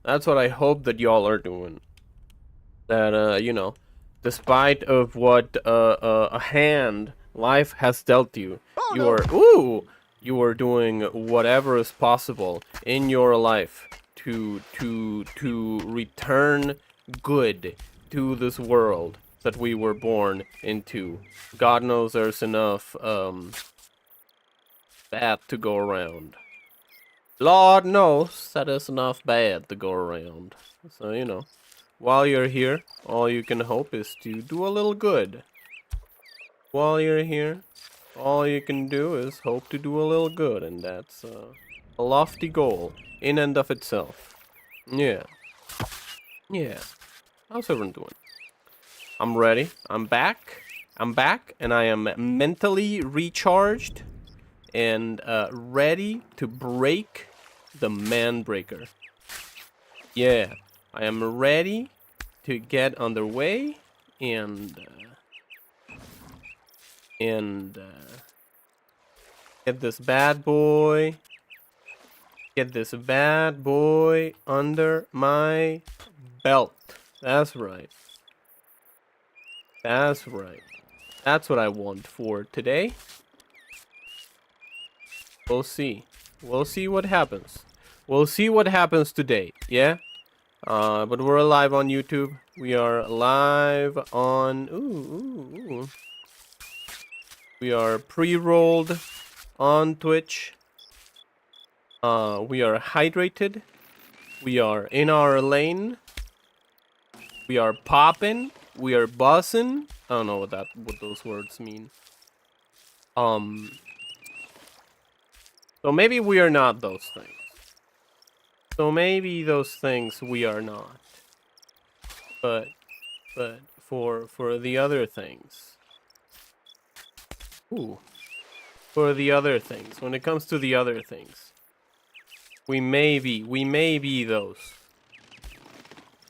That's what I hope that y'all are doing. That despite of what a hand life has dealt you, you are doing whatever is possible in your life to return good to this world that we were born into. God knows there's enough bad to go around. Lord knows that there's enough bad to go around. So, while you're here, all you can hope is to do a little good. While you're here, all you can do is hope to do a little good, and that's a lofty goal in and of itself. Yeah. Yeah. How's everyone doing? I'm ready. I'm back. And I am mentally recharged and ready to break the man breaker. Yeah. I am ready to get underway and get this bad boy under my belt. That's right. That's what I want for today. We'll see what happens. We'll see what happens today, yeah? But we're live on YouTube. We are live on... Ooh. We are pre-rolled on Twitch. We are hydrated. We are in our lane. We are popping. We are buzzing. I don't know what those words mean. So maybe we are not those things. So maybe those things we are not. But for the other things. Ooh. For the other things. When it comes to the other things. We may be those.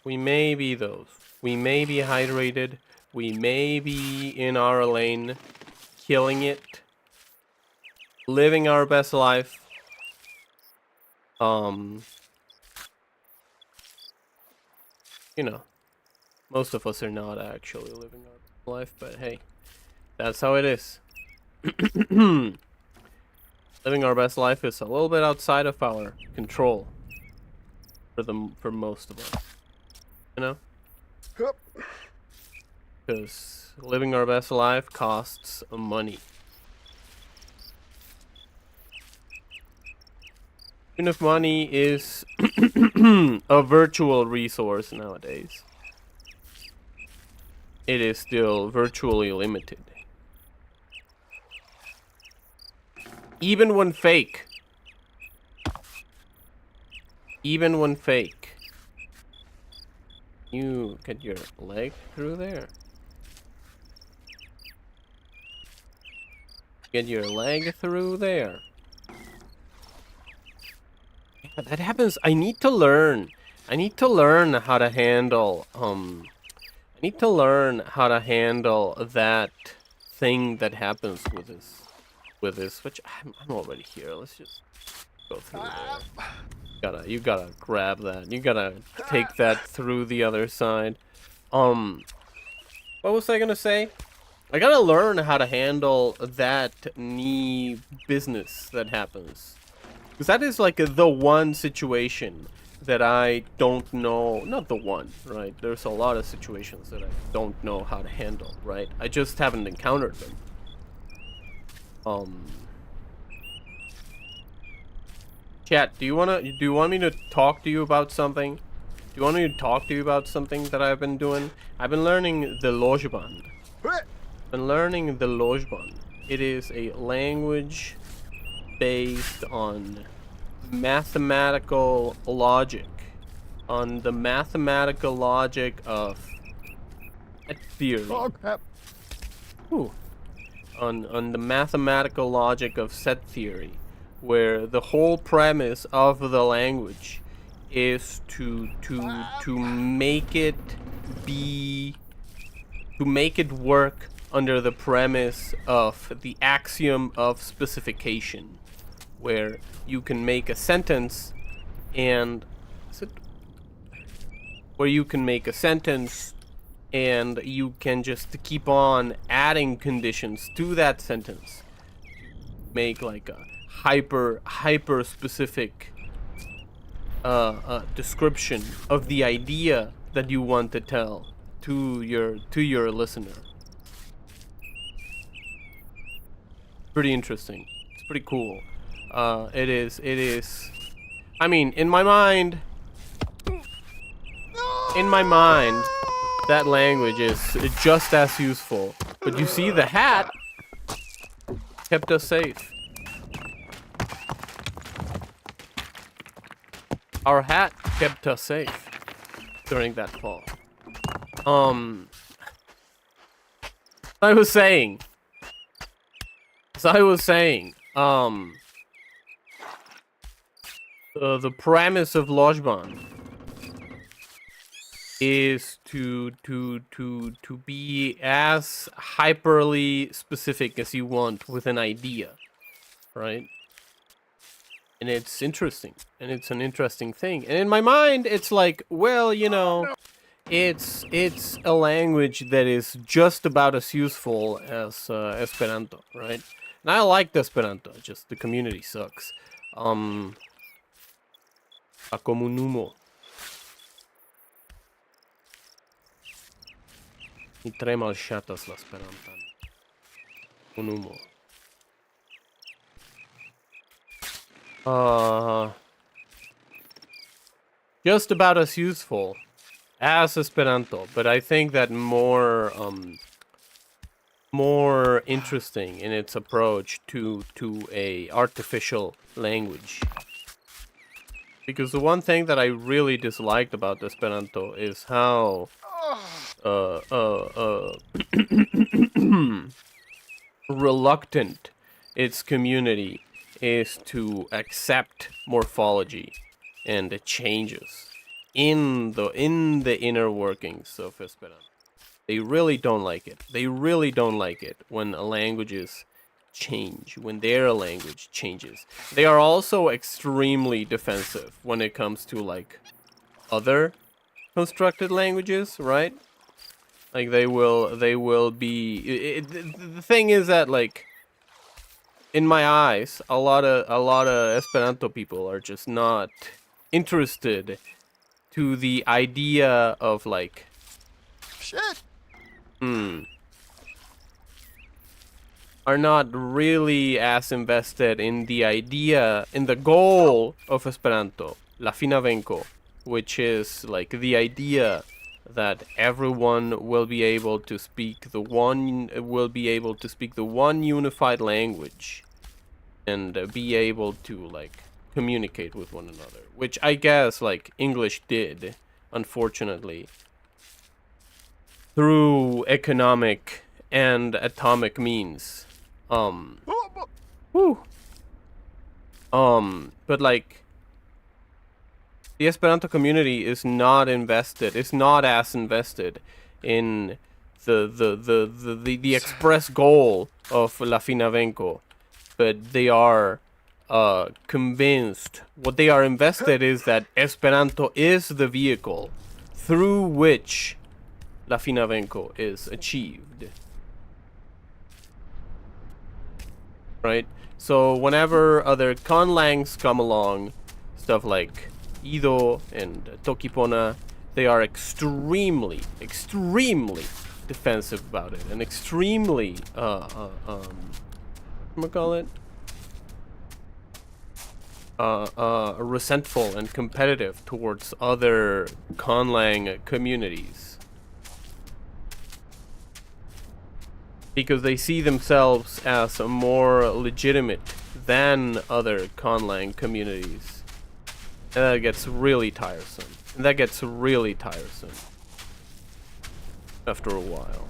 We may be those. We may be hydrated. We may be in our lane. Killing it. Living our best life. Most of us are not actually living our best life, but hey, that's how it is. Living our best life is a little bit outside of our control for most of us, because living our best life costs money. Even if money is a virtual resource nowadays, it is still virtually limited. Even when fake. You get your leg through there. Get your leg through there. Yeah, that happens. I need to learn how to handle that thing that happens with this, which I'm already here. Let's just go through there. You gotta grab that. You gotta take that through the other side. What was I gonna say? I gotta learn how to handle that knee business that happens. Because that is like the one situation that I don't know. Not the one, right? There's a lot of situations that I don't know how to handle, right? I just haven't encountered them. Chat, do you want me to talk to you about something? Do you want me to talk to you about something that I've been doing? I've been learning the Lojban. It is a language based on mathematical logic. On the mathematical logic of set theory. Oh crap. Ooh. On the mathematical logic of set theory, where the whole premise of the language is to make it work under the premise of the axiom of specification, where you can make a sentence and where you can make a sentence and you can just keep on adding conditions to that sentence. Make like a hyper specific description of the idea that you want to tell to your listener. Pretty interesting. It's pretty cool. It is. I mean, in my mind, that language is just as useful. But you see, the hat kept us safe. Our hat kept us safe during that fall. I was saying, the premise of Lojban is to be as hyperly specific as you want with an idea, right? And it's interesting, and it's an interesting thing. And in my mind, it's like, well, you know, it's a language that is just about as useful as Esperanto, right? And I liked Esperanto, just the community sucks. A comunumo. I tre malŝatas la Esperantan. Comunumo. Just about as useful as Esperanto, but I think that more interesting in its approach to a artificial language. Because the one thing that I really disliked about Esperanto is how reluctant its community is to accept morphology and the changes in the inner workings of Esperanto. They really don't like it. They really don't like it when languages change, when their language changes. They are also extremely defensive when it comes to like other constructed languages, right? Like they will be. The thing is that like, in my eyes, a lot of Esperanto people are just not interested to the idea of like shit. Are not really as invested in the idea, in the goal of Esperanto, la fina venko, which is like the idea that everyone will be able to speak the one unified language and be able to like communicate with one another, which I guess like English did, unfortunately, through economic and atomic means. But like the Esperanto community is not as invested in the express goal of la fina venko, but they are convinced. What they are invested is that Esperanto is the vehicle through which la fina venko is achieved. Right? So whenever other conlangs come along, stuff like Ido and Tokipona, they are extremely defensive about it and extremely resentful and competitive towards other conlang communities, because they see themselves as more legitimate than other conlang communities. And that gets really tiresome. After a while.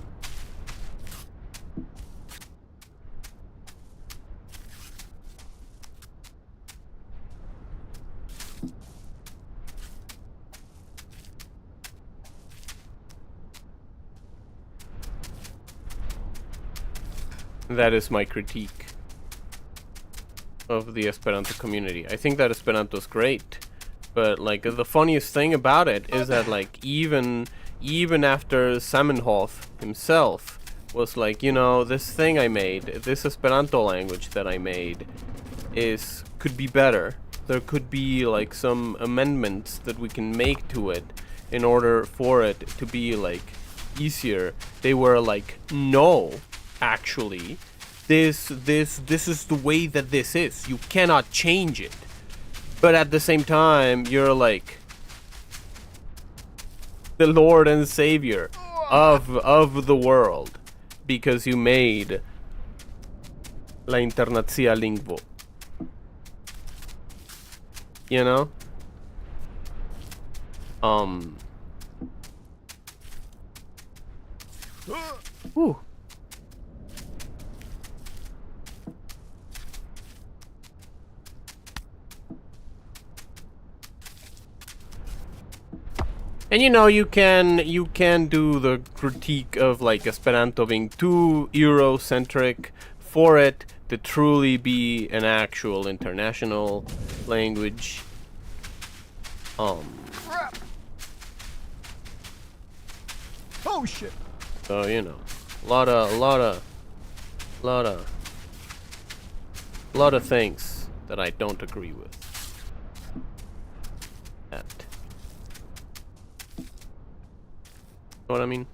That is my critique of the Esperanto community. I think that Esperanto is great, But like the funniest thing about it is that like even after Zamenhof himself was like, you know, this thing I made, this Esperanto language that I made could be better. There could be like some amendments that we can make to it in order for it to be like easier. They were like, no, actually, this is the way that this is. You cannot change it. But at the same time, you're like the Lord and Savior of the world because you made la internazia lingvo. You know? Whew. And you know, you can do the critique of like Esperanto being too Eurocentric for it to truly be an actual international language. Oh shit. So you know, a lot of things that I don't agree with. That. Know what I mean?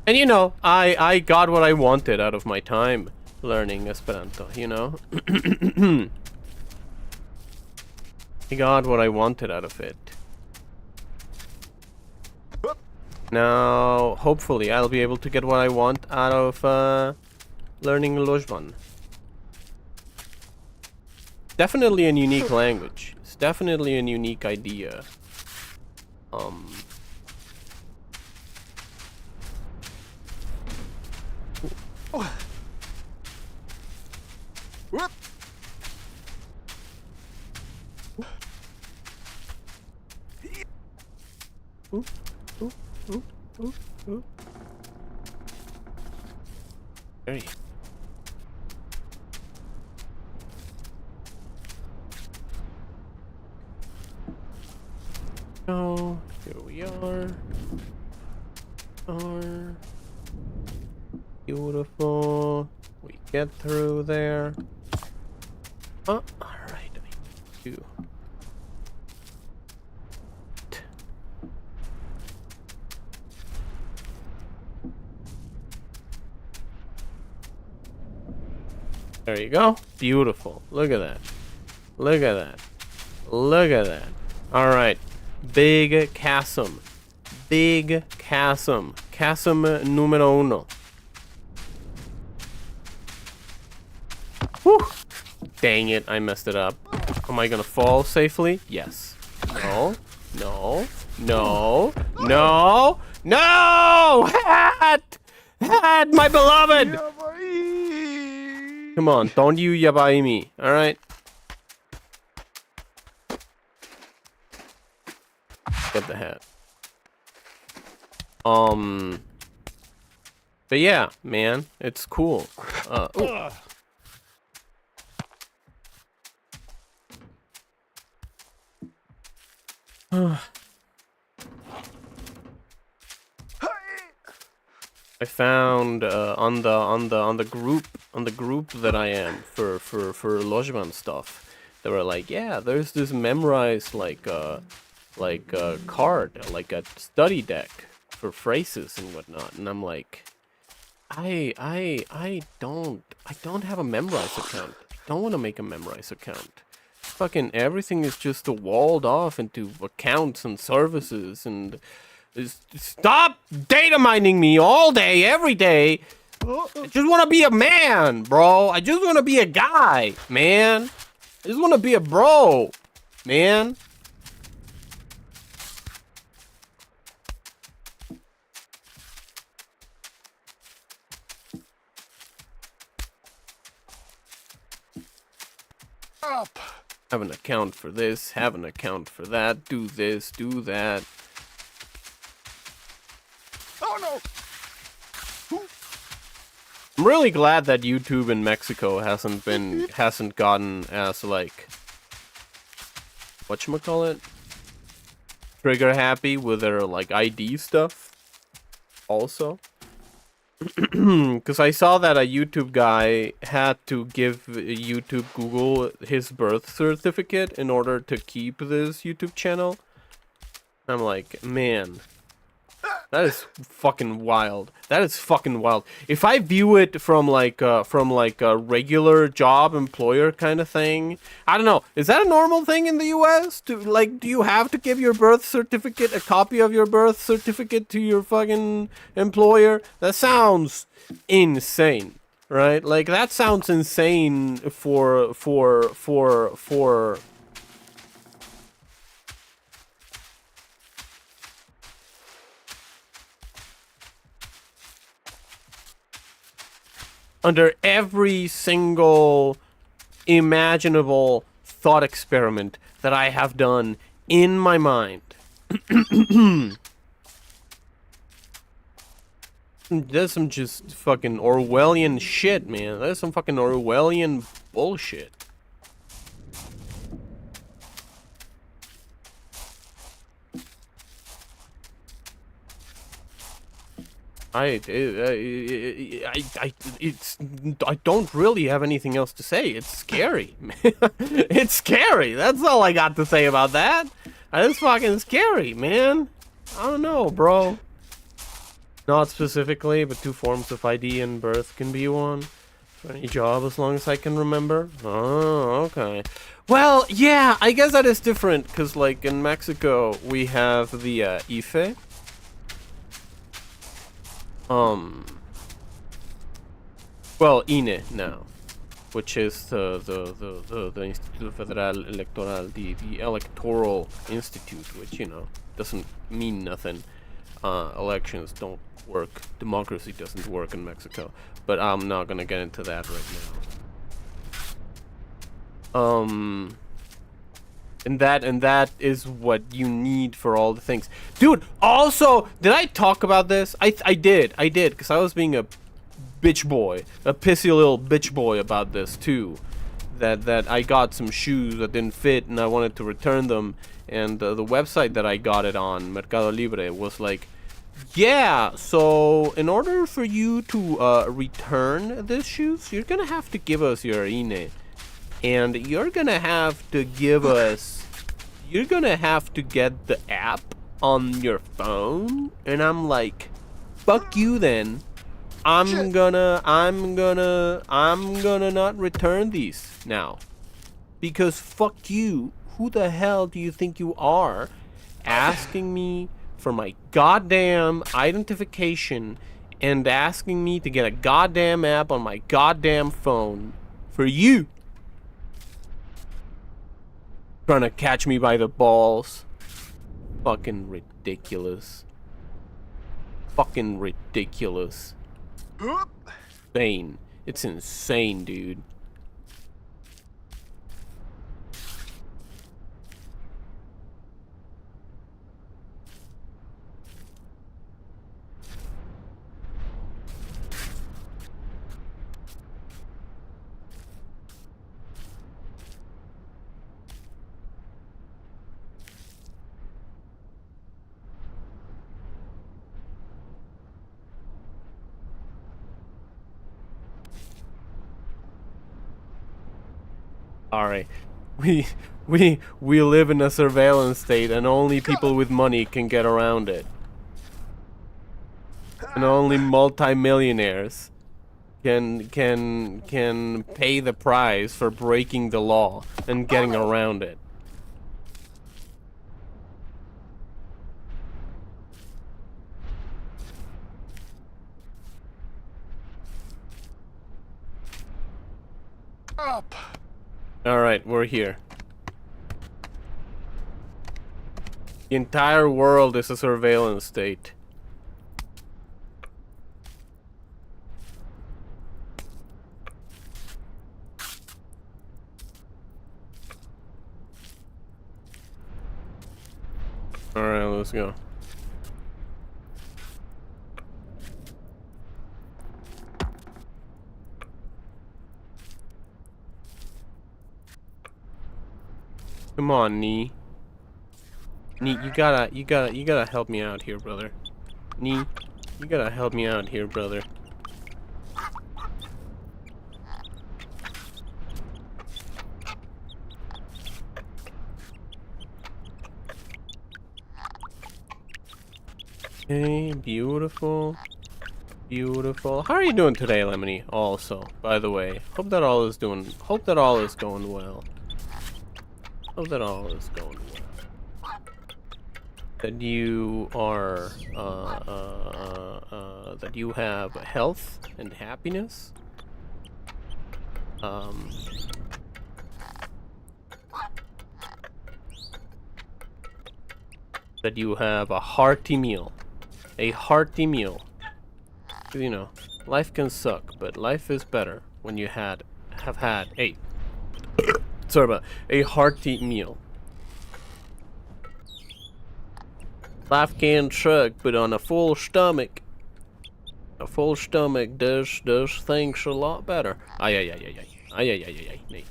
And you know, I got what I wanted out of my time learning Esperanto, you know? I got what I wanted out of it. Now, hopefully, I'll be able to get what I want out of learning Lojban. Definitely a unique language. It's definitely a unique idea. There you go. Here we are. Beautiful. We get through there. Oh, alright. There you go. Beautiful. Look at that. Look at that. Look at that. Alright. Big chasm. Big chasm. Chasm numero uno. Whew. Dang it, I messed it up. Am I gonna fall safely? Yes. No. No. No. No. No! Hat! Hat, my beloved! Come on, don't you yabai me, alright? Get the hat. But yeah, man, it's cool. I found on the group that I am for Lojban stuff, they were like, yeah, there's this memorized like card, like a study deck for phrases and whatnot, and I'm like, I don't have a memorize account. I don't want to make a memorize account. Fucking everything is just walled off into accounts and services and stop data mining me all day, every day. I just want to be a man, bro. I just want to be a guy, man. I just want to be a bro, man. Up. Have an account for this, have an account for that, do this, do that. Oh no! I'm really glad that YouTube in Mexico hasn't gotten as like whatchamacallit? Trigger happy with their like ID stuff also. Because I saw that a YouTube guy had to give YouTube Google his birth certificate in order to keep this YouTube channel. I'm like, man, that is fucking wild. That is fucking wild. If I view it from like a regular job employer kind of thing, I don't know. Is that a normal thing in the US? Do you have to give your birth certificate, a copy of your birth certificate to your fucking employer? That sounds insane, right? Like that sounds insane for under every single imaginable thought experiment that I have done in my mind. There's some just fucking Orwellian shit, man. There's some fucking Orwellian bullshit. I don't really have anything else to say. It's scary. It's scary. That's all I got to say about that. It's fucking scary, man. I don't know, bro. Not specifically, but 2 forms of ID and birth can be one. For any job, as long as I can remember. Oh, okay. Well, yeah, I guess that is different, because, like, in Mexico, we have the IFE. Well, INE now, which is the Instituto Federal Electoral, the Electoral Institute, which, you know, doesn't mean nothing. Elections don't work. Democracy doesn't work in Mexico. But I'm not gonna get into that right now. And that is what you need for all the things. Dude, also, did I talk about this? I did, because I was being a bitch boy. A pissy little bitch boy about this, too. That I got some shoes that didn't fit and I wanted to return them. And the website that I got it on, Mercado Libre, was like, yeah, so in order for you to return these shoes, you're gonna have to give us your INE. And you're gonna have to give us, you're gonna have to get the app on your phone. And I'm like, fuck you then. I'm gonna not return these now. Because fuck you. Who the hell do you think you are asking me for my goddamn identification and asking me to get a goddamn app on my goddamn phone for you? Trying to catch me by the balls. Fucking ridiculous. Fucking ridiculous. Insane. It's insane, dude. Alright. We live in a surveillance state and only people with money can get around it. And only multimillionaires can pay the price for breaking the law and getting around it. Up. Alright, we're here. The entire world is a surveillance state. Alright, let's go. Come on, Nee. Nee, you gotta help me out here, brother. Nee, you gotta help me out here, brother. Okay, beautiful. Beautiful. How are you doing today, Lemony? Also, by the way, hope that all is going well. Hope that all is going well. That you are, that you have health and happiness. That you have a hearty meal. A hearty meal. You know, life can suck, but life is better when you have had a sorry about a hearty meal. Life can suck, but on a full stomach does things a lot better. Ay, Nate.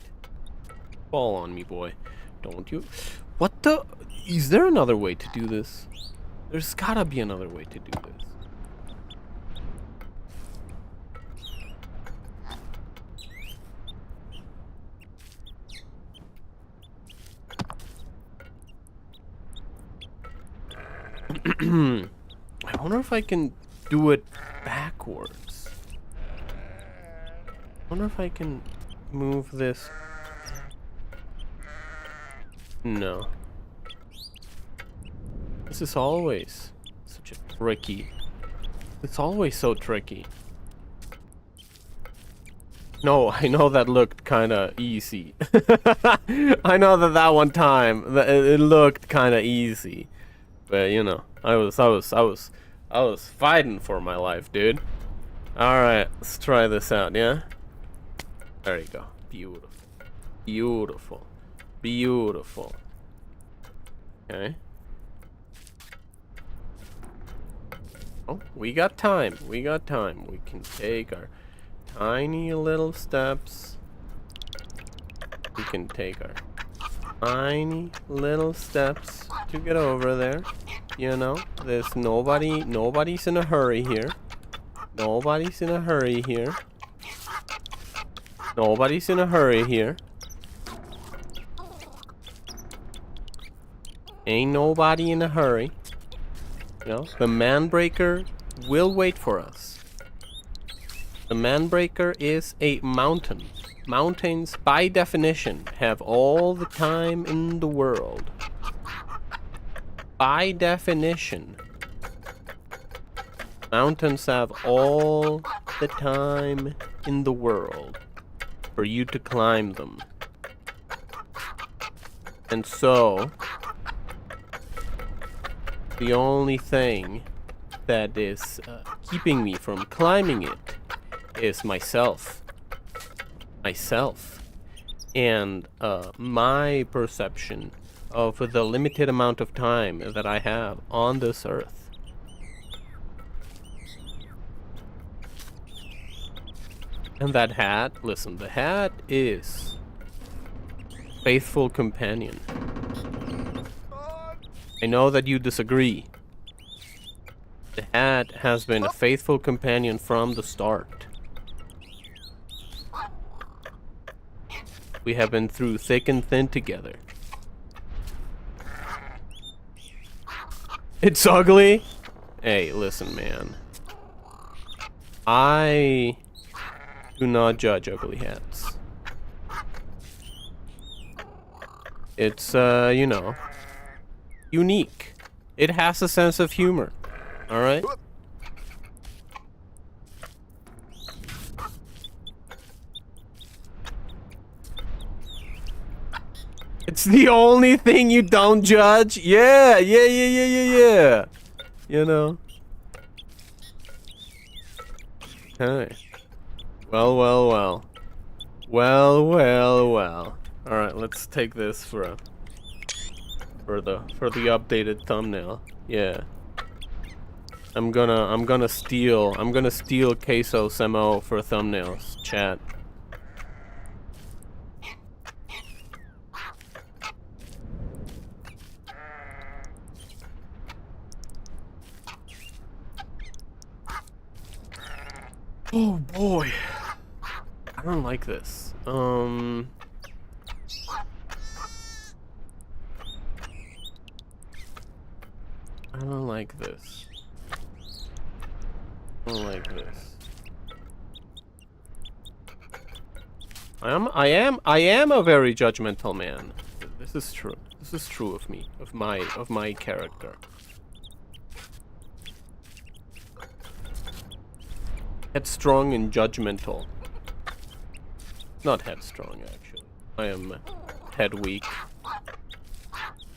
Fall on me, boy. Don't you? What the? Is there another way to do this? There's gotta be another way to do this. I wonder if I can do it backwards. I wonder if I can move this. No. This is always such a tricky. It's always so tricky. No, I know that looked kind of easy. I know that one time it looked kind of easy. But you know, I was fighting for my life, dude. All right, let's try this out, yeah. There you go. Beautiful, beautiful, beautiful. Okay. Oh, we got time. We got time. We can take our tiny little steps. We can take our tiny little steps to get over there. You know, there's nobody's in a hurry here. Nobody's in a hurry here. Nobody's in a hurry here. Ain't nobody in a hurry. You know, the Manbreaker will wait for us. The Manbreaker is a mountain. Mountains, by definition, have all the time in the world. By definition, mountains have all the time in the world for you to climb them. And so, the only thing that is keeping me from climbing it is myself. And my perception of the limited amount of time that I have on this earth. And that hat, listen, the hat is faithful companion. I know that you disagree. The hat has been a faithful companion from the start. We have been through thick and thin together. It's ugly? Hey, listen, man. I do not judge ugly hats. It's, you know, unique. It has a sense of humor. Alright? It's the only thing you don't judge? Yeah. You know. Okay. Well. Alright, let's take this for the updated thumbnail. Yeah. I'm gonna steal Queso Samo for thumbnails, chat. Oh boy. I don't like this. I don't like this. I don't like this. I am a very judgmental man. This is true. This is true of me, of my character. Headstrong and judgmental. Not headstrong, actually. I am head weak.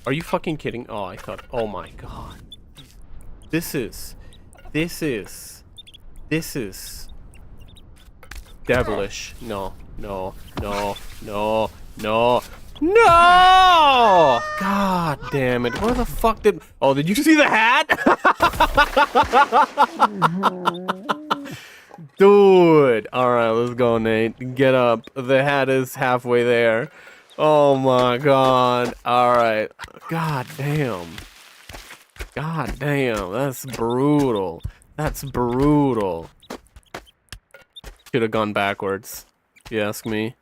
Are you fucking kidding? Oh, I thought. Oh my god. This is devilish. No. No! God damn it. Where the fuck did... Oh, did you see the hat? Dude. Alright, let's go, Nate. Get up. The hat is halfway there. Oh my god. Alright. God damn. God damn. That's brutal. That's brutal. Should have gone backwards. If you ask me.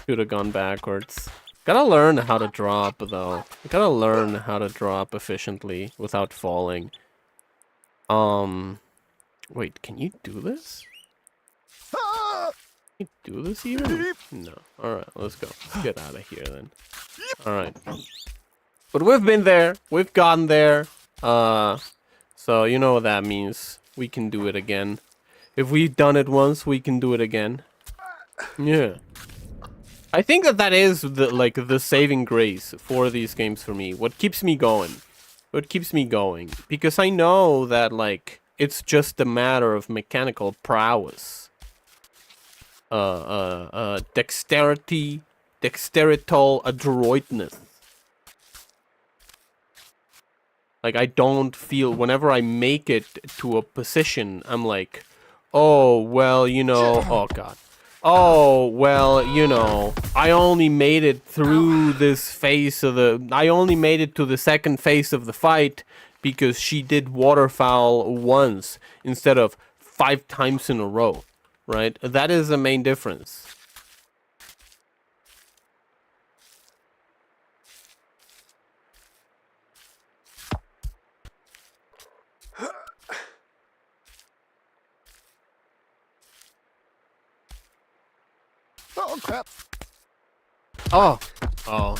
Should have gone backwards. Gotta learn how to drop, though. Gotta learn how to drop efficiently without falling. Wait, can you do this? Can you do this even? No. Alright, let's go. Let's get out of here then. Alright. But we've been there. We've gotten there. So you know what that means. We can do it again. If we've done it once, we can do it again. Yeah. I think that is the saving grace for these games for me. What keeps me going. What keeps me going. Because I know that, like, it's just a matter of mechanical prowess. Dexterity, dexterital adroitness. Like, I don't feel, whenever I make it to a position, I'm like, oh, well, you know, oh god. Oh, well, you know, I only made it through this phase of I only made it to the second phase of the fight because she did waterfowl once instead of 5 times in a row, right? That is the main difference. Oh crap! Oh, I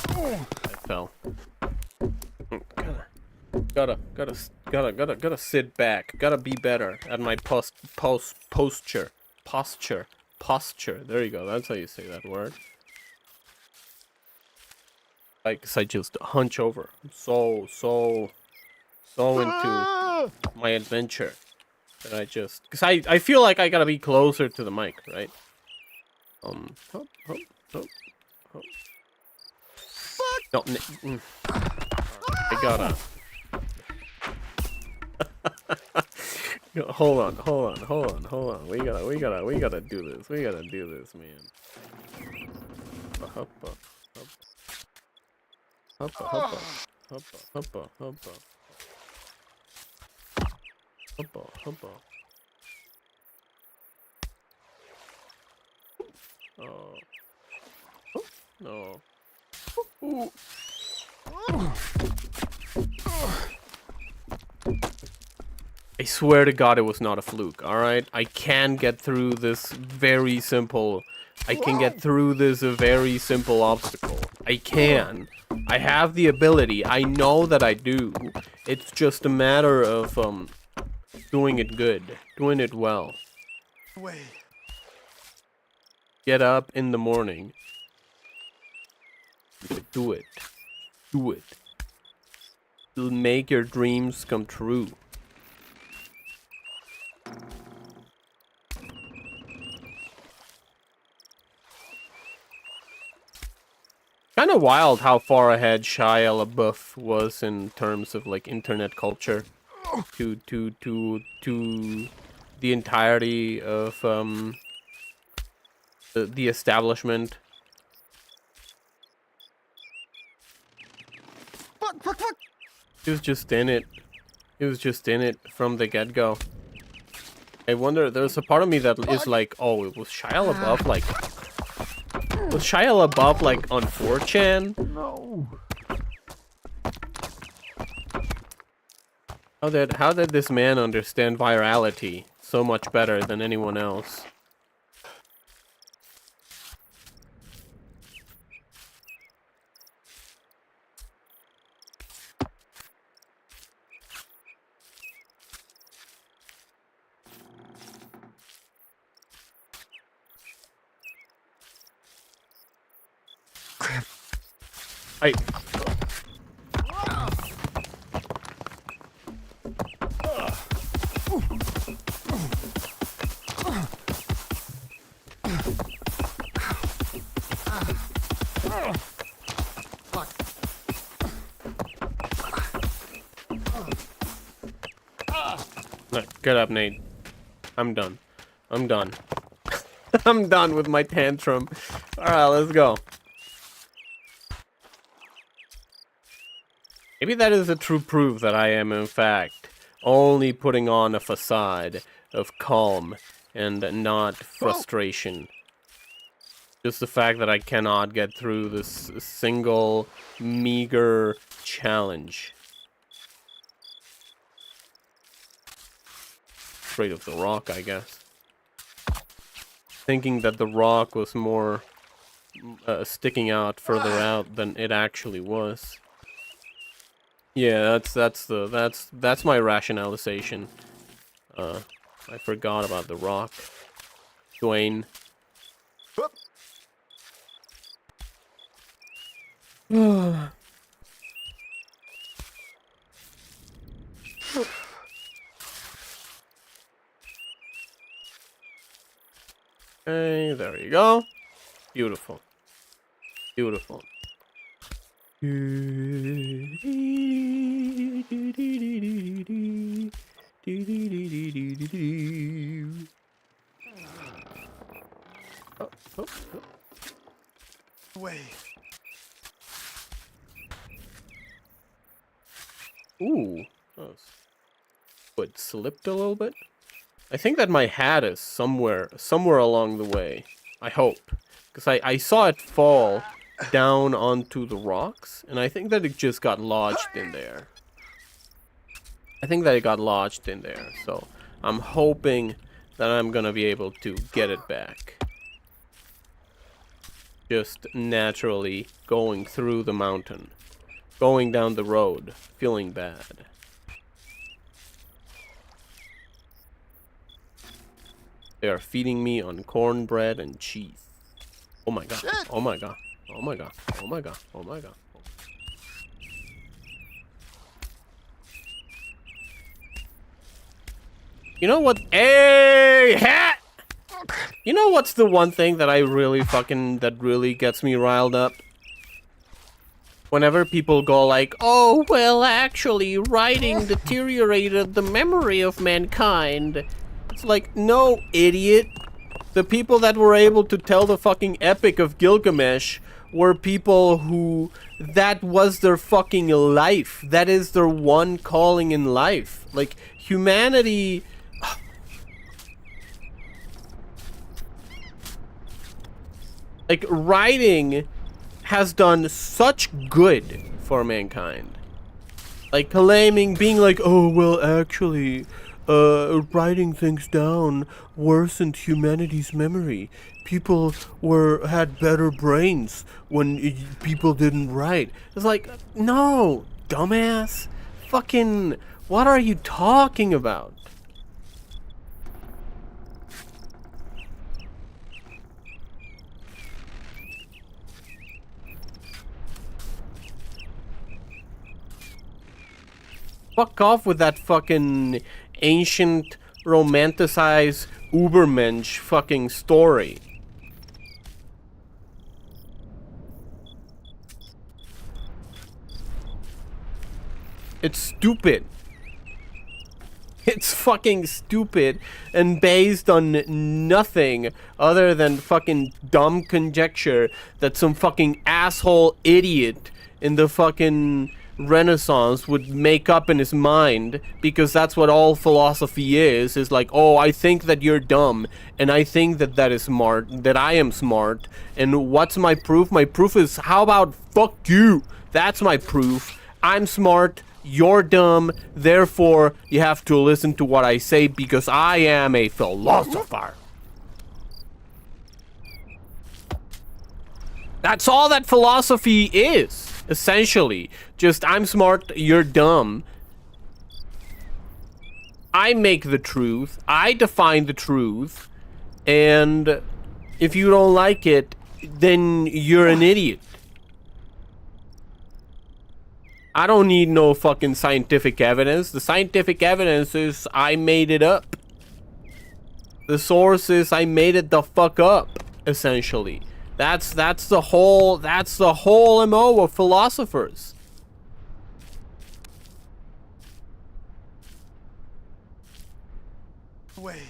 fell. Gotta sit back. Gotta be better at my posture. There you go. That's how you say that word. Like, 'cause I just hunch over. I'm so into my adventure that I just, because I feel like I gotta be closer to the mic, right? Hop. No, I gotta. No, hold on. We gotta do this. We gotta do this, man. Hoppa. Oh. No. Ooh. I swear to God it was not a fluke, alright? I can get through this very simple... I can get through this very simple obstacle. I can. I have the ability. I know that I do. It's just a matter of, doing it good. Doing it well. Get up in the morning. Do it. Do it. It'll make your dreams come true. Kind of wild how far ahead Shia LaBeouf was in terms of like internet culture to the entirety of the establishment. He was just in it. He was just in it from the get-go. I wonder, there's a part of me that is like, oh, was Shia LaBeouf like... Was Shia LaBeouf like on 4chan? No. How did this man understand virality so much better than anyone else? I... No, get up, Nate. I'm done. I'm done. I'm done with my tantrum. Alright, let's go. Maybe that is a true proof that I am, in fact, only putting on a facade of calm and not frustration. Just the fact that I cannot get through this single, meager challenge. Afraid of the rock, I guess. Thinking that the rock was more sticking out further out than it actually was. Yeah, that's my rationalization. I forgot about the rock. Dwayne. Okay, there you go. Beautiful. Beautiful. Oh, oh, oh. Way. Ooh, it slipped a little bit. I think that my hat is somewhere along the way. I hope, because I saw it fall down onto the rocks, and I think that it just got lodged in there. I think that it got lodged in there, so I'm hoping that I'm gonna be able to get it back. Just naturally going through the mountain. Going down the road, feeling bad. They are feeding me on cornbread and cheese. Oh my god, Shit. oh my god, oh my god, oh my god, oh my god. You know what? Hey, hat! You know what's the one thing that that really gets me riled up? Whenever people go like, oh, well, actually, writing deteriorated the memory of mankind. It's like, no, idiot. The people that were able to tell the fucking Epic of Gilgamesh were people who, that was their fucking life. That is their one calling in life. Like, humanity... Like, writing has done such good for mankind. Like, claiming, being like, oh, well, actually, writing things down worsened humanity's memory. People had better brains when people didn't write. It's like, no, dumbass. Fucking, what are you talking about? Fuck off with that fucking ancient, romanticized Ubermensch fucking story. It's stupid. It's fucking stupid and based on nothing other than fucking dumb conjecture that some fucking asshole idiot in the fucking Renaissance would make up in his mind, because that's what all philosophy is like, oh, I think that you're dumb, and I think that that is smart, that I am smart, and what's my proof? My proof is, how about fuck you? That's my proof. I'm smart, you're dumb, therefore you have to listen to what I say because I am a philosopher. That's all that philosophy is, essentially. Just, I'm smart, you're dumb. I make the truth, I define the truth, and if you don't like it, then you're an idiot. I don't need no fucking scientific evidence. The scientific evidence is I made it up. The source is I made it the fuck up, essentially. That's the whole MO of philosophers. Way.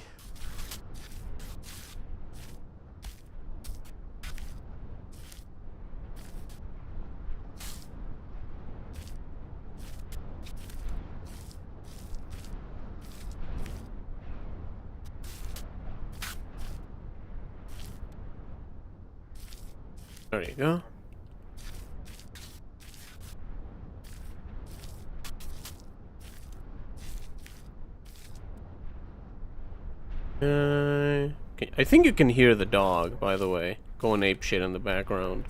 There you go. I think you can hear the dog, by the way, going apeshit in the background.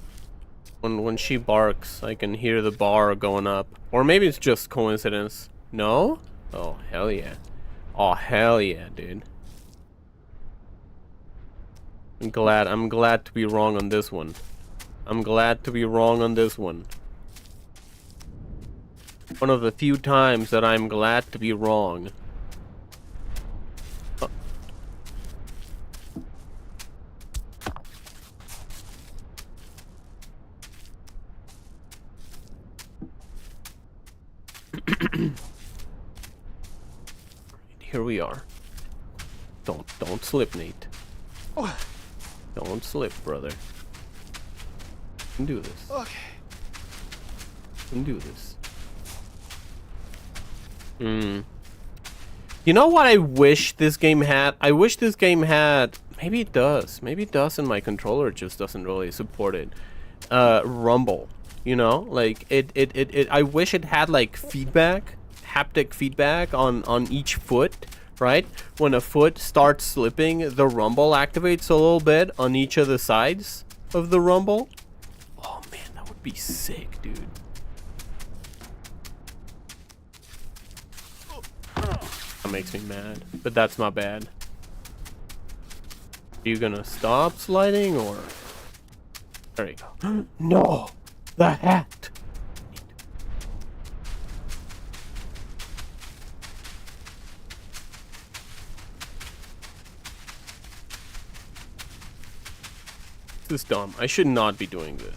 When she barks, I can hear the bar going up. Or maybe it's just coincidence. No? Oh, hell yeah. Oh, hell yeah, dude. I'm glad to be wrong on this one. I'm glad to be wrong on this one. One of the few times that I'm glad to be wrong. Here we are. Don't slip, Nate. Don't slip, brother. You can do this. Okay. You can do this. You know what I wish this game had? I wish this game had... Maybe it does. Maybe it does, and my controller just doesn't really support it. Rumble. You know? Like, I wish it had, like, feedback. Haptic feedback on each foot. Right? When a foot starts slipping, the rumble activates a little bit on each of the sides of the rumble. Oh man, that would be sick, dude. That makes me mad, but that's not bad. Are you gonna stop sliding, or... There you go. No! The hat! This is dumb. I should not be doing this.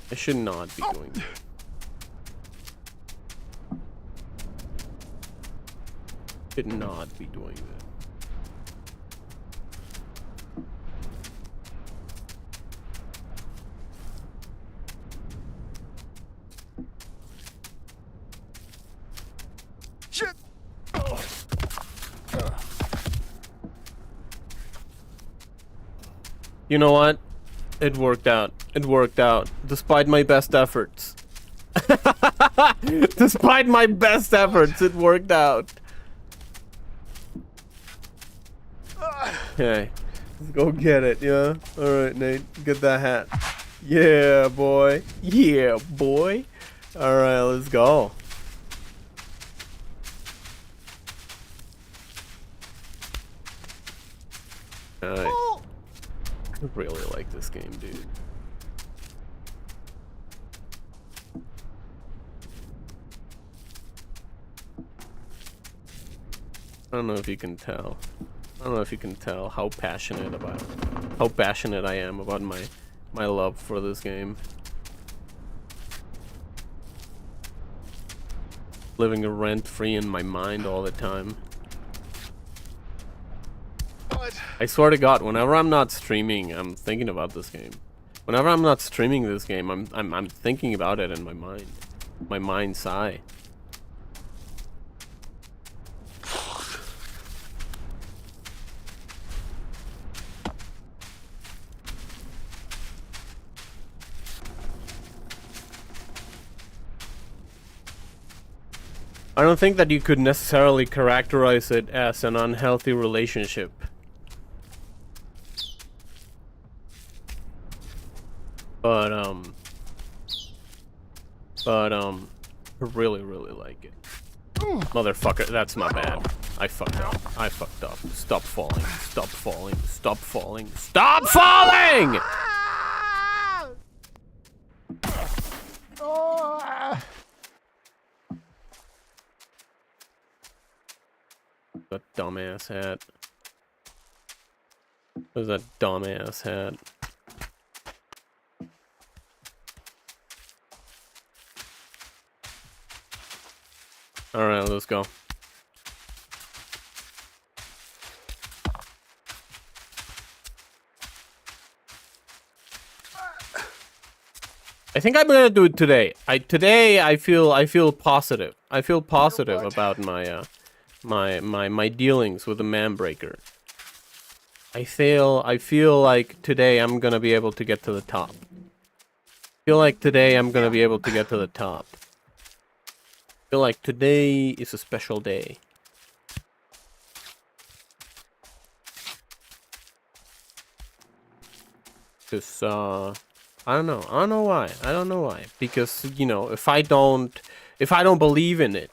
I should not be doing this. Should not be doing this. Shit. You know what? It worked out. It worked out. Despite my best efforts. Despite my best efforts, it worked out. Okay. Let's go get it, yeah? Alright, Nate. Get that hat. Yeah, boy. Yeah, boy. Alright, let's go. Alright. I really like this game, dude. I don't know if you can tell. I don't know if you can tell how passionate I am about my love for this game. Living rent-free in my mind all the time. What? I swear to God, whenever I'm not streaming, I'm thinking about this game. Whenever I'm not streaming this game, I'm thinking about it in my mind. My mind's eye. I don't think that you could necessarily characterize it as an unhealthy relationship. But I really, really like it. Motherfucker, that's my bad. I fucked up. I fucked up. Stop falling. Stop falling. Stop falling. Stop falling! That dumbass hat. What's that dumbass hat? Alright, let's go. I think I'm gonna do it today. Today I feel positive. I feel positive about my my dealings with the man breaker. I feel like today I'm gonna be able to get to the top. I feel like today I'm gonna be able to get to the top. I feel like today is a special day. Cause I don't know. I don't know why. I don't know why. Because, you know, if I don't believe in it,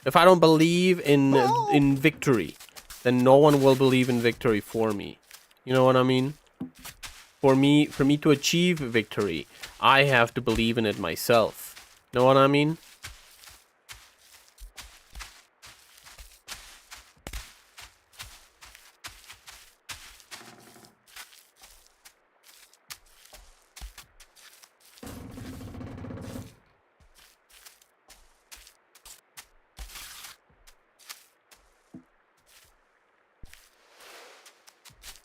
if I don't believe in victory, then no one will believe in victory for me. You know what I mean? For me to achieve victory, I have to believe in it myself. Know what I mean?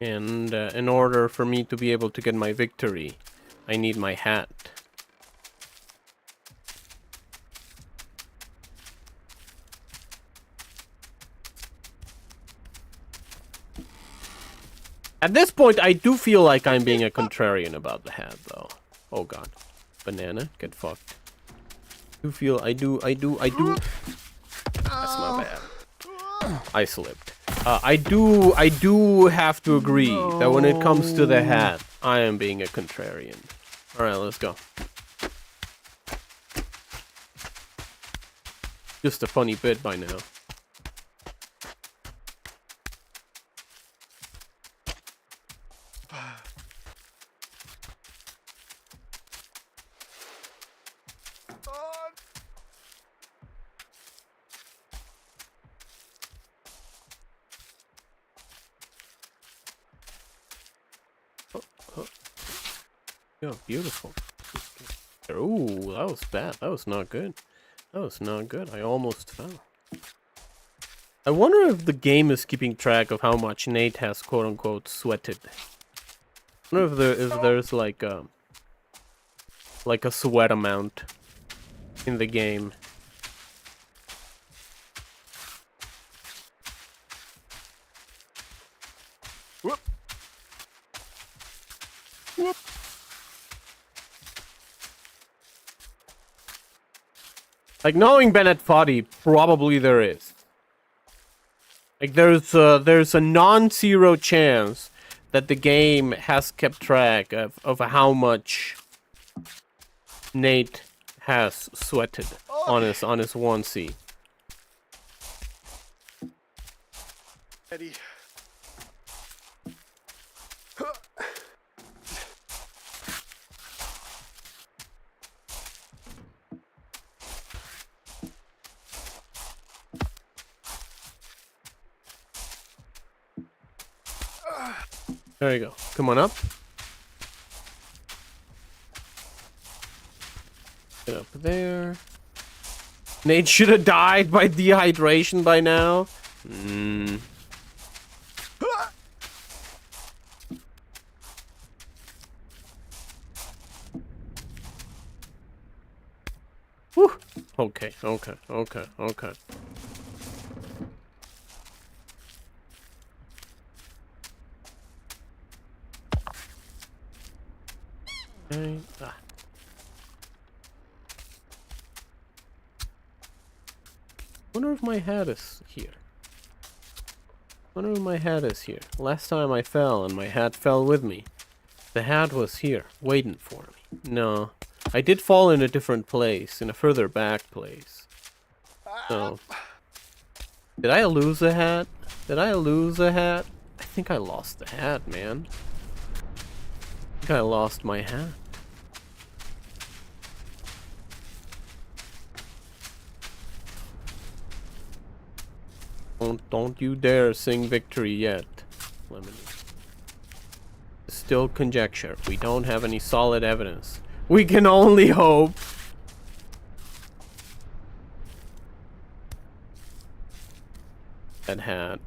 And in order for me to be able to get my victory, I need my hat. At this point, I do feel like I'm being a contrarian about the hat, though. Oh god. Banana, get fucked. I do. That's my bad. I slipped. I do have to agree that when it comes to the hat, I am being a contrarian. Alright, let's go. Just a funny bit by now. Oh, beautiful. Ooh, that was bad. That was not good. That was not good. I almost fell. I wonder if the game is keeping track of how much Nate has quote-unquote sweated. I wonder if there's like a sweat amount in the game. Whoop. Whoop. Like, knowing Bennett Foddy, probably there is. Like, there's a non-zero chance that the game has kept track of how much Nate has sweated on his 1C. Eddie. There you go. Come on up. Get up there. Nate should have died by dehydration by now. Whew. Okay, okay, okay, okay. Okay. Ah. Wonder if my hat is here. Wonder if my hat is here. Last time I fell and my hat fell with me. The hat was here, waiting for me. No. I did fall in a different place, in a further back place. So. Did I lose a hat? Did I lose a hat? I think I lost the hat, man. I think I lost my hat. Don't you dare sing victory yet, Lemony. Still conjecture. We don't have any solid evidence. We can only hope. That hat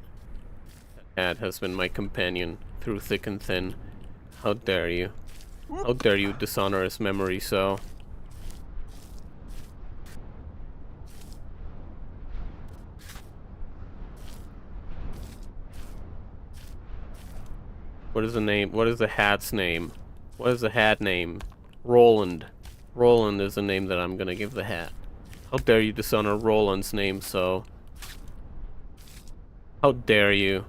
has been my companion through thick and thin. How dare you? How dare you dishonor his memory so? What is the name? What is the hat's name? What is the hat name? Roland. Roland is the name that I'm gonna give the hat. How dare you dishonor Roland's name so? How dare you?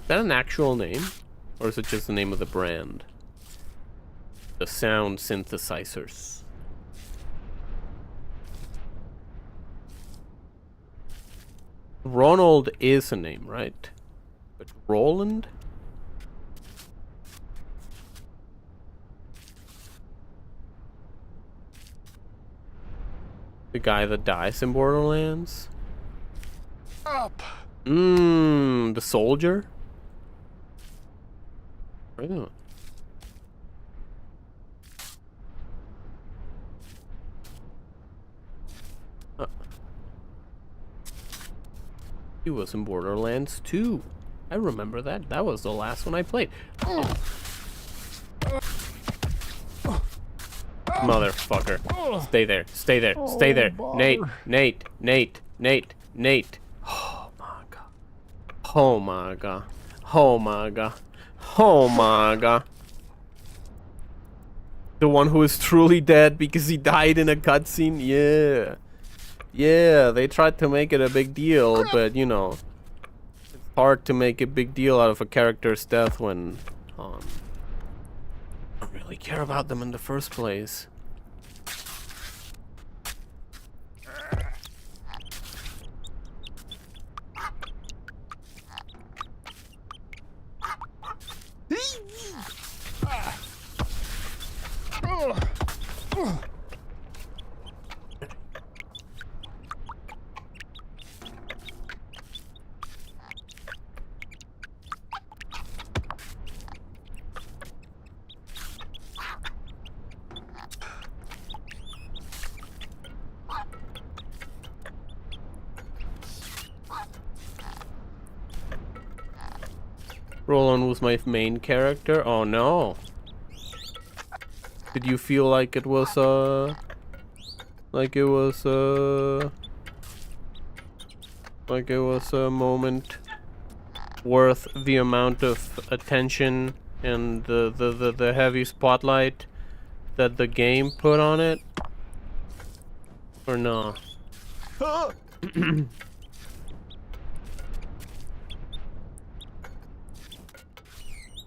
Is that an actual name? Or is it just the name of the brand? The sound synthesizers. Ronald is a name, right? But Roland? The guy that dies in Borderlands? Up. The soldier? Oh. He was in Borderlands 2. I remember that. That was the last one I played. Oh. Motherfucker. Stay there. Stay there. Stay there. Nate. Nate. Nate. Nate. Nate. Oh my god. Oh my god. Oh my god. Oh my god. The one who is truly dead because he died in a cutscene? Yeah. Yeah, they tried to make it a big deal, but you know, it's hard to make a big deal out of a character's death when I don't really care about them in the first place. Roland was my main character? Oh no. Did you feel like it was like it was a moment worth the amount of attention and the heavy spotlight that the game put on it? Or no?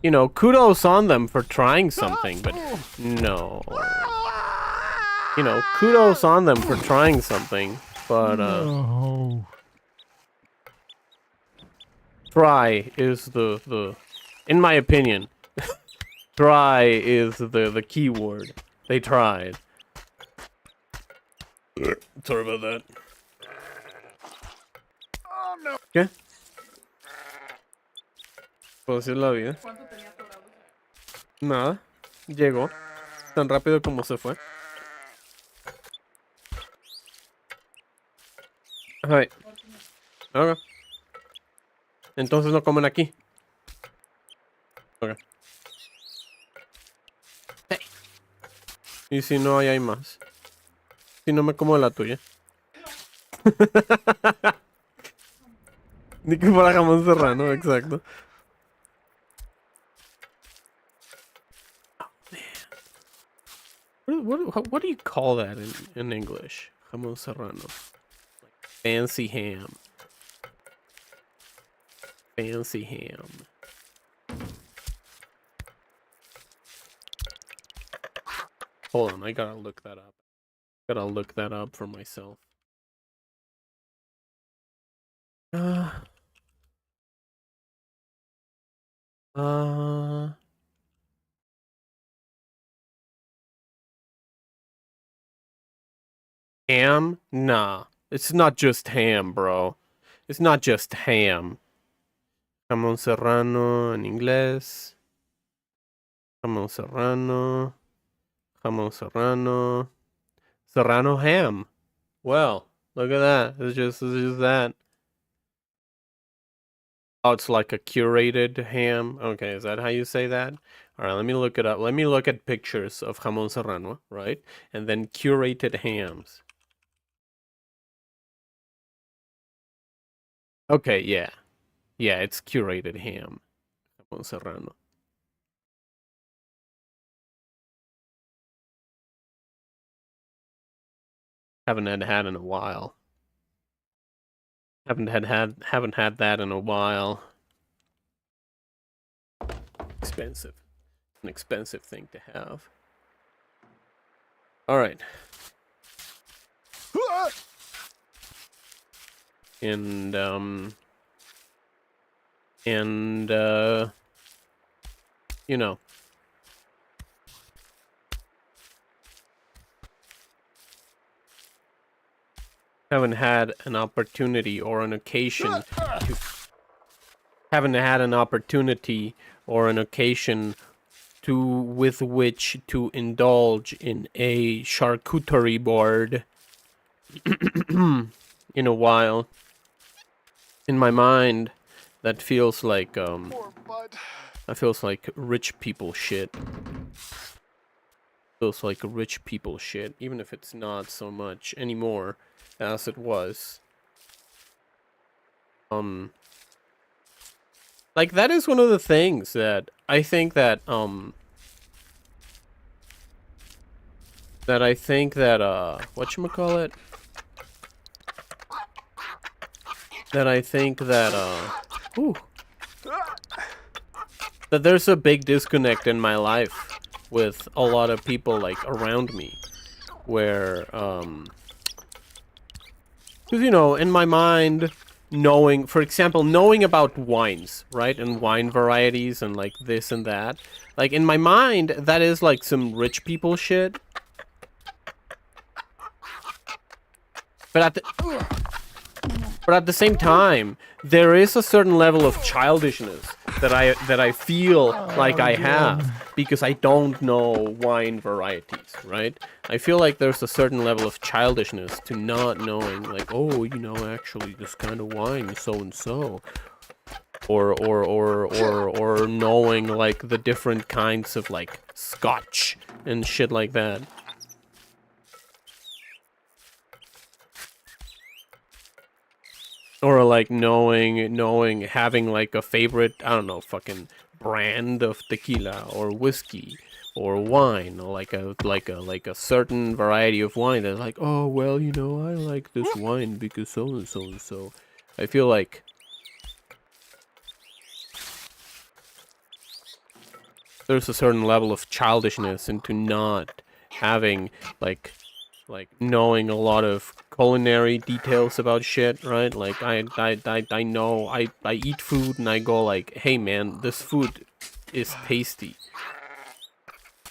You know, kudos on them for trying something, but no. You know, kudos on them for trying something, but No. try is the in my opinion, try is the key word. They tried. Sorry about that. Oh no. ¿Qué? ¿Puedo decir la vida? Nada. Llegó. Tan rápido como se fue. Ay. Ok. Entonces no comen aquí. Ok. Y si no, ahí hay más. Si no me como la tuya. Ni que fuera jamón serrano, exacto. What do you call that in English? Jamón serrano. Fancy ham. Fancy ham. Hold on, I gotta look that up. Gotta look that up for myself. Uh, uh, Ham? Nah. It's not just ham, bro. It's not just ham. Jamón serrano en inglés. Jamón serrano. Jamón serrano. Serrano ham. Well, look at that. It's just that. Oh, it's like a curated ham. Okay, is that how you say that? All right, let me look it up. Let me look at pictures of jamón serrano, right? And then curated hams. Okay, yeah. Yeah, it's curated ham. Jamón serrano. Haven't had in a while. Haven't had that in a while. Expensive. An expensive thing to have. All right. And you know, haven't had an opportunity or an occasion to haven't had an opportunity or an occasion to with which to indulge in a charcuterie board in a while. In my mind, that feels like Poor bud. that feels like rich people shit. Feels like rich people shit, even if it's not so much anymore as it was. Like that is one of the things that I think that whatchamacallit? That I think that ooh, that there's a big disconnect in my life with a lot of people like around me, where because you know, in my mind, knowing, for example, knowing about wines, right, and wine varieties and like this and that, like in my mind, that is like some rich people shit. But at the same time, there is a certain level of childishness that I feel like I have because I don't know wine varieties, right? I feel like there's a certain level of childishness to not knowing, like, oh, you know, actually this kind of wine is so and so, or knowing like the different kinds of like scotch and shit like that. Or like knowing, having like a favorite, I don't know, fucking brand of tequila or whiskey or wine, or like a certain variety of wine that's like, oh well, you know, I like this wine because so and so and so. I feel like there's a certain level of childishness into not having like knowing a lot of culinary details about shit, right? Like I know I eat food and I go like, hey man, this food is tasty.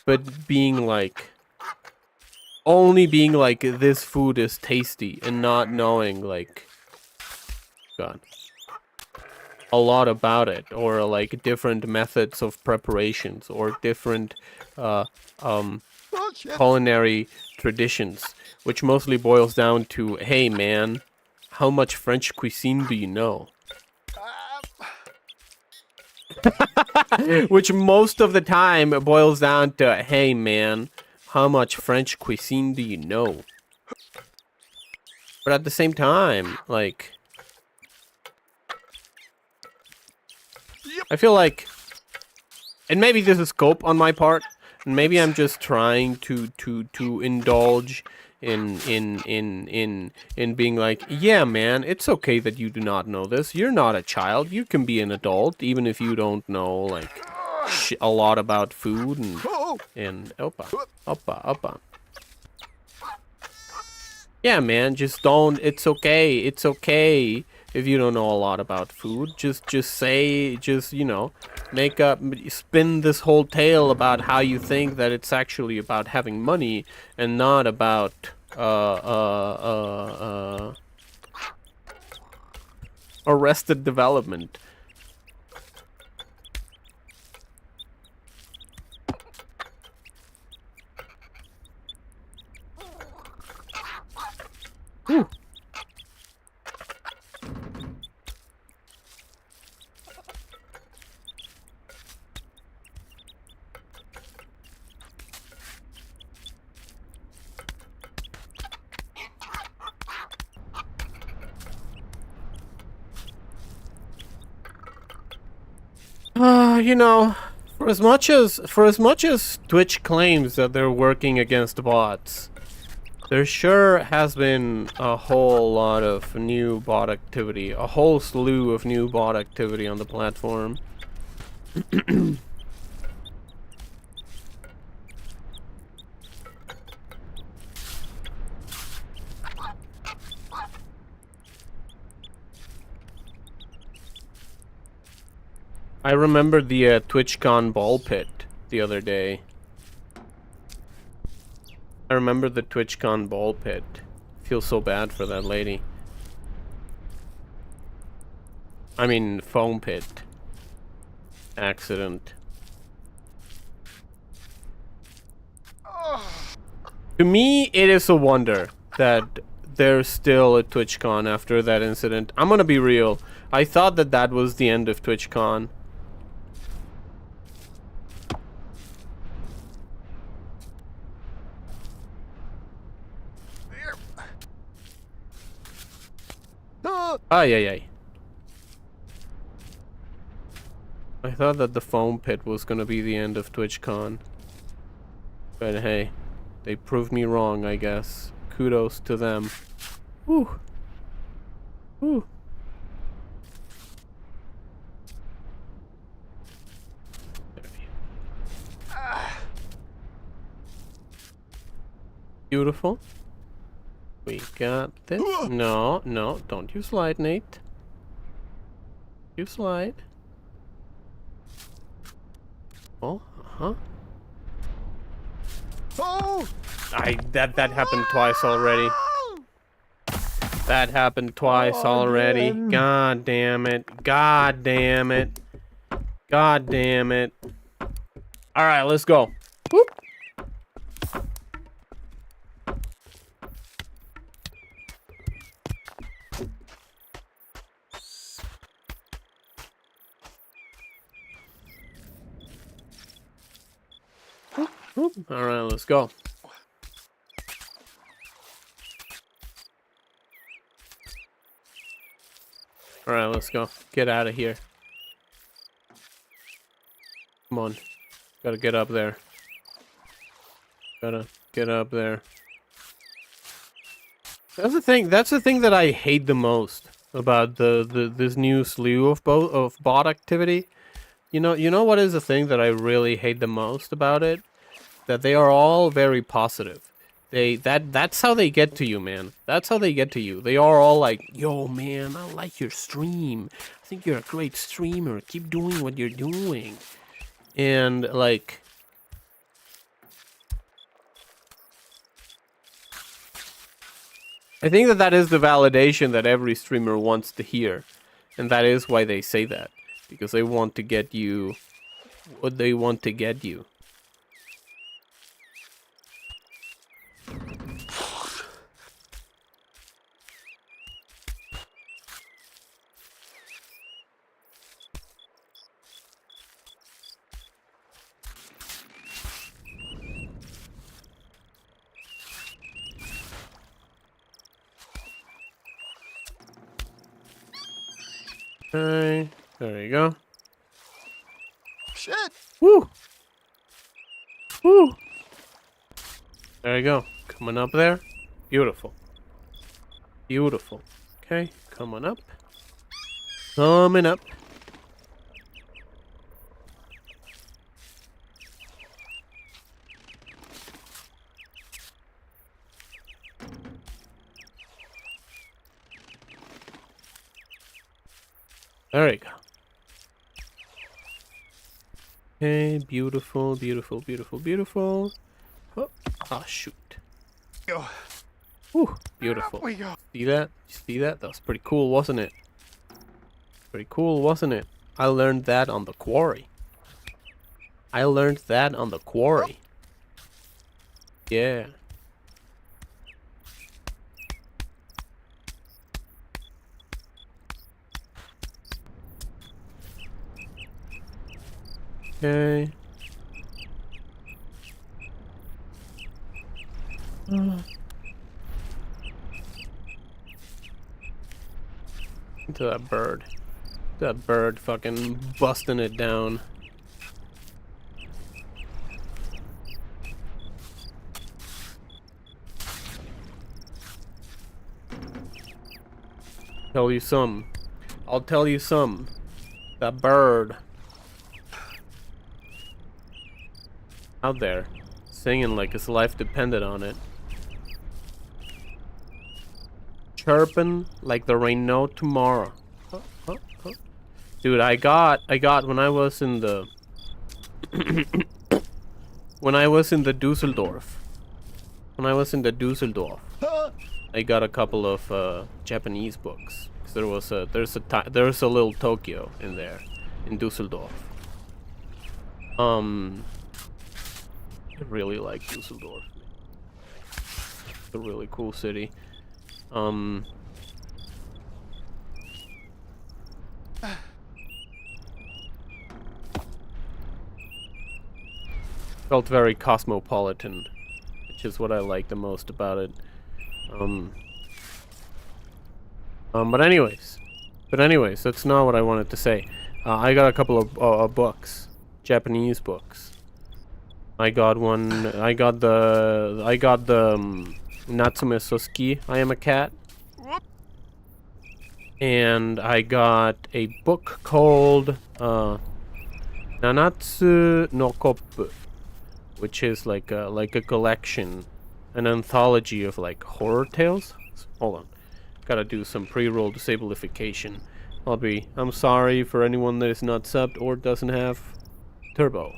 But being like, only being like, this food is tasty and not knowing like, God, a lot about it, or like different methods of preparations or different culinary traditions, which mostly boils down to, hey man, how much French cuisine do you know? Which most of the time boils down to, hey man, how much French cuisine do you know? But at the same time, like, I feel like, and maybe this is scope on my part, and maybe I'm just trying to indulge in being like, yeah, man, it's okay that you do not know this. You're not a child. You can be an adult, even if you don't know, like, a lot about food and opa. Yeah, man, just don't. It's okay. It's okay if you don't know a lot about food. Just say, you know, spin this whole tale about how you think that it's actually about having money and not about arrested development. Whew. You know, for as much as Twitch claims that they're working against bots, there sure has been a whole lot of new bot activity, a whole slew of new bot activity on the platform. I remember the TwitchCon ball pit the other day. I remember the TwitchCon ball pit. Feel so bad for that lady. I mean, foam pit. Accident. To me, it is a wonder that there's still a TwitchCon after that incident. I'm gonna be real. I thought that that was the end of TwitchCon. Ay. I thought that the foam pit was gonna be the end of TwitchCon. But hey, they proved me wrong, I guess. Kudos to them. Whew. Whew. Beautiful. We got this. No, don't you slide, Nate. You slide. Oh, Oh! That happened twice already. That happened twice already. Again. God damn it. God damn it. God damn it. Alright, let's go. Whoop. Alright, let's go. Alright, let's go. Get out of here. Come on. Gotta get up there. Gotta get up there. That's the thing that I hate the most about this new slew of bot activity. You know what is the thing that I really hate the most about it? That they are all very positive. That's how they get to you, man. That's how they get to you. They are all like, "Yo, man, I like your stream. I think you're a great streamer. Keep doing what you're doing." And like, I think that is the validation that every streamer wants to hear, and that is why they say that, because they want to get you what they want to get you. Okay, there you go. Shit. Woo! Woo! There you go. Coming up there. Beautiful. Beautiful. Okay, coming up. Coming up. There you go. Okay, beautiful, beautiful, beautiful, beautiful. Oh, ah, shoot. Go. Whew, beautiful. Up we go. See that? You see that? That was pretty cool, wasn't it? Pretty cool, wasn't it? I learned that on the quarry. I learned that on the quarry. Yeah. Okay. To that bird. That bird fucking busting it down. Tell you some. I'll tell you some. That bird. Out there. Singing like his life depended on it. Chirping like there ain't no tomorrow. Dude, I got when I was in the when I was in the Dusseldorf. When I was in the Dusseldorf, I got a couple of Japanese books. 'Cause there's a little Tokyo in there, in Dusseldorf. I really like Dusseldorf. It's a really cool city. Felt very cosmopolitan, which is what I like the most about it. But anyways, that's not what I wanted to say. I got a couple of books, Japanese books. I got one. I got the Natsume Sosuke, I Am a Cat. And I got a book called Nanatsu no Koppu, which is like a collection, an anthology of like horror tales. Hold on, gotta do some pre-roll disabilification. I'm sorry for anyone that is not subbed or doesn't have turbo.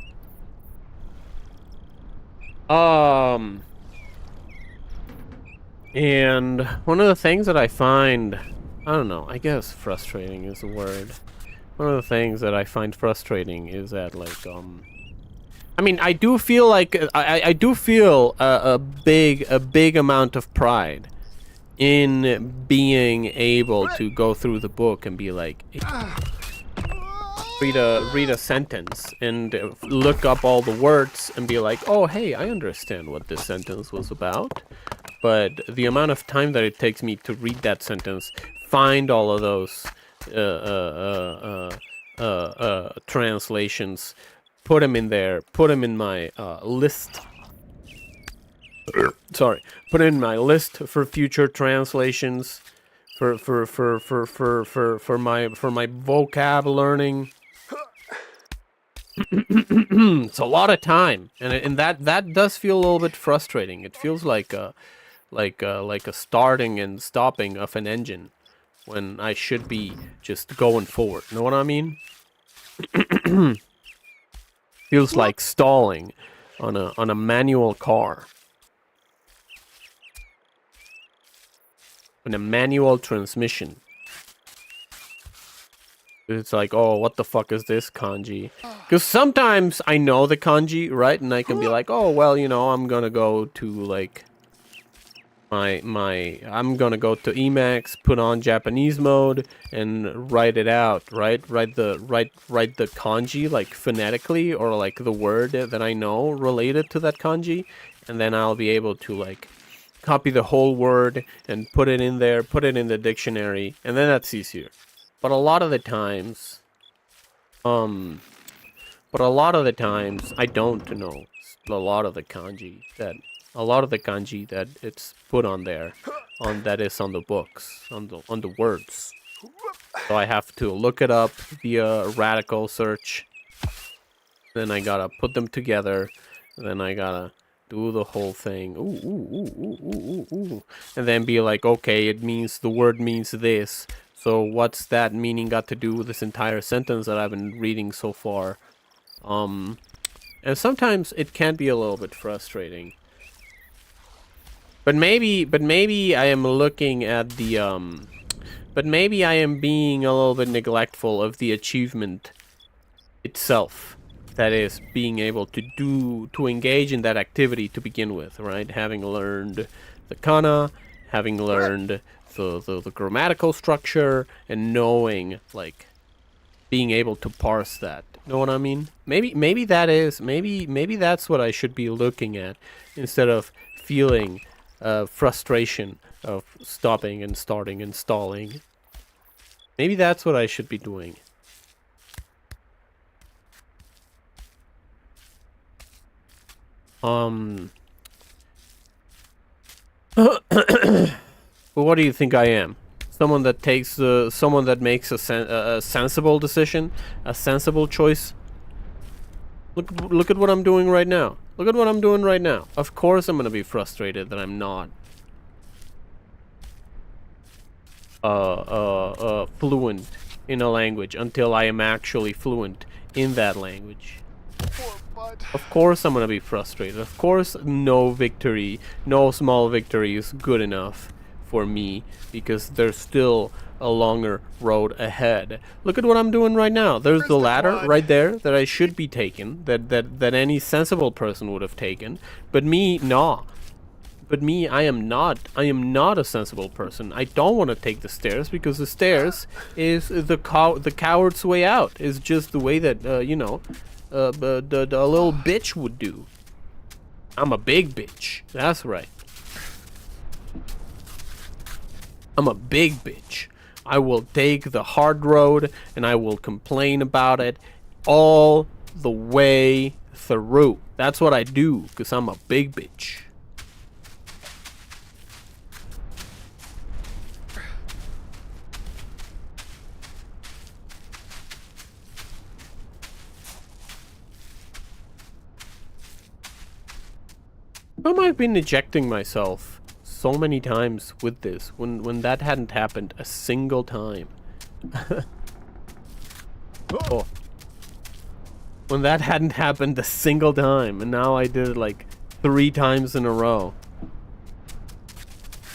And one of the things that I find, I don't know, I guess frustrating is the word. One of the things that I find frustrating is that, like, I mean, I do feel like, I do feel a big amount of pride in being able to go through the book and be like, read a sentence and look up all the words and be like, oh, hey, I understand what this sentence was about. But the amount of time that it takes me to read that sentence, find all of those translations, put them in there, put them in my list. Sorry, put in my list for future translations, for my vocab learning. It's a lot of time, and that does feel a little bit frustrating. It feels like a starting and stopping of an engine when I should be just going forward. Know what I mean? Feels like stalling on a manual car. On a manual transmission. It's like, oh, what the fuck is this kanji? Because sometimes I know the kanji, right? And I can be like, oh, well, you know, I'm gonna go to, like, I'm gonna go to Emacs, put on Japanese mode, and write it out, right? Write the kanji, like, phonetically, or, like, the word that I know related to that kanji. And then I'll be able to, like, copy the whole word and put it in there, put it in the dictionary, and then that's easier. But a lot of the times, but a lot of the times I don't know a lot of the kanji that it's put on there, that is on the books, on the words. So I have to look it up via radical search. Then I gotta put them together. Then I gotta do the whole thing. Ooh, ooh, ooh, ooh, ooh, ooh, ooh. And then be like, okay, the word means this. So what's that meaning got to do with this entire sentence that I've been reading so far? And sometimes it can be a little bit frustrating. But maybe I am looking at the, but maybe I am being a little bit neglectful of the achievement itself. That is, being able to engage in that activity to begin with, right? Having learned the kana, having learned the grammatical structure, and knowing, like, being able to parse that. Know what I mean? Maybe that's what I should be looking at, instead of feeling frustration of stopping and starting and stalling. Maybe that's what I should be doing. But what do you think I am? Someone that makes a sensible decision, a sensible choice. Look at what I'm doing right now. Look at what I'm doing right now. Of course I'm gonna be frustrated that I'm not fluent in a language until I am actually fluent in that language. Poor bud. Of course I'm gonna be frustrated. Of course no small victory is good enough for me, because there's still a longer road ahead. Look at what I'm doing right now. There's the ladder right there that I should be taking, that any sensible person would have taken. But me, no. But me, I am not a sensible person. I don't want to take the stairs, because the stairs is the coward's way out. Is just the way that, the little bitch would do. I'm a big bitch. That's right. I'm a big bitch. I will take the hard road, and I will complain about it all the way through. That's what I do, because I'm a big bitch. Why am I been ejecting myself so many times with this, when that hadn't happened a single time? Oh. When that hadn't happened a single time, and now I did it like 3 times in a row.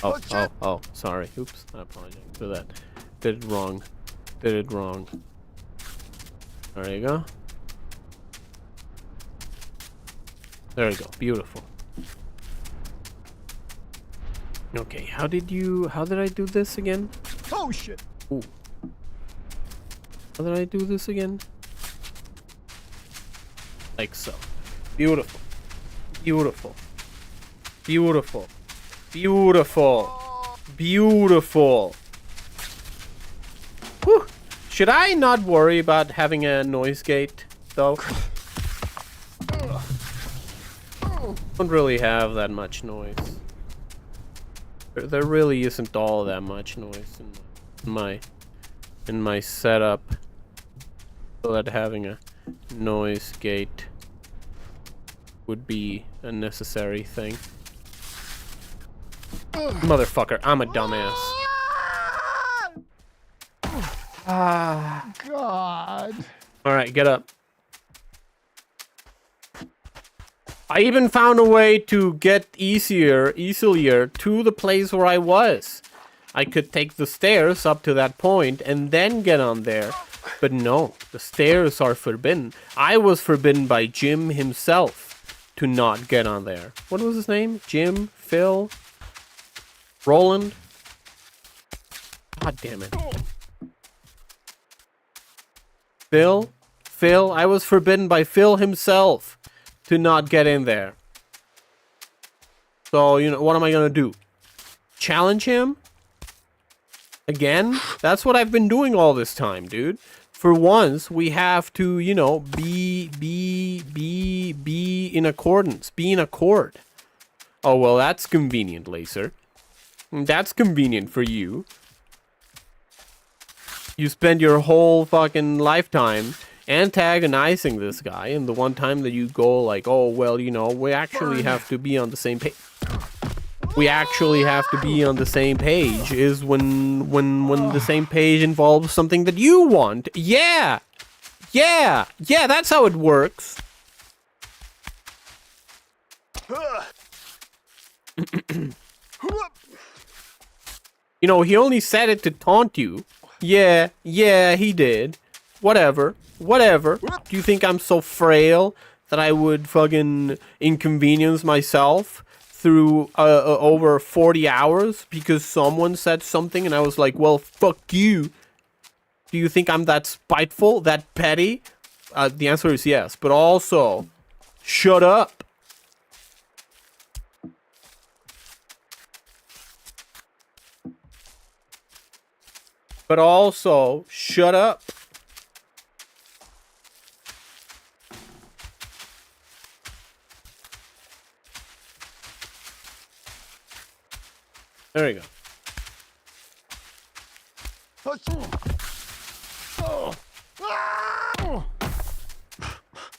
Oh, sorry. Oops, I apologize for that. Did it wrong. There you go. There we go. Beautiful. Okay, how did I do this again? Oh shit. Ooh. How did I do this again? Like so. Beautiful. Beautiful. Beautiful. Beautiful. Beautiful. Whew. Should I not worry about having a noise gate, though? Don't really have that much noise. There really isn't all that much noise in my setup, so that having a noise gate would be a necessary thing. Motherfucker, I'm a dumbass. God. Alright, get up. I even found a way to get easier to the place where I was. I could take the stairs up to that point and then get on there. But no, the stairs are forbidden. I was forbidden by Jim himself to not get on there. What was his name? Jim? Phil? Roland? God damn it. Phil? I was forbidden by Phil himself to not get in there. So, what am I gonna do? Challenge him? Again, that's what I've been doing all this time, dude. For once, we have to, you know, be in accordance. Be in accord. Oh, well, that's convenient, Lacer. That's convenient for you. You spend your whole fucking lifetime antagonizing this guy, and the one time that you go like, oh, well, you know, we actually have to be on the same page. We actually have to be on the same page is when the same page involves something that you want. Yeah! Yeah! Yeah, that's how it works. You know, he only said it to taunt you. Yeah, yeah, he did. Whatever. Whatever. Do you think I'm so frail that I would fucking inconvenience myself through over 40 hours because someone said something and I was like, well, fuck you. Do you think I'm that spiteful, that petty? The answer is yes, but also, shut up. But also, shut up. There you go.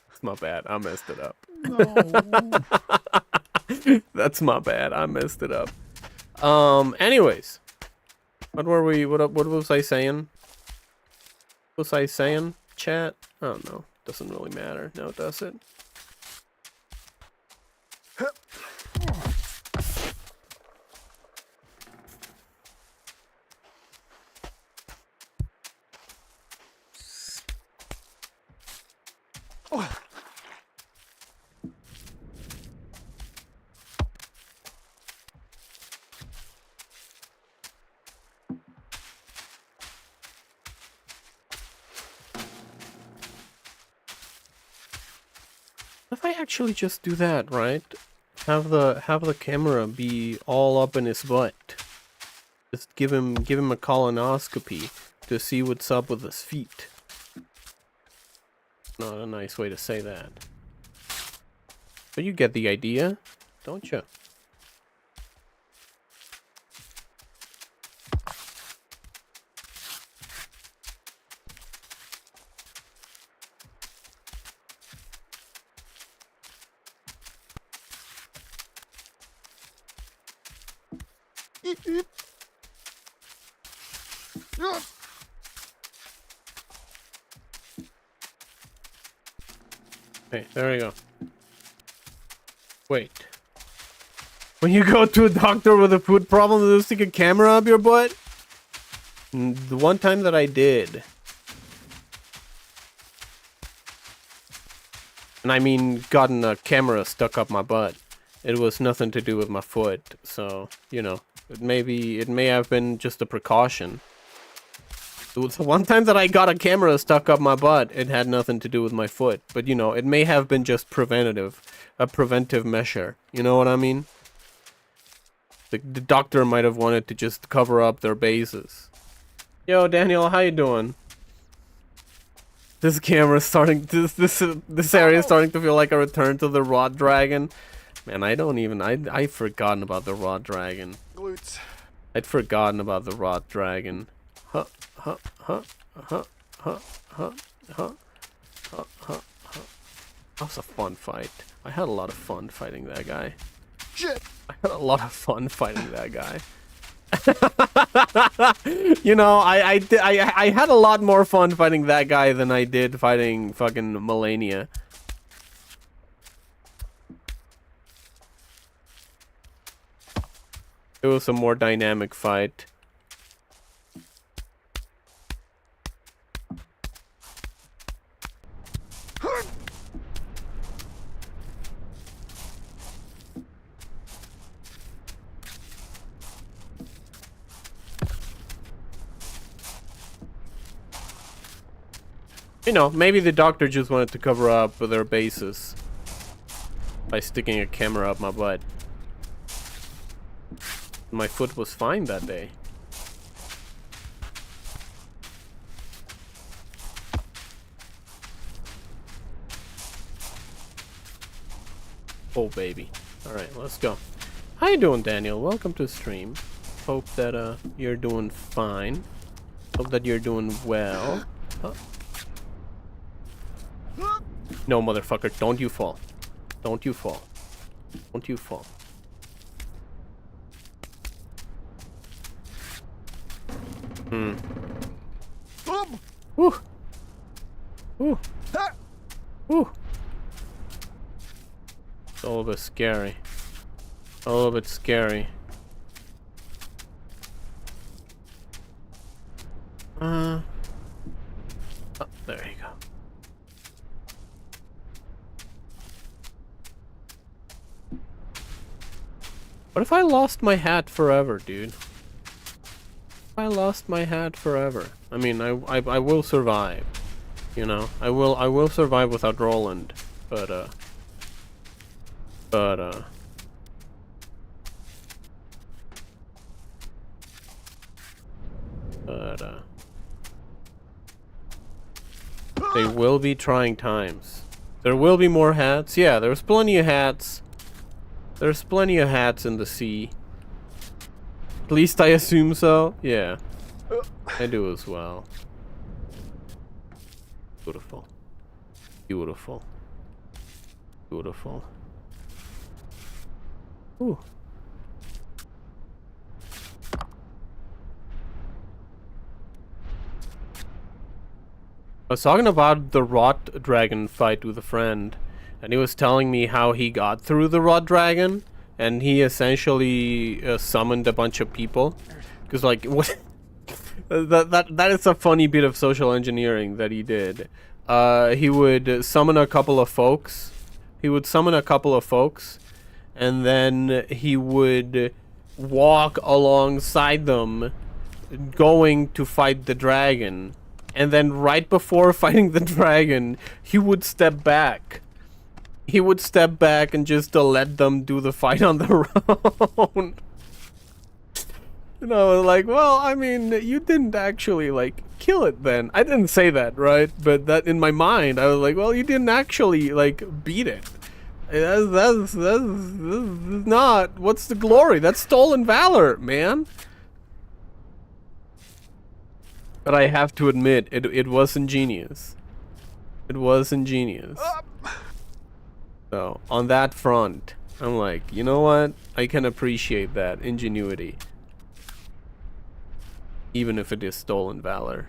That's my bad. I messed it up. No. That's my bad. I messed it up. Anyways. What were we, what was I saying? What was I saying? Chat? I don't know. Doesn't really matter. No, does it? If I actually just do that, right? Have the camera be all up in his butt. Just give him a colonoscopy to see what's up with his feet. Not a nice way to say that. But you get the idea, don't you? Okay, there we go. Wait. When you go to a doctor with a food problem, do they stick a camera up your butt? The one time that I did. And I mean, gotten a camera stuck up my butt. It was nothing to do with my foot, so, you know, it may have been just a precaution. It was the one time that I got a camera stuck up my butt, it had nothing to do with my foot. But, you know, it may have been just a preventive measure. You know what I mean? The doctor might have wanted to just cover up their bases. Yo, Daniel, how you doing? This camera's starting to, this area is starting to feel like a return to the Rod Dragon. Man, I'd forgotten about the Rod Dragon. Glutes. I'd forgotten about the Rod Dragon. Huh, huh, huh, huh, huh, huh, huh, huh, huh, huh. That was a fun fight. I had a lot of fun fighting that guy. Shit. I had a lot of fun fighting that guy. You know, I had a lot more fun fighting that guy than I did fighting fucking Melania. It was a more dynamic fight. You know, maybe the doctor just wanted to cover up their bases by sticking a camera up my butt. My foot was fine that day. Oh, baby. Alright, let's go. How you doing, Daniel? Welcome to the stream. Hope that, you're doing fine. Hope that you're doing well. Huh? No, motherfucker, don't you fall. Don't you fall. Don't you fall. Hmm. Woo! Woo! Woo! It's a little bit scary. A little bit scary. Oh, there you go. What if I lost my hat forever, dude? If I lost my hat forever. I mean, I will survive. You know, I will survive without Roland. But they will be trying times. There will be more hats. Yeah, there's plenty of hats. There's plenty of hats in the sea. At least I assume so. Yeah. I do as well. Beautiful. Beautiful. Beautiful. Ooh. I was talking about the rot dragon fight with a friend, and he was telling me how he got through the rot dragon, and he essentially summoned a bunch of people. Because, like, what? that is a funny bit of social engineering that he did. He would summon a couple of folks. And then he would walk alongside them, going to fight the dragon. And then right before fighting the dragon, he would step back. He would step back and just let them do the fight on their own. You know, like, well, I mean, you didn't actually, like, kill it then. I didn't say that, right? But that in my mind, I was like, well, you didn't actually, like, beat it. That's not, what's the glory? That's stolen valor, man. But I have to admit, it was ingenious. It was ingenious. So, on that front, I'm like, you know what? I can appreciate that ingenuity. Even if it is stolen valor.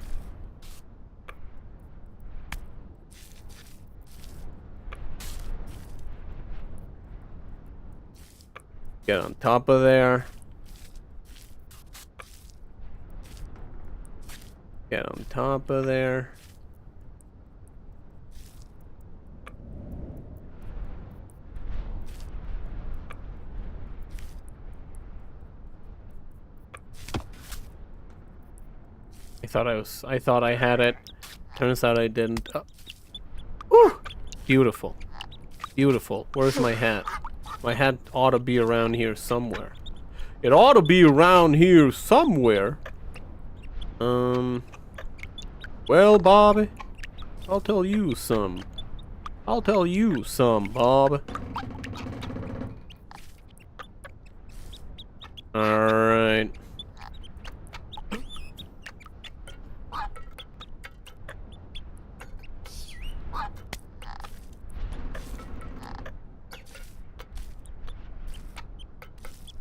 Get on top of there. Get on top of there. I thought I had it. Turns out I didn't. Ooh! Beautiful. Beautiful. Where's my hat? My hat ought to be around here somewhere. It ought to be around here somewhere. Well, Bobby, I'll tell you some. I'll tell you some, Bob. Alright.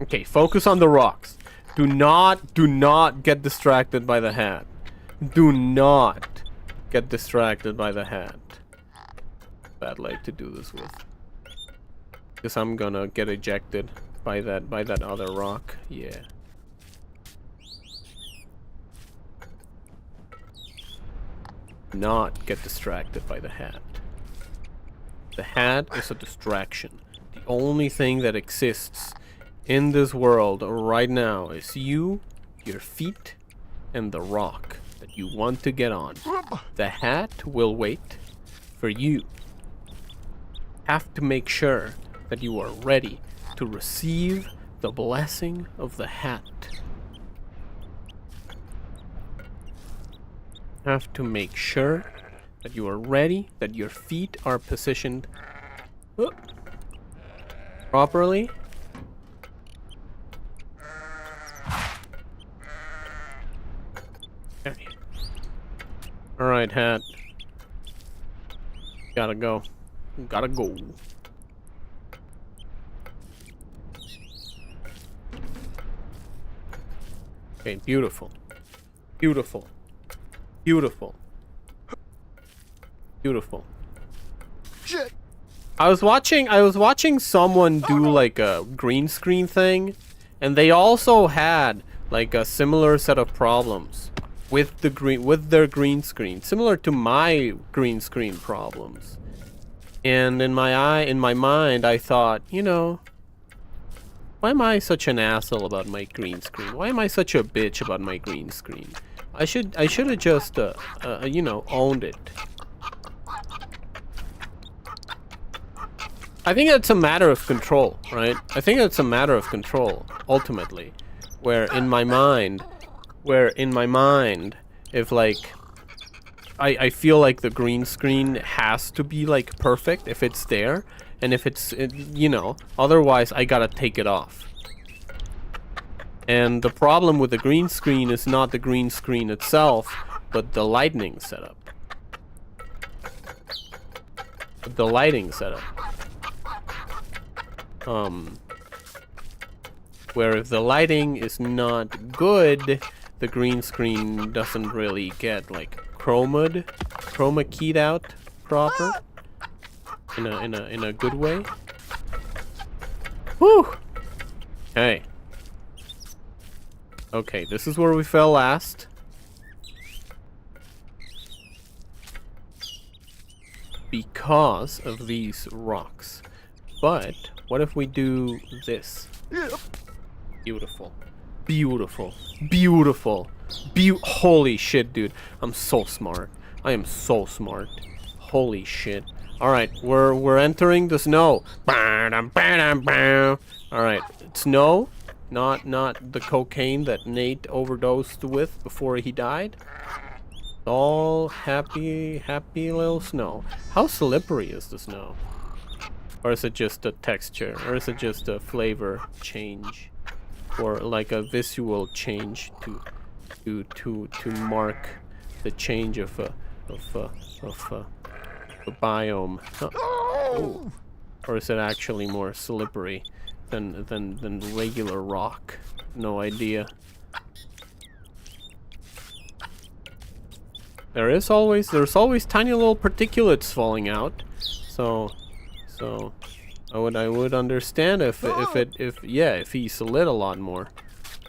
Okay, focus on the rocks. Do not get distracted by the hat. Do not get distracted by the hat. Bad leg to do this with. Because I'm gonna get ejected by that other rock. Yeah. Not get distracted by the hat. The hat is a distraction. The only thing that exists in this world right now is you, your feet, and the rock that you want to get on. The hat will wait for you. Have to make sure that you are ready to receive the blessing of the hat. Have to make sure that you are ready, that your feet are positioned properly. Okay. Alright, hat. Gotta go. Gotta go. Okay, beautiful. Beautiful. Beautiful. Beautiful. Shit. I was watching someone do like a green screen thing, and they also had like a similar set of problems with their green screen, similar to my green screen problems. And in my mind, I thought, you know, why am I such an asshole about my green screen? Why am I such a bitch about my green screen? I should have just you know, owned it. I think it's a matter of control, right? I think it's a matter of control, ultimately. Where in my mind, if like, I feel like the green screen has to be like perfect if it's there, and if it's, you know, otherwise I gotta take it off. And the problem with the green screen is not the green screen itself, but the lighting setup. The lighting setup. Where if the lighting is not good, the green screen doesn't really get like chroma keyed out proper in a good way. Whew. Hey. Okay, this is where we fell last. Because of these rocks. But what if we do this? Beautiful. Beautiful. Beautiful. Holy shit, dude. I'm so smart. I am so smart. Holy shit. Alright, we're entering the snow. Alright, snow. Not the cocaine that Nate overdosed with before he died. All happy little snow. How slippery is the snow? Or is it just a texture? Or is it just a flavor change? Or like a visual change to mark the change of a biome? Oh. Or is it actually more slippery than regular rock? No idea. There's always tiny little particulates falling out. So I would understand if he slid a lot more,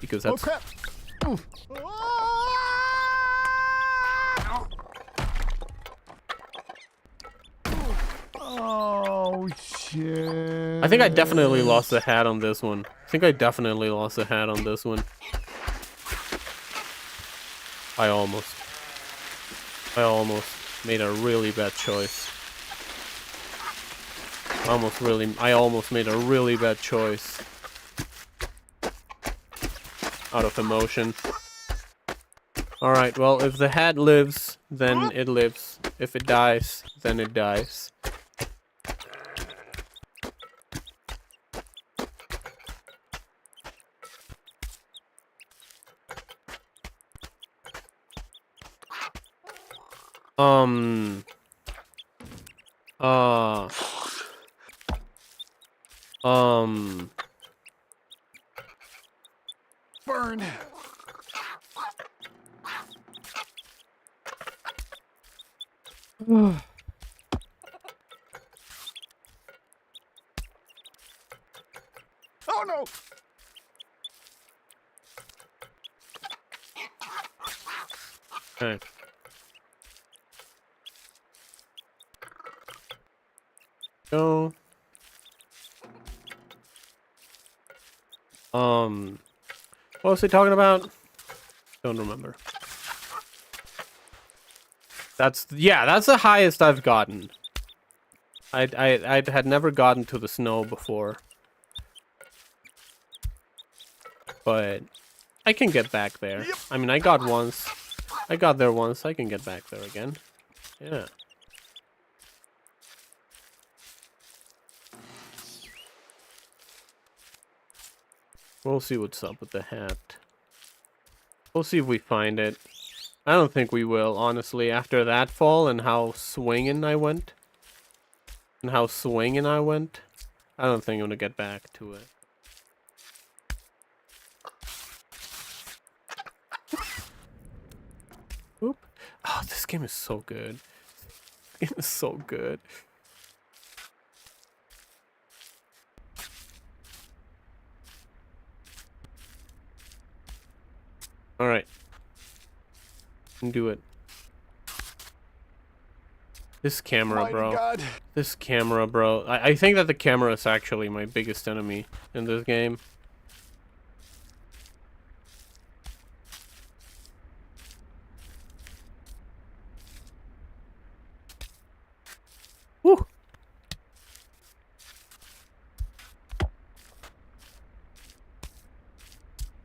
because that's. Oh, crap. Oh shit. I think I definitely lost the hat on this one. I almost made a really bad choice. I almost made a really bad choice. Out of emotion. Alright, well, if the hat lives, then it lives. If it dies, then it dies. Burn. Oh no. Okay. Go. What was he talking about? Don't remember. That's the highest I've gotten. I had never gotten to the snow before. But I can get back there. I mean, I got there once. I can get back there again. Yeah. We'll see what's up with the hat. We'll see if we find it. I don't think we will, honestly. After that fall and how swinging I went. I don't think I'm gonna get back to it. Oop. Oh, this game is so good. This game is so good. Alright. Can do it. This camera, bro. God. This camera, bro. I think that the camera is actually my biggest enemy in this game. Woo!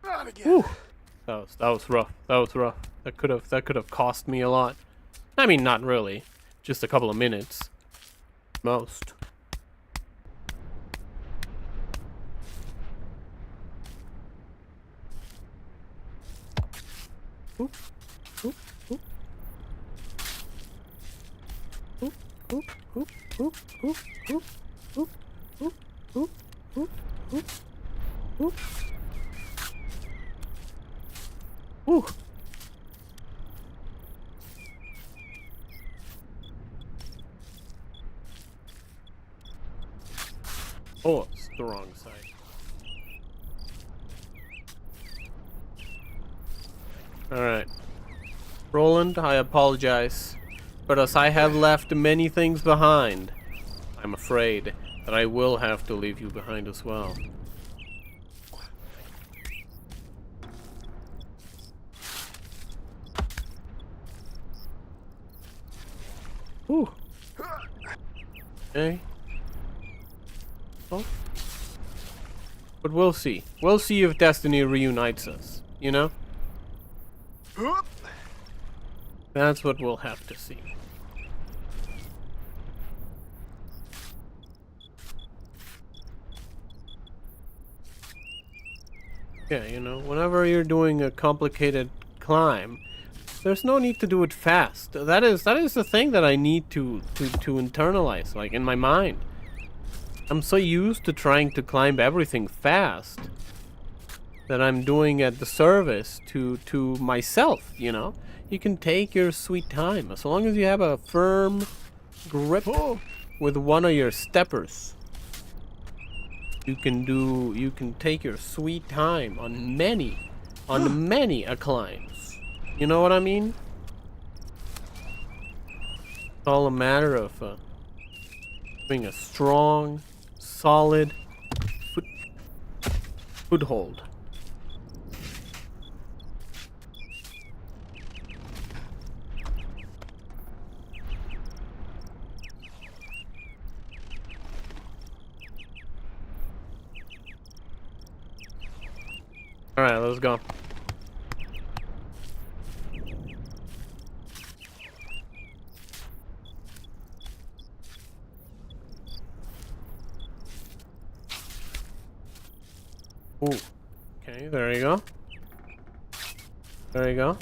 Not again. Woo! That was rough. That was rough. That could have cost me a lot. I mean, not really. Just a couple of minutes. Most. Oop. Oop. Oop. Oop. Oop. Oop. Oop. Oop. Oop. Oop. Oop. Oop. Oop. Oop. Oop. Ooh. Oh, it's the wrong side. Alright. Roland, I apologize. But as I have left many things behind, I'm afraid that I will have to leave you behind as well. Ooh. Okay. Oh. But we'll see. We'll see if destiny reunites us, you know? That's what we'll have to see. Yeah, you know, whenever you're doing a complicated climb, there's no need to do it fast. That is the thing that I need to internalize, like, in my mind. I'm so used to trying to climb everything fast that I'm doing at the service to myself, you know? You can take your sweet time as long as you have a firm grip with one of your steppers. You can take your sweet time on many a climbs. You know what I mean? It's all a matter of having a strong, solid foothold. All right, let's go. Ooh. Okay, there you go. There you go.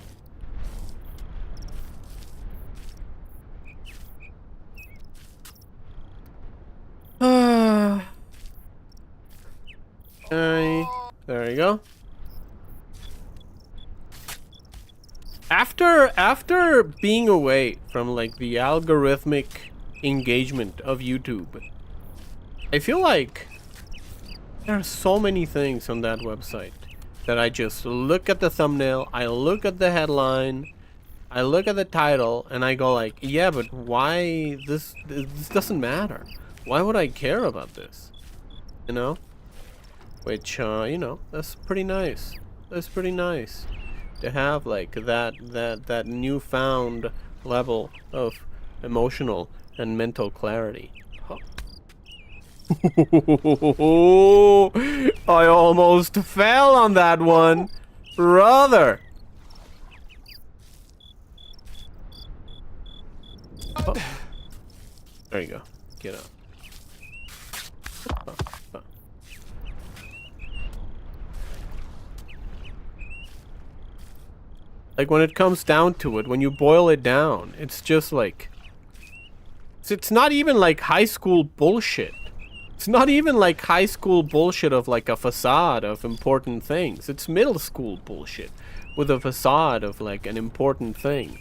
Okay, there you go. After being away from like the algorithmic engagement of YouTube, I feel like there are so many things on that website that I just look at the thumbnail, I look at the headline, I look at the title, and I go like, yeah, but why this doesn't matter. Why would I care about this? You know? Which, you know, that's pretty nice. That's pretty nice to have like that newfound level of emotional and mental clarity. I almost fell on that one, brother. Oh. There you go. Get up. Like, when it comes down to it, when you boil it down, it's just like... It's not even like high school bullshit. It's not even like high school bullshit of like a facade of important things. It's middle school bullshit with a facade of like an important thing.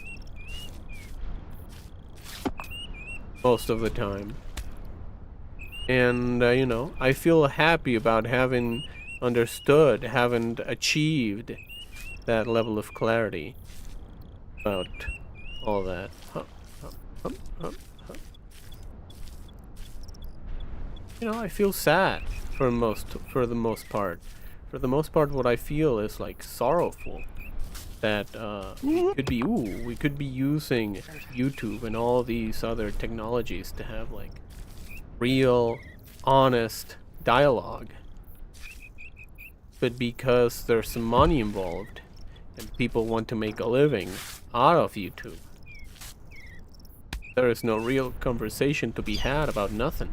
Most of the time. And, you know, I feel happy about having understood, having achieved that level of clarity about all that. You know, I feel sad for the most part. For the most part, what I feel is like sorrowful that we could be using YouTube and all these other technologies to have like real, honest dialogue. But because there's some money involved and people want to make a living out of YouTube, there is no real conversation to be had about nothing.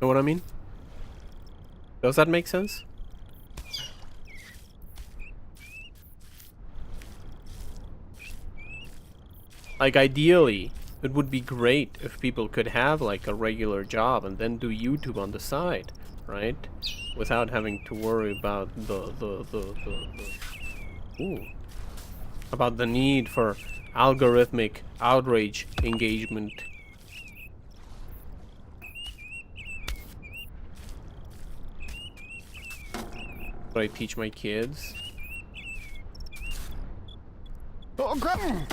Know what I mean? Does that make sense? Like, ideally, it would be great if people could have like a regular job and then do YouTube on the side, right? Without having to worry about about the need for algorithmic outrage engagement. What I teach my kids. Oh, grab him!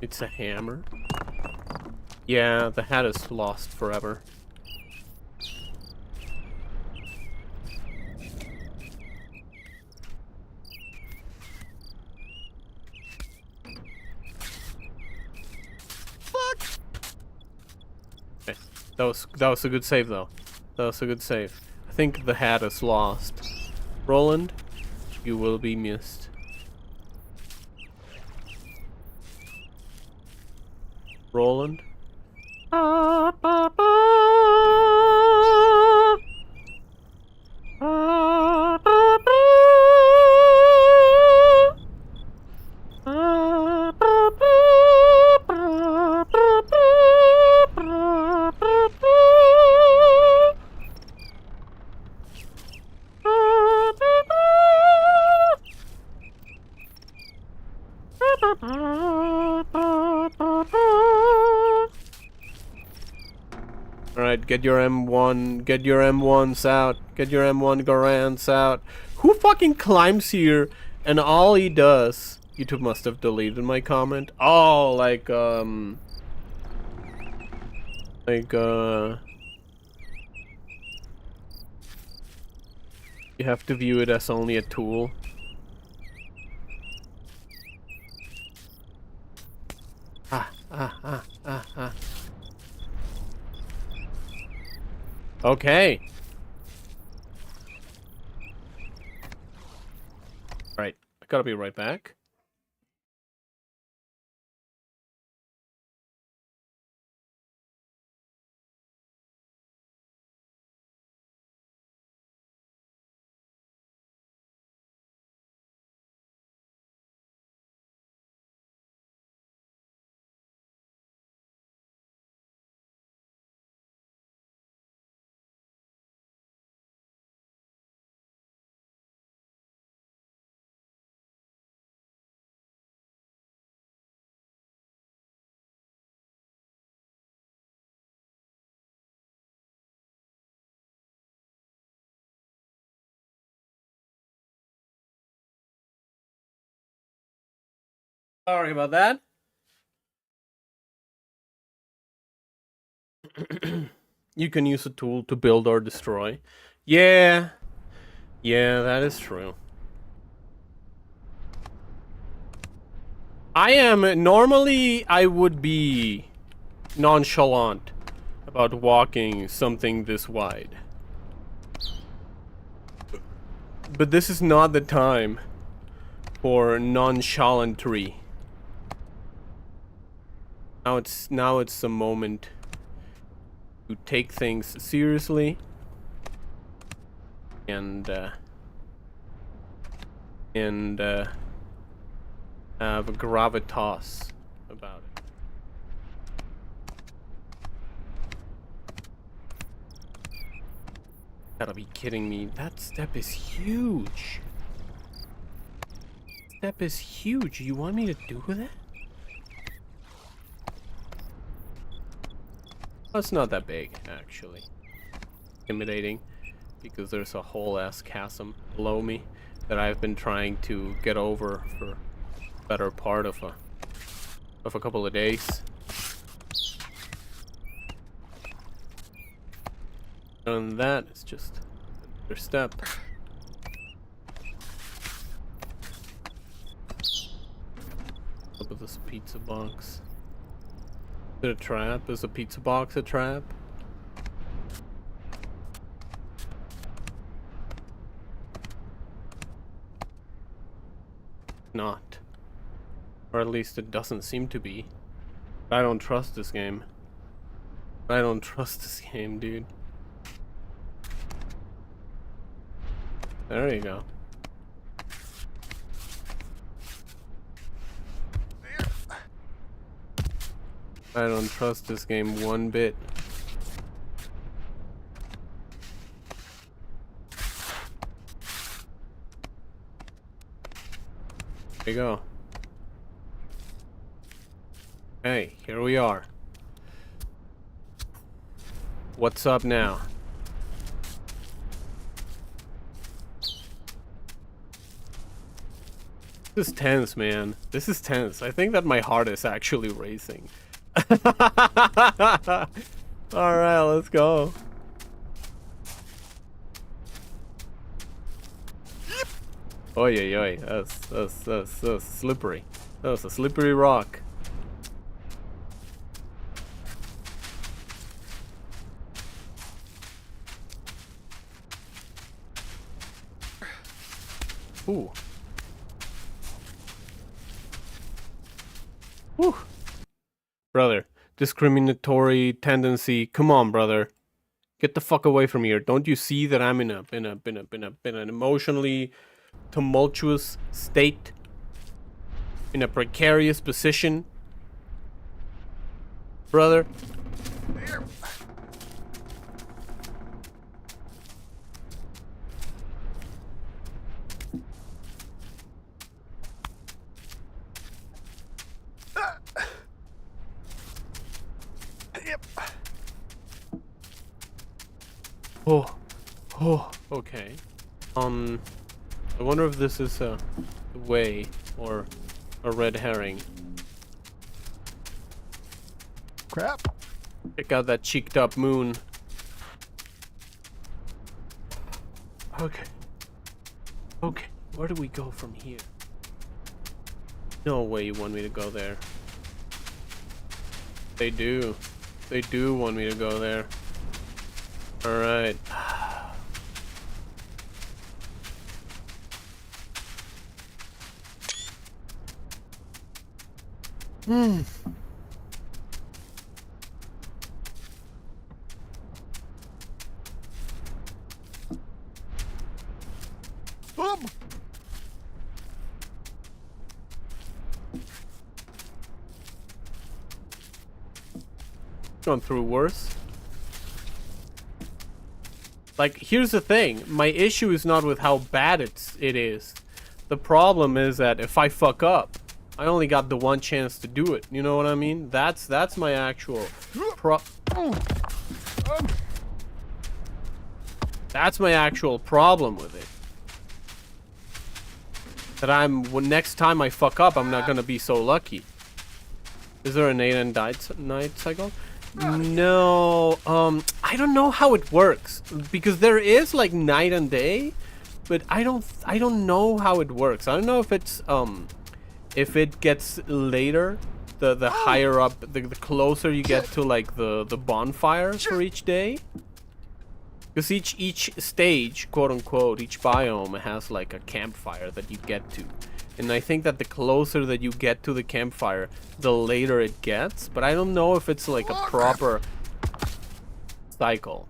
It's a hammer. Yeah, the hat is lost forever. Fuck! Okay. That was a good save though. That was a good save. I think the hat is lost. Roland, you will be missed. Roland. Alright, get your M1, get your M1s out, get your M1 Garants out. Who fucking climbs here and all he does... YouTube must have deleted my comment. Oh, like, you have to view it as only a tool. Okay. Right, I gotta be right back. Sorry about that. You can use a tool to build or destroy. Yeah. Yeah, that is true. Normally I would be nonchalant about walking something this wide. But this is not the time for nonchalantry. Now it's the moment to take things seriously and have a gravitas about it. Gotta be kidding me. That step is huge. Step is huge. You want me to do that? Oh, it's not that big, actually. Intimidating, because there's a whole ass chasm below me that I've been trying to get over for a better part of a couple of days. And that is just another step. Up with this pizza box. Is it a trap? Is a pizza box a trap? Not. Or at least it doesn't seem to be. I don't trust this game. I don't trust this game, dude. There you go. I don't trust this game one bit. There you go. Hey, here we are. What's up now? This is tense, man. This is tense. I think that my heart is actually racing. Alright, let's go. Oi, oi, oi. That's slippery. That was a slippery rock. Ooh. Whew. Brother, discriminatory tendency. Come on, brother. Get the fuck away from here. Don't you see that I'm in an emotionally tumultuous state? In a precarious position? Brother? Oh, okay. I wonder if this is a way or a red herring. Crap. Check out that cheeked up moon. Okay. Okay, where do we go from here? No way you want me to go there. They do. They do want me to go there. Alright. Gone through worse. Like, here's the thing. My issue is not with how bad it is. The problem is that if I fuck up, I only got the one chance to do it. You know what I mean? That's my actual That's my actual problem with it. That next time I fuck up, I'm not gonna be so lucky. Is there a night cycle? No, I don't know how it works, because there is like night and day, but I don't know how it works. I don't know if it's if it gets later, the higher up, the closer you get to like the bonfire for each day. Because each stage, quote unquote, each biome has like a campfire that you get to. And I think that the closer that you get to the campfire, the later it gets. But I don't know if it's like a proper cycle.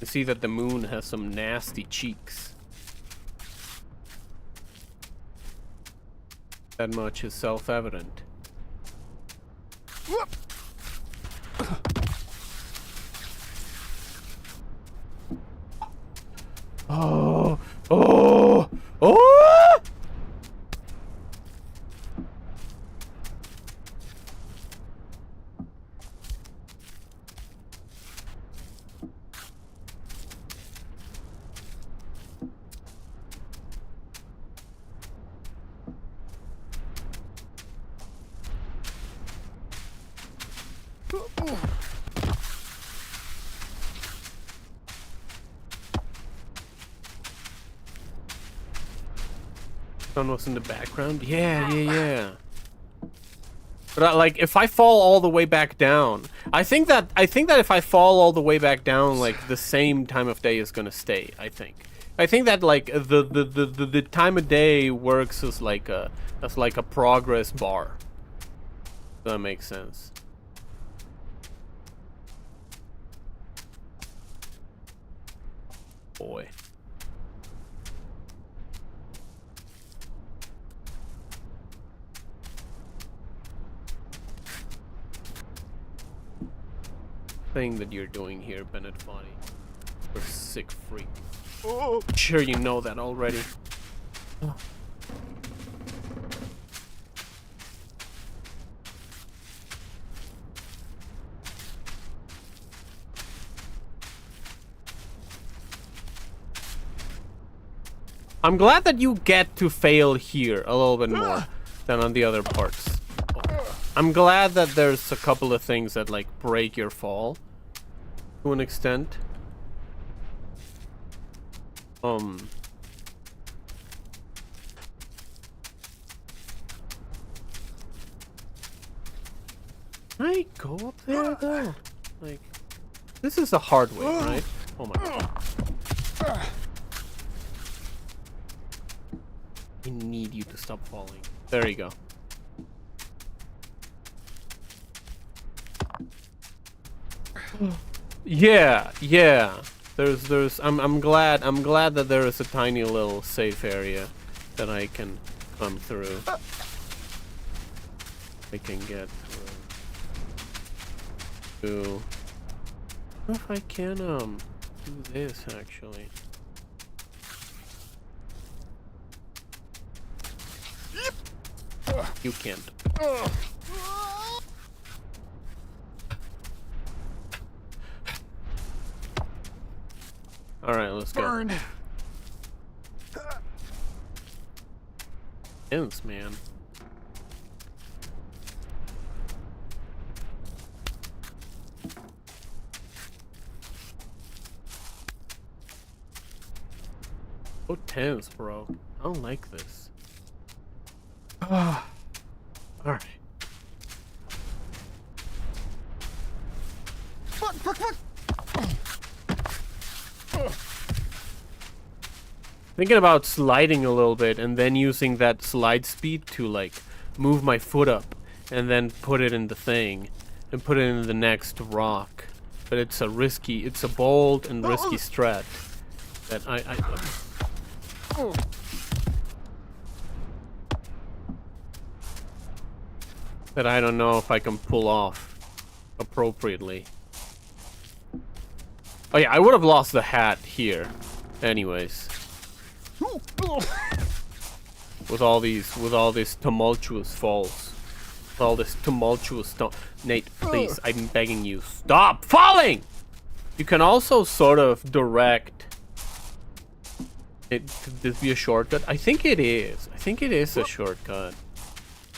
You see that the moon has some nasty cheeks. That much is self-evident. Oh! Oh! Oh! Sun was in the background? Yeah. But like, if I fall all the way back down, I think that if I fall all the way back down, like the same time of day is gonna stay. I think that like the time of day works as like a progress bar. If that makes sense. Boy. Thing that you're doing here, Bennett Foddy. You're a sick freak. Oh, sure you know that already. Oh. I'm glad that you get to fail here a little bit more than on the other parts. I'm glad that there's a couple of things that like break your fall to an extent. Can I go up there though? Like, this is a hard way, right? Oh my god. I need you to stop falling. There you go. Yeah. I'm glad that there is a tiny little safe area that I can come through. I can get through. I wonder if I can do this actually. You can't. All right, let's go. Burn. Intense, man. So tense, bro. I don't like this. All right. Fuck. Thinking about sliding a little bit and then using that slide speed to like move my foot up and then put it in the thing and put it in the next rock. But it's a bold and risky strat that that I don't know if I can pull off appropriately. Oh yeah, I would have lost the hat here anyways. With all these tumultuous falls. With all this tumultuous Nate, please, I'm begging you, stop falling! You can also sort of direct it. Could this be a shortcut? I think it is. I think it is a shortcut.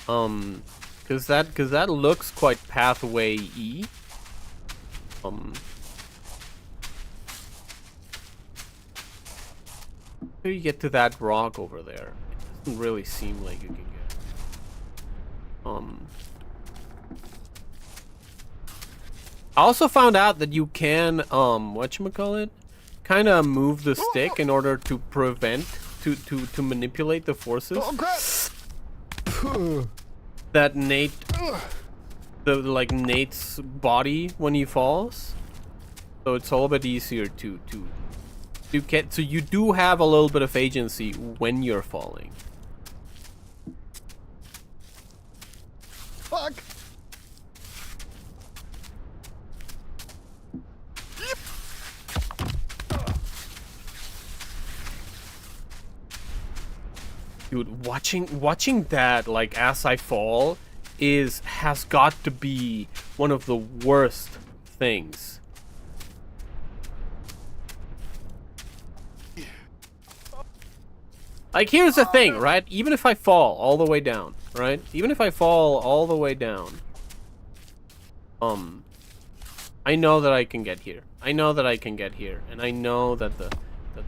Cause that looks quite pathway E. How do you get to that rock over there? It doesn't really seem like you can get. I also found out that you can whatchamacallit, kind of move the stick in order to prevent to manipulate the forces that Nate's body when he falls. So it's a little bit easier to get. So you do have a little bit of agency when you're falling. Fuck. Dude, watching that, like, as I fall has got to be one of the worst things. Like, here's the thing, right? Even if I fall all the way down, right? Even if I fall all the way down, I know that I can get here. I know that I can get here, and I know that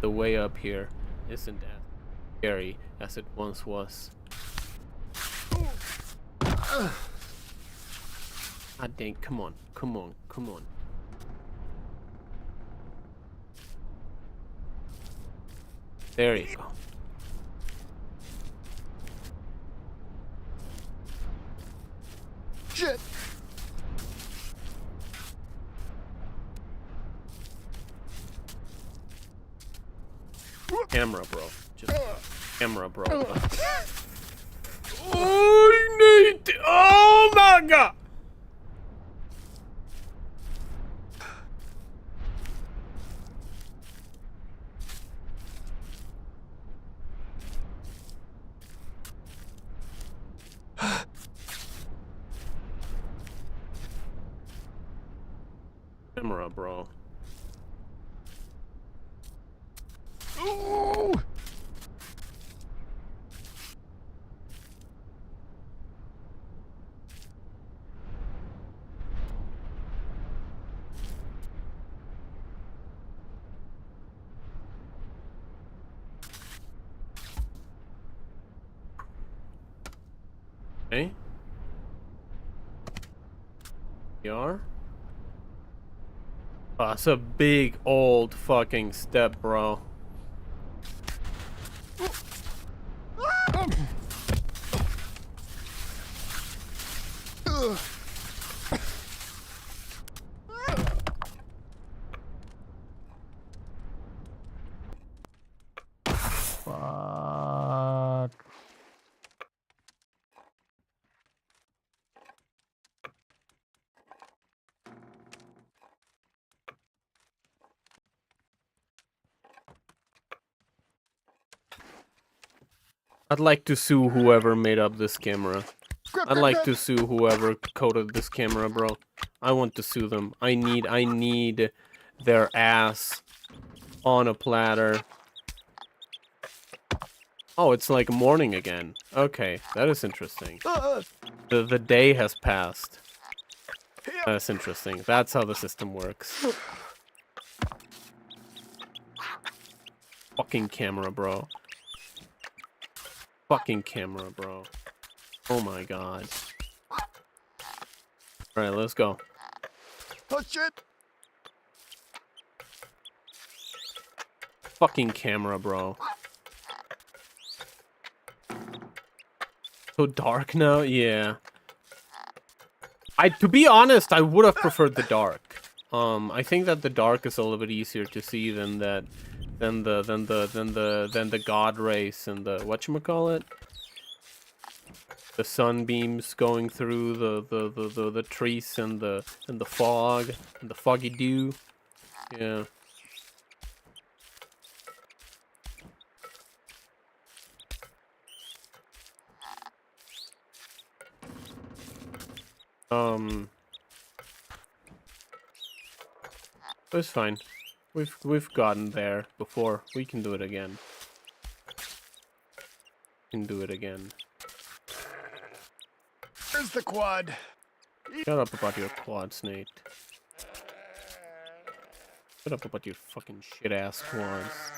the way up here isn't as scary as it once was. Ah, dang, come on. There you go. Shit. Camera, bro. Just camera, bro. Oh, Nate! Oh my god! Camera, bro. Ooh. Okay. PR. Oh, that's a big old fucking step, bro. Fuck. I'd like to sue whoever made up this camera. I'd like to sue whoever coded this camera, bro. I want to sue them. I need their ass on a platter. Oh, it's like morning again. Okay, that is interesting. The day has passed. That's interesting. That's how the system works. Fucking camera, bro. Fucking camera, bro. Oh my god. Alright, let's go. Oh shit. Fucking camera, bro. So dark now? Yeah. To be honest, I would have preferred the dark. I think that the dark is a little bit easier to see than the god rays and the whatchamacallit? The sunbeams going through the trees and the fog and the foggy dew. Yeah. It's fine. We've gotten there before. We can do it again. We can do it again. Where's the quad? Shut up about your quads, Nate. Shut up about your fucking shit-ass quads.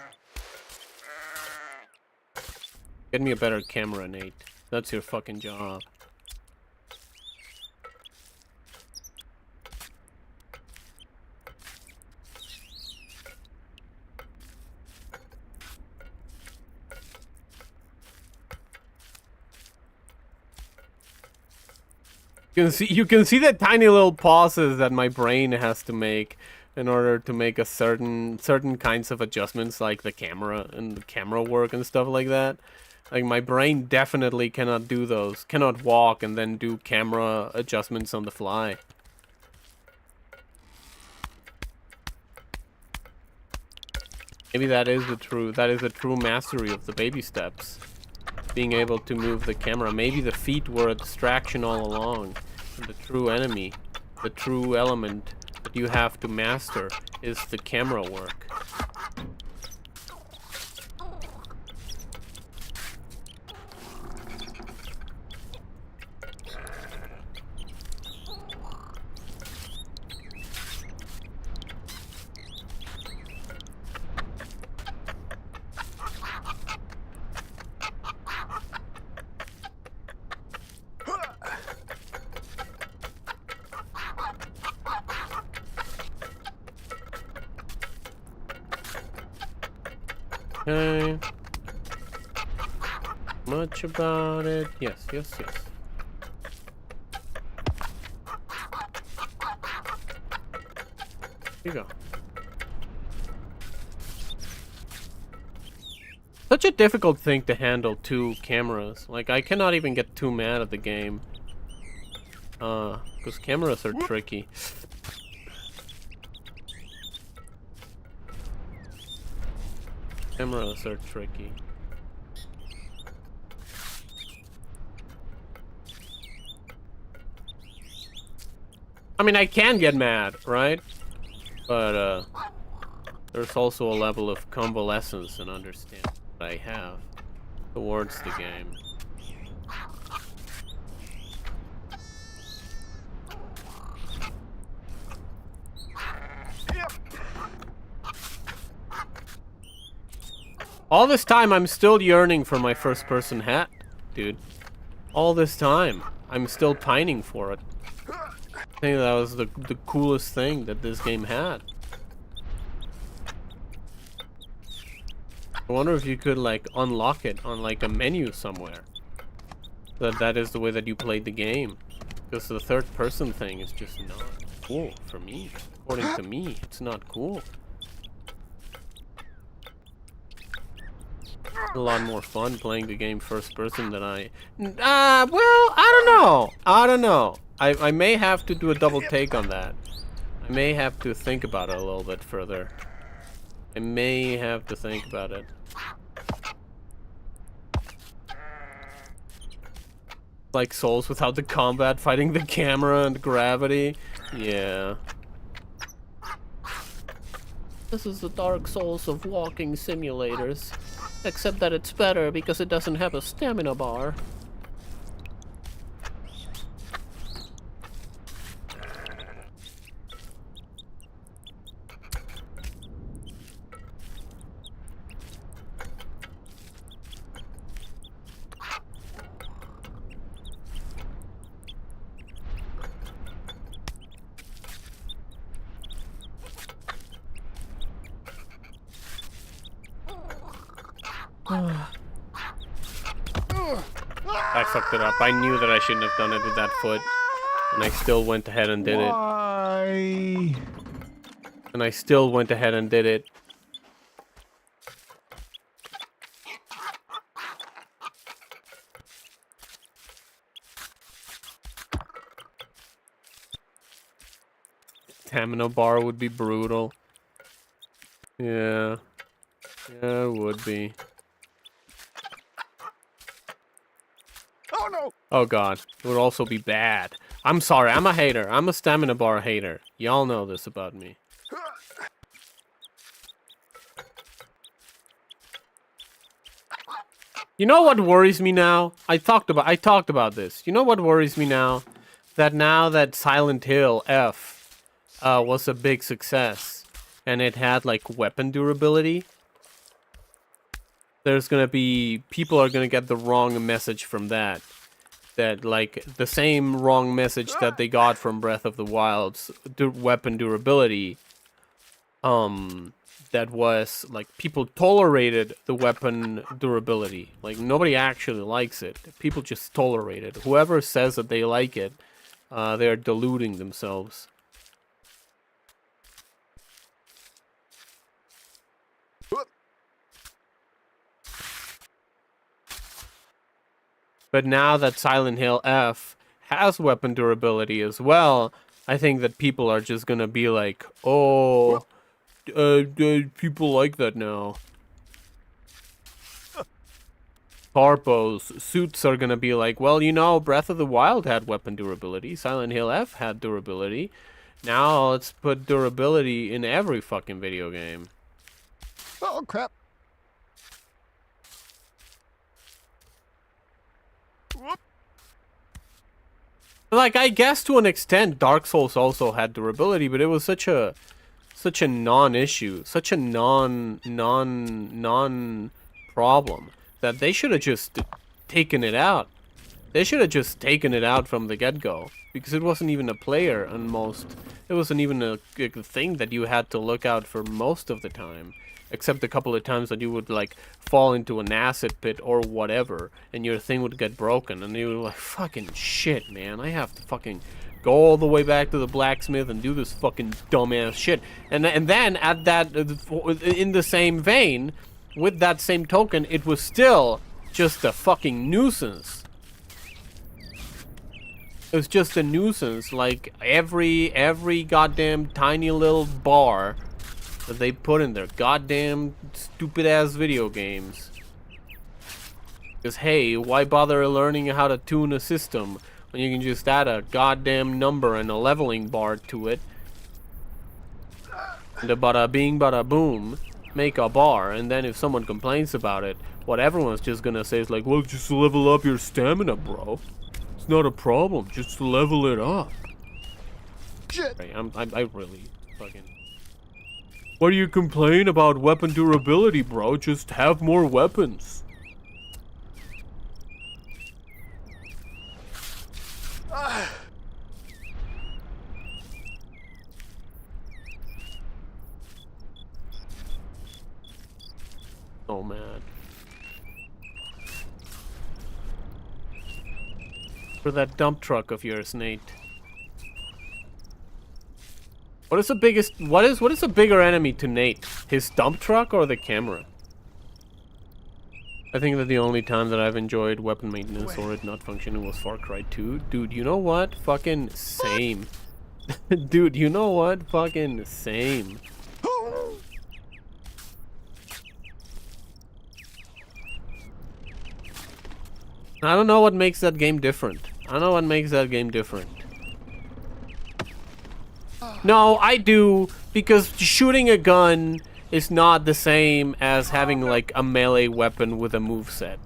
Get me a better camera, Nate. That's your fucking job. You can see the tiny little pauses that my brain has to make in order to make a certain kinds of adjustments, like the camera and the camera work and stuff like that. Like, my brain definitely cannot do those. Cannot walk and then do camera adjustments on the fly. Maybe that is the true mastery of the baby steps. Being able to move the camera. Maybe the feet were a distraction all along. And the true enemy, the true element that you have to master is the camera work. Okay. Much about it. Yes, yes, yes. Here you go. Such a difficult thing to handle, two cameras. Like, I cannot even get too mad at the game. Because cameras are tricky. Cameras are tricky. I mean, I can get mad, right? But, there's also a level of convalescence and understanding that I have towards the game. All this time, I'm still yearning for my first-person hat, dude. All this time, I'm still pining for it. I think that was the coolest thing that this game had. I wonder if you could, like, unlock it on, like, a menu somewhere. That is the way that you played the game. Because the third-person thing is just not cool for me. According to me, it's not cool. A lot more fun playing the game first person than I... well, I don't know. I don't know. I may have to do a double take on that. I may have to think about it a little bit further. I may have to think about it. Like Souls without the combat, fighting the camera and gravity. Yeah. This is the Dark Souls of walking simulators. Except that it's better because it doesn't have a stamina bar. I fucked it up. I knew that I shouldn't have done it with that foot. And I still went ahead and did it. Why? And I still went ahead and did it. Stamina bar would be brutal. Yeah. Yeah, it would be. Oh no! Oh god, it would also be bad. I'm sorry, I'm a hater. I'm a stamina bar hater. Y'all know this about me. You know what worries me now? I talked about this. You know what worries me now? Now that Silent Hill F was a big success and it had like weapon durability, there's gonna be people are gonna get the wrong message from that. That like the same wrong message that they got from Breath of the Wild's weapon durability. That was like people tolerated the weapon durability. Like nobody actually likes it. People just tolerate it. Whoever says that they like it, they're deluding themselves. But now that Silent Hill F has weapon durability as well, I think that people are just gonna be like, oh, people like that now. Corpos, suits are gonna be like, well, you know, Breath of the Wild had weapon durability, Silent Hill F had durability. Now let's put durability in every fucking video game. Oh, crap. Whoop. Like, I guess to an extent, Dark Souls also had durability, but it was such a non-issue, such a non-problem that they should have just taken it out. They should have just taken it out from the get-go, because it wasn't even a player on most. It wasn't even a thing that you had to look out for most of the time, except a couple of times that you would like fall into an acid pit or whatever, and your thing would get broken, and you were like, fucking shit, man, I have to fucking go all the way back to the blacksmith and do this fucking dumbass shit. And then at that, in the same vein, with that same token, it was still just a fucking nuisance. It was just a nuisance, like every goddamn tiny little bar that they put in their goddamn stupid ass video games. Because hey, why bother learning how to tune a system when you can just add a goddamn number and a leveling bar to it? And a bada bing bada boom, make a bar, and then if someone complains about it, what everyone's just gonna say is like, well, just level up your stamina, bro. It's not a problem, just level it up. Shit. I really fucking... What do you complain about weapon durability, bro? Just have more weapons. Oh, man. For that dump truck of yours, Nate. What is the biggest... What is a bigger enemy to Nate? His dump truck or the camera? I think that the only time that I've enjoyed weapon maintenance or it not functioning was Far Cry 2. Dude, you know what? Fucking same. Dude, you know what? Fucking same. I don't know what makes that game different. I don't know what makes that game different. No, I do, because shooting a gun is not the same as having like a melee weapon with a moveset.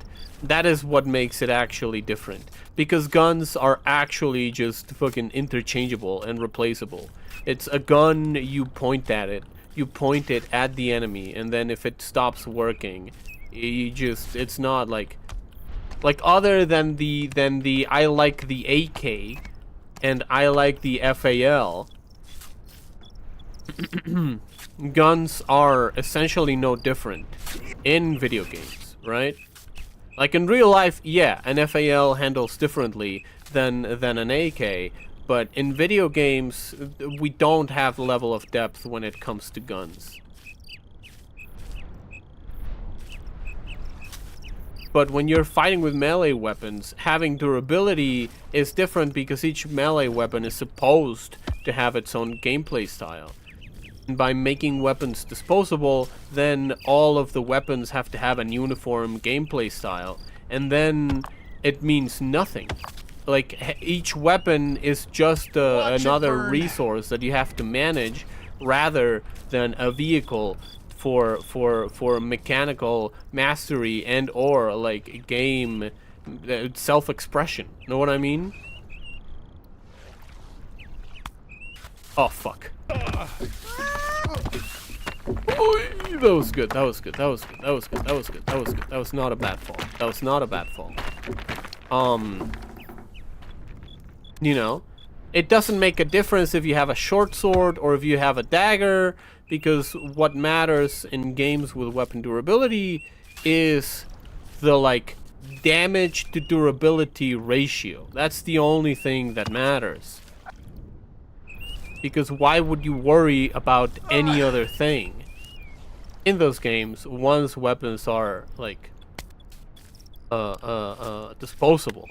That is what makes it actually different. Because guns are actually just fucking interchangeable and replaceable. It's a gun, you point at it. You point it at the enemy, and then if it stops working, you just, it's not like other than the I like the AK and I like the FAL. Guns are essentially no different in video games, right? Like in real life, yeah, an FAL handles differently than an AK, but in video games, we don't have the level of depth when it comes to guns. But when you're fighting with melee weapons, having durability is different because each melee weapon is supposed to have its own gameplay style. And by making weapons disposable, then all of the weapons have to have an uniform gameplay style. And then it means nothing. Like, each weapon is just another resource that you have to manage rather than a vehicle for mechanical mastery and or like game self-expression. Know what I mean? Oh fuck. That was good. That was good. That was good. That was good. That was good. That was good. That was not a bad fall. That was not a bad fall. You know, it doesn't make a difference if you have a short sword or if you have a dagger, because what matters in games with weapon durability is the like damage to durability ratio. That's the only thing that matters. Because why would you worry about any other thing? In those games, one's weapons are like disposable.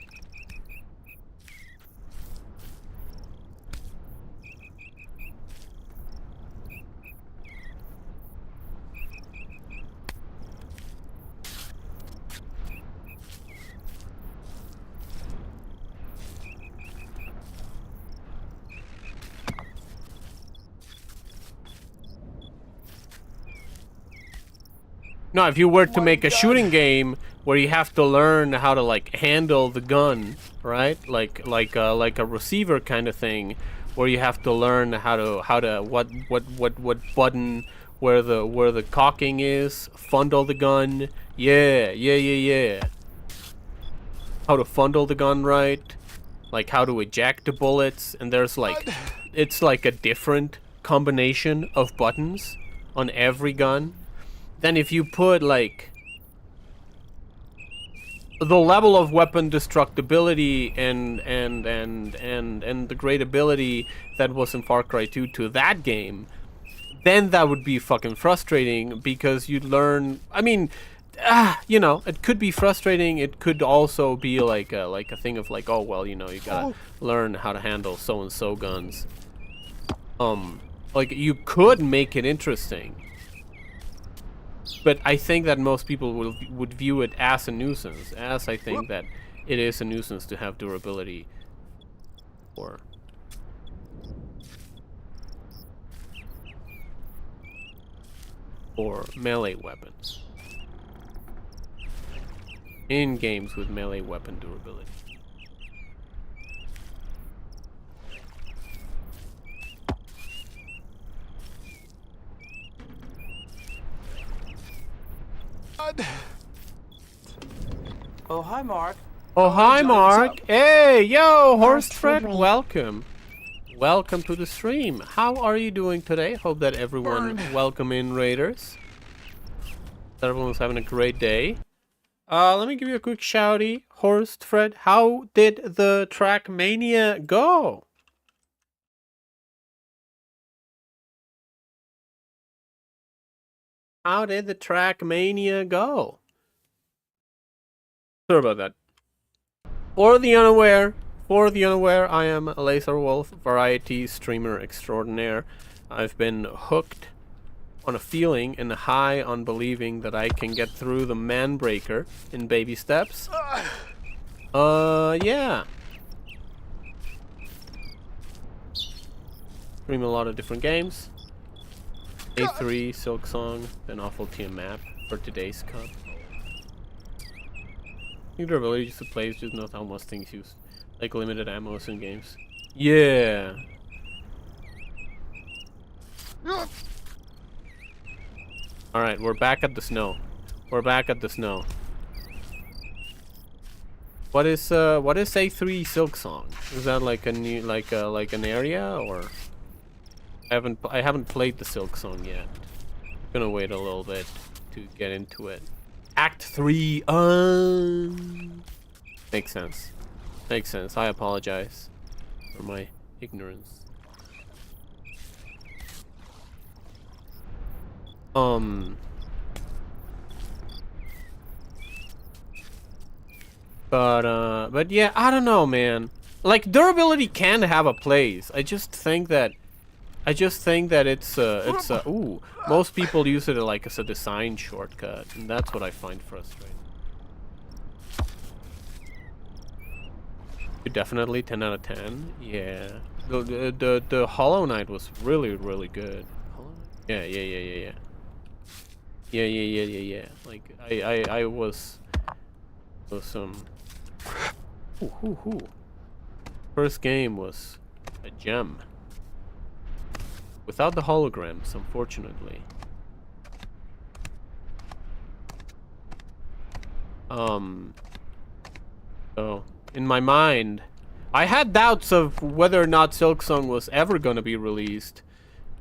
No, if you were to make a shooting game where you have to learn how to like handle the gun, right? Like a receiver kind of thing, where you have to learn how to what button where the cocking is, fundle the gun. Yeah. How to fundle the gun right, like how to eject the bullets, and there's like it's like a different combination of buttons on every gun. Then if you put like the level of weapon destructibility and the great ability that was in Far Cry 2 to that game, then that would be fucking frustrating because you'd learn. I mean, you know, it could be frustrating. It could also be like a thing of like, oh well, you know, you gotta learn how to handle so and so guns. Like you could make it interesting. But I think that most people would view it as a nuisance, as I think that it is a nuisance to have durability or melee weapons in games with melee weapon durability. Oh, hi, Mark. Oh, hi, Mark. Hey, yo, Horst Fred, Fred. welcome. Welcome to the stream. How are you doing today? Hope that everyone, welcome in, Raiders. That everyone's having a great day. Let me give you a quick shouty. Horst Fred, how did the Trackmania go? How did the Trackmania go? Sorry about that. For the unaware, I am Laser Wolf, variety streamer extraordinaire. I've been hooked on a feeling and high on believing that I can get through the man breaker in baby steps. Yeah. Stream a lot of different games. A3, Silk Song, then Awful Team Map for today's cup. Your ability just to play is just not how most things use, like limited ammos in games. Yeah. All right, we're back at the snow. We're back at the snow. What is A3 Silk Song? Is that like a new like an area, or I haven't played the Silk Song yet. Gonna wait a little bit to get into it. Act 3. Makes sense. Makes sense. I apologize for my ignorance. But yeah, I don't know, man. Like, durability can have a place. I just think that it's ooh, most people use it like as a design shortcut, and that's what I find frustrating. Definitely 10 out of 10. Yeah. The Hollow Knight was really good. Yeah. Yeah. Like I was first game was a gem. Without the holograms, unfortunately. So in my mind, I had doubts of whether or not Silksong was ever going to be released,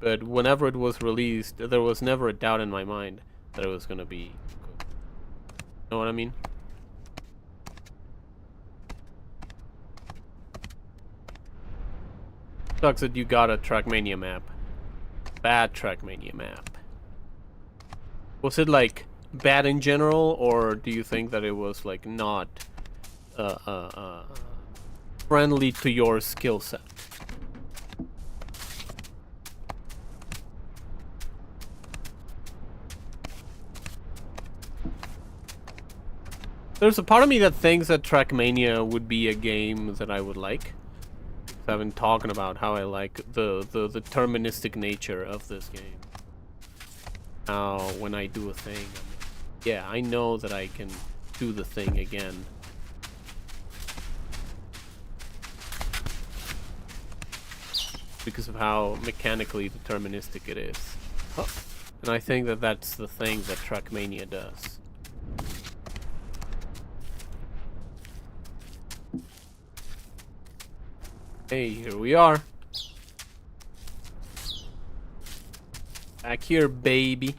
but whenever it was released, there was never a doubt in my mind that it was going to be good. Know what I mean? Sucks that you got a Trackmania map. Bad Trackmania map. Was it like bad in general, or do you think that it was like not friendly to your skill set? There's a part of me that thinks that Trackmania would be a game that I would like. I've been talking about how I like the deterministic nature of this game. How when I do a thing, yeah, I know that I can do the thing again. Because of how mechanically deterministic it is. And I think that that's the thing that Trackmania does. Hey, here we are. Back here, baby.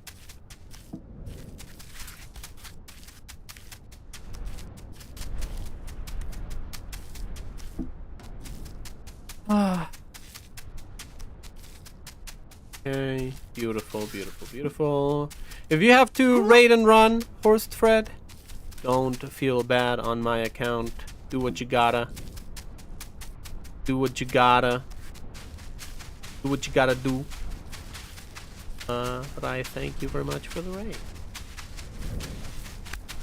Ah. Okay, beautiful, beautiful, beautiful. If you have to raid and run, Horst Fred, don't feel bad on my account. Do what you gotta. Do what you gotta. Do what you gotta do. But I thank you very much for the raid.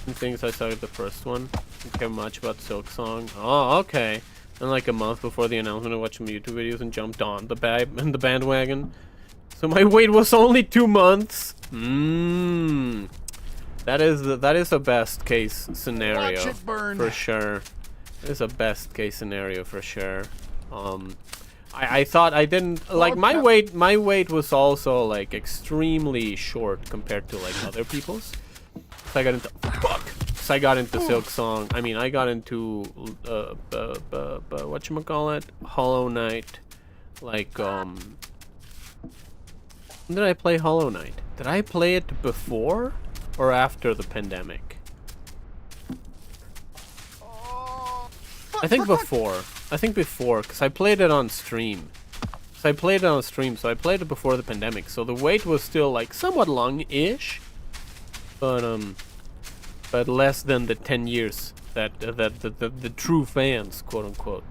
Some things I started the first one. Didn't care much about Silk Song. Oh, okay. And like a month before the announcement, I watched some YouTube videos and jumped on the bandwagon. So my wait was only 2 months. That is the best case scenario Watch it burn. for sure. It is a best case scenario for sure. I thought I didn't like my weight was also like extremely short compared to like other people's. So I got into So I got into Silk Song. I mean, I got into whatchamacallit? Hollow Knight. Like when did I play Hollow Knight? Did I play it before or after the pandemic? I think before. I think before, because I played it on stream. So I played it before the pandemic. So the wait was still like somewhat long-ish, but less than the 10 years that the true fans, quote unquote.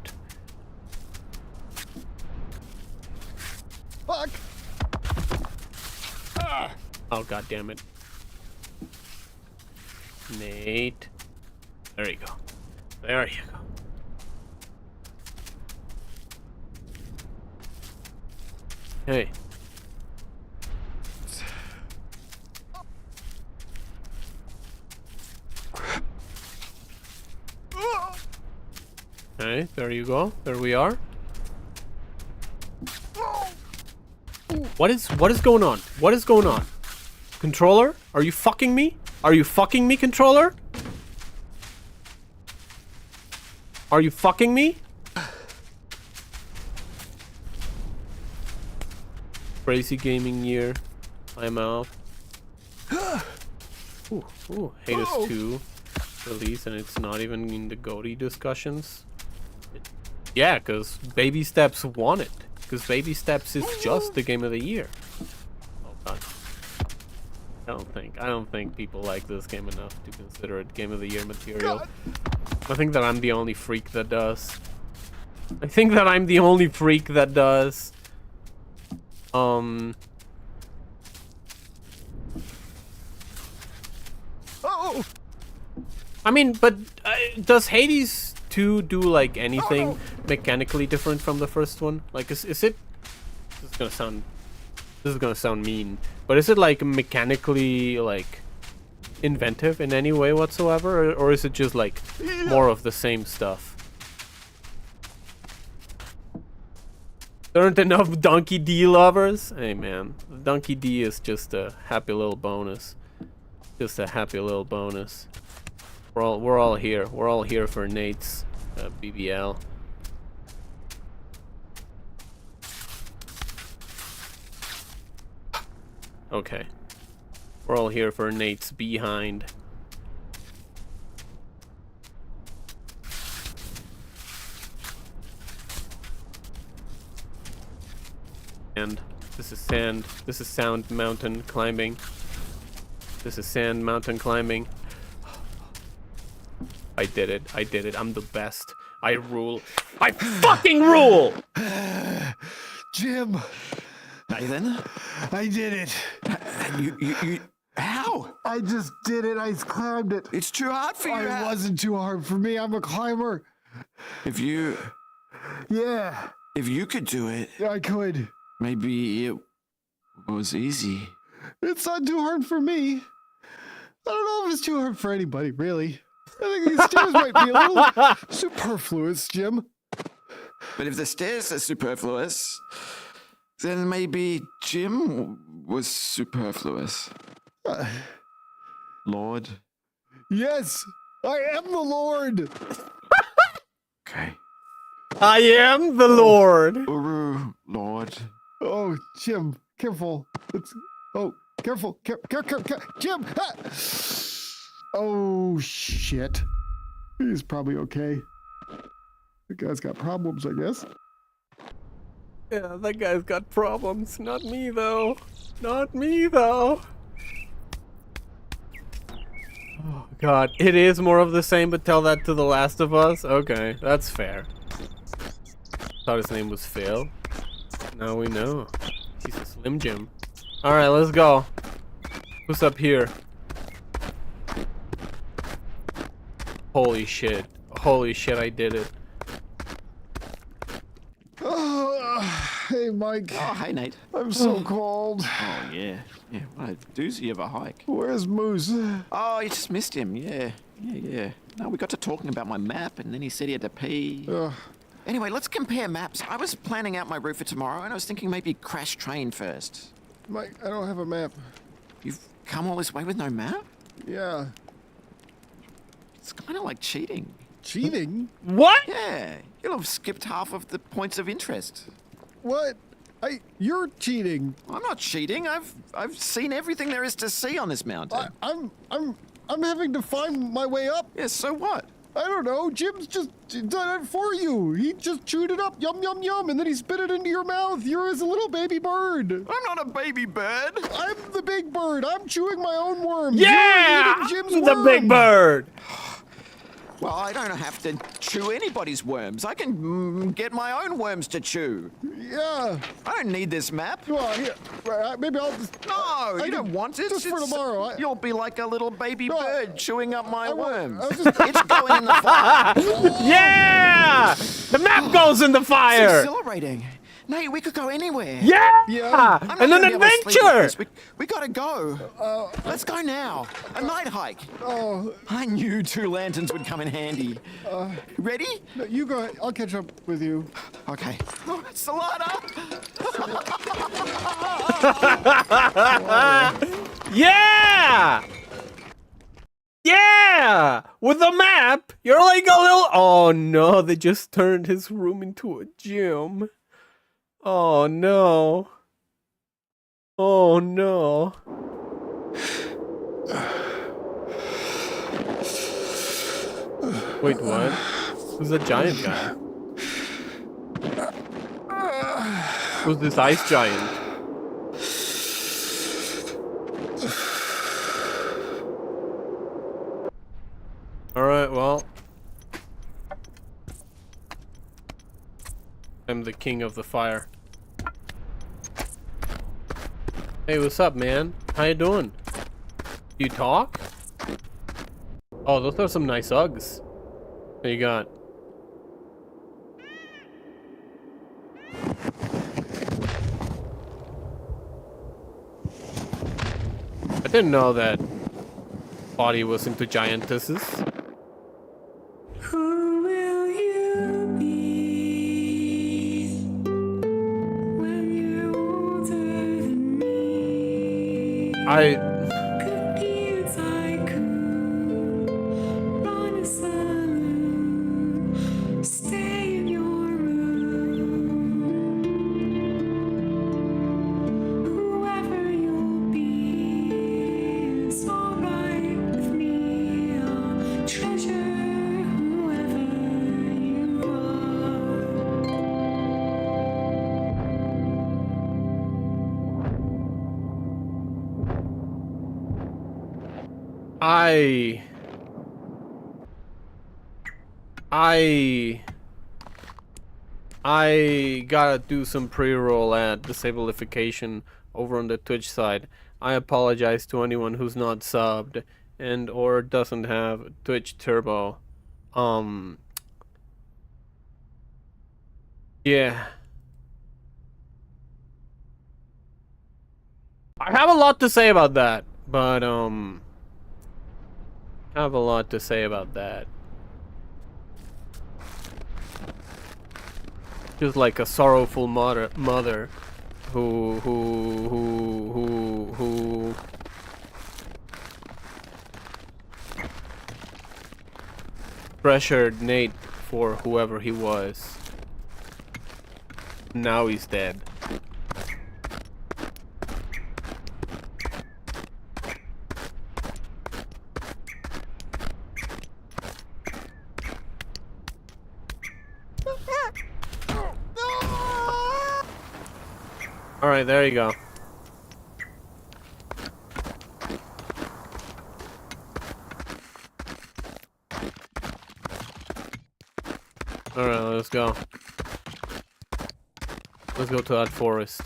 Fuck! Oh, god damn it. Nate. There you go. There you go. Hey. Hey, there you go. There we are. What is going on? What is going on? Controller? Are you fucking me? Are you fucking me, controller? Are you fucking me? Crazy gaming year. I'm out. Ooh, Hades 2 release, and it's not even in the GOTY discussions. Yeah, because Baby Steps won it. Because Baby Steps is just the game of the year. Oh god. I don't think people like this game enough to consider it game of the year material. God. I think that I'm the only freak that does. Oh. I mean, but does Hades 2 do like anything mechanically different from the first one? Like, is it? This is gonna sound mean, but is it like mechanically like inventive in any way whatsoever, or is it just like more of the same stuff? There aren't enough Donkey D lovers? Hey man, Donkey D is just a happy little bonus. Just a happy little bonus. We're all here. We're all here for Nate's BBL. Okay. We're all here for Nate's behind. And this is sand. This is Sound Mountain climbing. This is sand mountain climbing. I did it. I did it. I'm the best. I rule. I fucking rule! Jim, Nathan? I did it. You how? I just did it. I climbed it. It's too hard for you. It wasn't too hard for me. I'm a climber. If you Yeah, could do it, I could. maybe it was easy. It's not too hard for me. I don't know if it's too hard for anybody, really. I think these stairs might be a little superfluous, Jim. But if the stairs are superfluous, then maybe Jim was superfluous. Uh, Lord. yes, I am the Lord. Okay. I am the Lord. Uru, Lord. Oh, Jim, careful. Oh, careful. Jim! Ah! Oh, shit. He's probably okay. The guy's got problems, I guess. Yeah, that guy's got problems. Not me, though. Not me, though. Oh, God. It is more of the same, but tell that to The Last of Us? Okay, that's fair. Thought his name was Phil. Now we know. He's a Slim Jim. Alright, let's go. Who's up here? Holy shit. Holy shit, I did it. Oh, hey, Mike. Oh, hey, Nate. I'm so cold. Oh, yeah. Yeah, what a doozy of a hike. Where's Moose? Oh, you just missed him. Yeah. No, we got to talking about my map, and then he said he had to pee. Ugh. Anyway, let's compare maps. I was planning out my route for tomorrow, and I was thinking maybe crash train first. Mike, I don't have a map. You've come all this way with no map? Yeah. It's kind of like cheating. Cheating? What? Yeah, you'll have skipped half of the points of interest. What? You're cheating. I'm not cheating. I've seen everything there is to see on this mountain. I'm having to find my way up. Yeah, so what? I don't know. Jim's just done it for you. He just chewed it up, yum, yum, yum, and then he spit it into your mouth. You're his little baby bird. I'm not a baby bird. I'm the big bird. I'm chewing my own worms. Yeah! You're eating Jim's I'm the worms. big bird! Well, I don't have to chew anybody's worms. I can get my own worms to chew. Yeah. I don't need this map. Well, here, maybe I'll just... No, you can- don't want it. Just for tomorrow. You'll be like a little baby No, bird chewing up my worms. I was just- It's going in the fire. Yeah! The map goes in the It's fire! exhilarating. Nate, we could go anywhere. Yeah! Yeah. I'm not And an gonna be able to sleep like adventure! this. We gotta go. Let's go now. A night hike. Oh, I knew 2 lanterns would come in handy. Ready? no, you go ahead. I'll catch up with you. Okay. Oh, Salada! Yeah! Yeah! With the map, you're like a little... Oh no, they just turned his room into a gym. Oh no. Oh no. Wait, what? Who's that giant guy? Who's this ice giant? Alright, well. I'm the king of the fire. Hey, what's up, man? How you doing? You talk? Oh, those are some nice Uggs. What you got? I didn't know that Body was into giantesses. Who will you be when you're older than me? Cookie tycoon, run a saloon, stay in your room. Whoever you'll be is alright with me. I'll treasure whoever you are. I gotta do some pre-roll at disabilification over on the Twitch side. I apologize to anyone who's not subbed and or doesn't have Twitch Turbo. Yeah. I have a lot to say about that, but I have a lot to say about that. Just like a sorrowful mother who pressured Nate for whoever he was. Now he's dead. Alright, there you go. Alright, let's go. Let's go to that forest.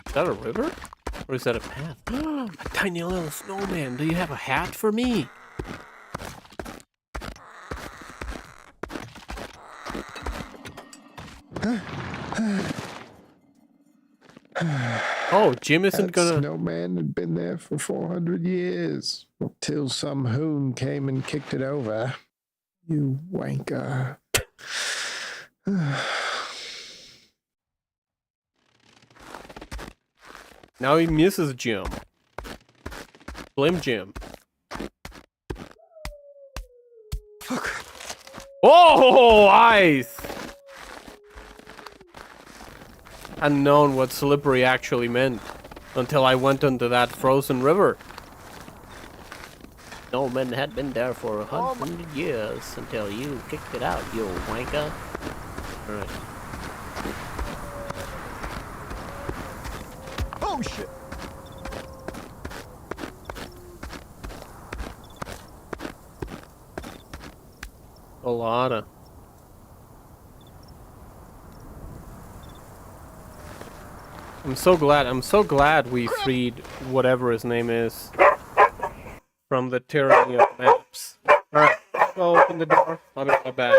Is that a river? Or is that a path? A tiny little snowman. Do you have a hat for me? Oh, Jim isn't That gonna... snowman had been there for 400 years. Till some hoon came and kicked it over. You wanker. Now he misses Jim. Blame Jim. Fuck. Oh, ice! Hadn't known what slippery actually meant until I went into that frozen river. No man had been there for 100 years until you kicked it out, you wanker. Alright. Oh shit. A lotta. I'm so glad we freed whatever his name is from the tyranny of maps. Alright, go open the door. I'll be right back.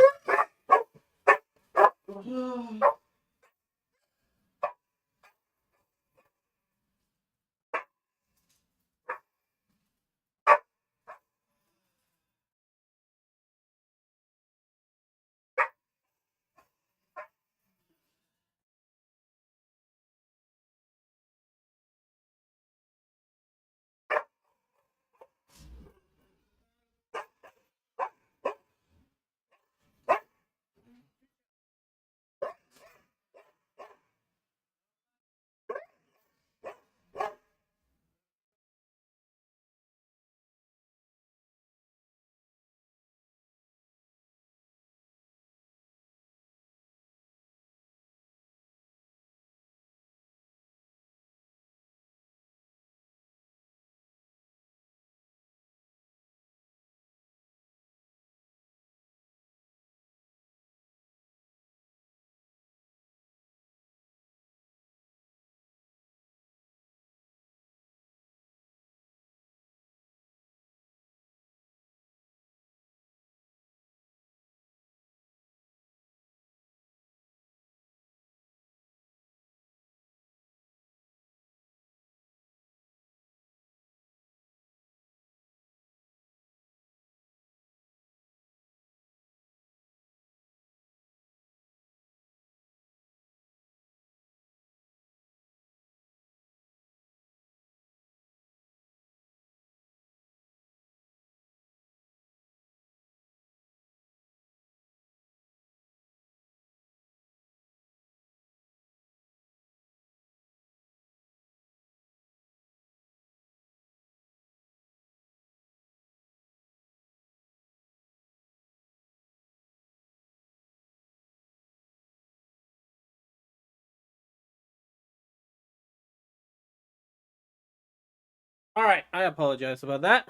Alright, I apologize about that.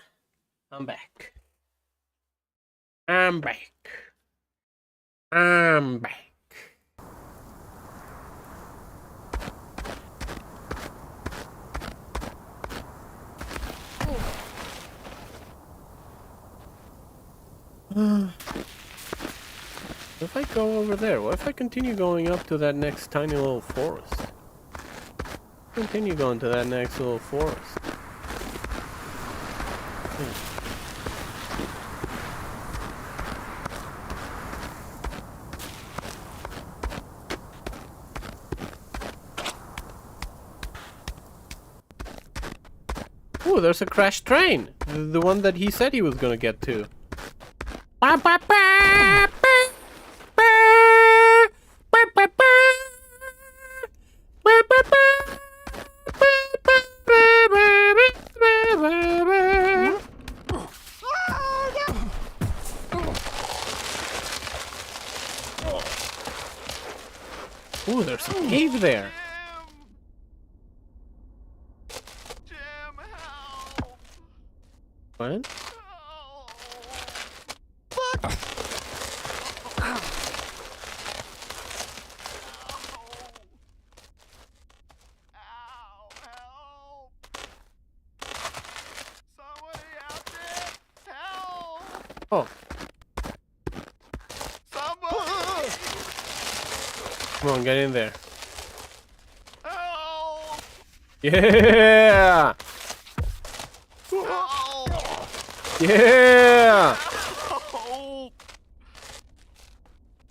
I'm back. I'm back. I'm back. What if I go over there? What if I continue going up to that next tiny little forest? Continue going to that next little forest. Ooh, there's a crashed train. The one that he said he was gonna get to. Ooh, there's a cave there. Jim, help! What? Ow, help! Somebody out there! Help! Oh, Somebody! come on, get in there. Help! Yeah! Help! Yeah! Help!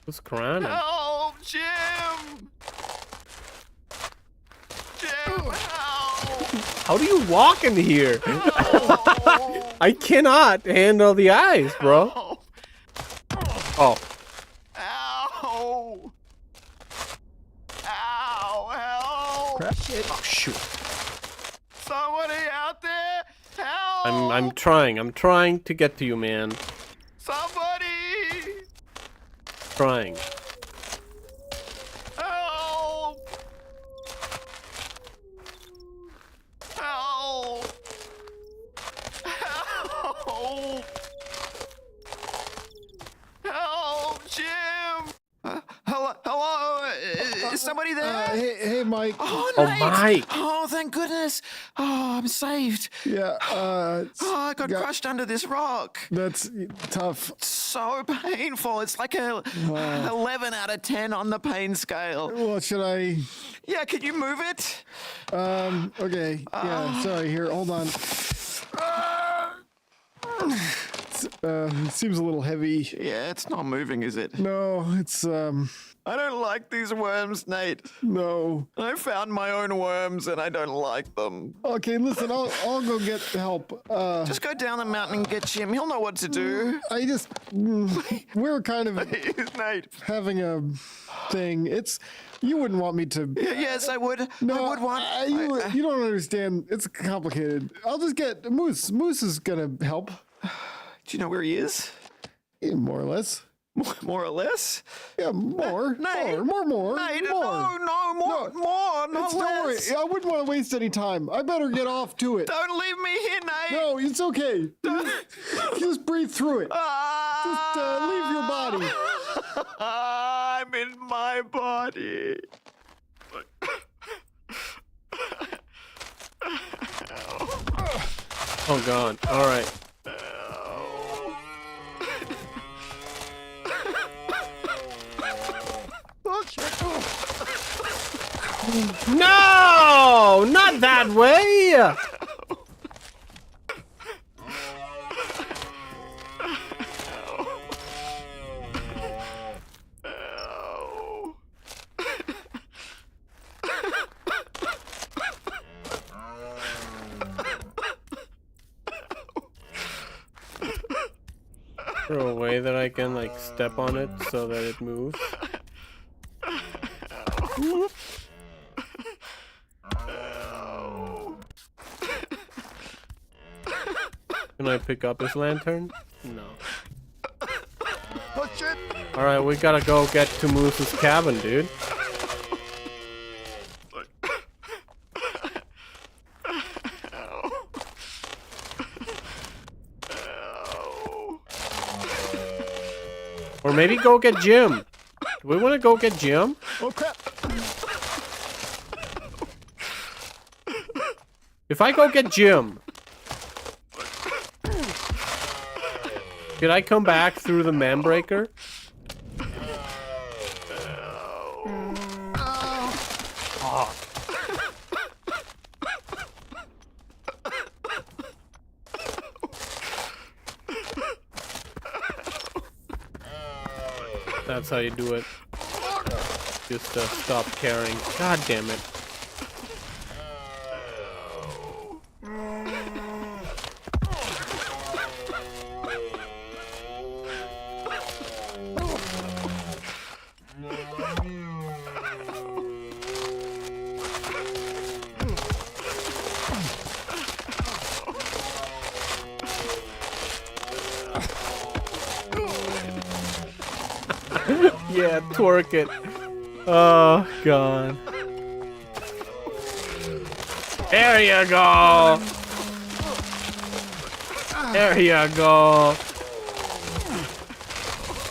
Who's crying? Help! Jim! Jim, help! How do you walk in here? Help! I cannot handle the ice, bro. Help! Oh, Ow! Ow! Help! oh shoot. Somebody out there! Help! I'm trying to get to you, man. Somebody! Trying. Help! Help! Help! Help, Jim! Hello? Is somebody there? Hey, Mike. Oh, Oh, Nate! Mike. Oh, thank goodness! Oh, I'm saved! Yeah, Oh, I got yeah. crushed under this rock. That's tough. So painful. It's like a 11 out of 10 on the pain scale. Well, should I? Yeah, can you move it? Okay. Yeah, sorry. Here, hold on. It seems a little heavy. Yeah, it's not moving, is it? No, it's, I don't like these worms, Nate. no. I found my own worms and I don't like them. Okay, listen, I'll go get help. Just go down the mountain and get Jim. He'll know what to do. I just, we're kind of Nate. having a thing. You wouldn't want me to. Yes, I would. No, I would want. you don't understand. It's complicated. I'll just get Moose. Moose is gonna help. Do you know where he is? Yeah, more or less. More or less? Yeah, more. Nate, More. Nate, more. no, more, not Don't worry. less. I wouldn't want to waste any time. I better get off to it. Don't leave me here, Nate. No, it's okay. Just breathe through it. Just leave your body. I'm in my body. Oh god. Alright. No! Not that way! Is there a way that I can like step on it so that it moves? Can I pick up his lantern? No. Push it. Alright, we gotta go get to Moose's cabin, dude. Or maybe go get Jim. Do we want to go get Jim? Oh crap! If I go get Jim, could I come back through the man breaker? That's how you do it. Just stop caring. God damn it. Yeah, twerk it. Oh, God. There you go. There you go.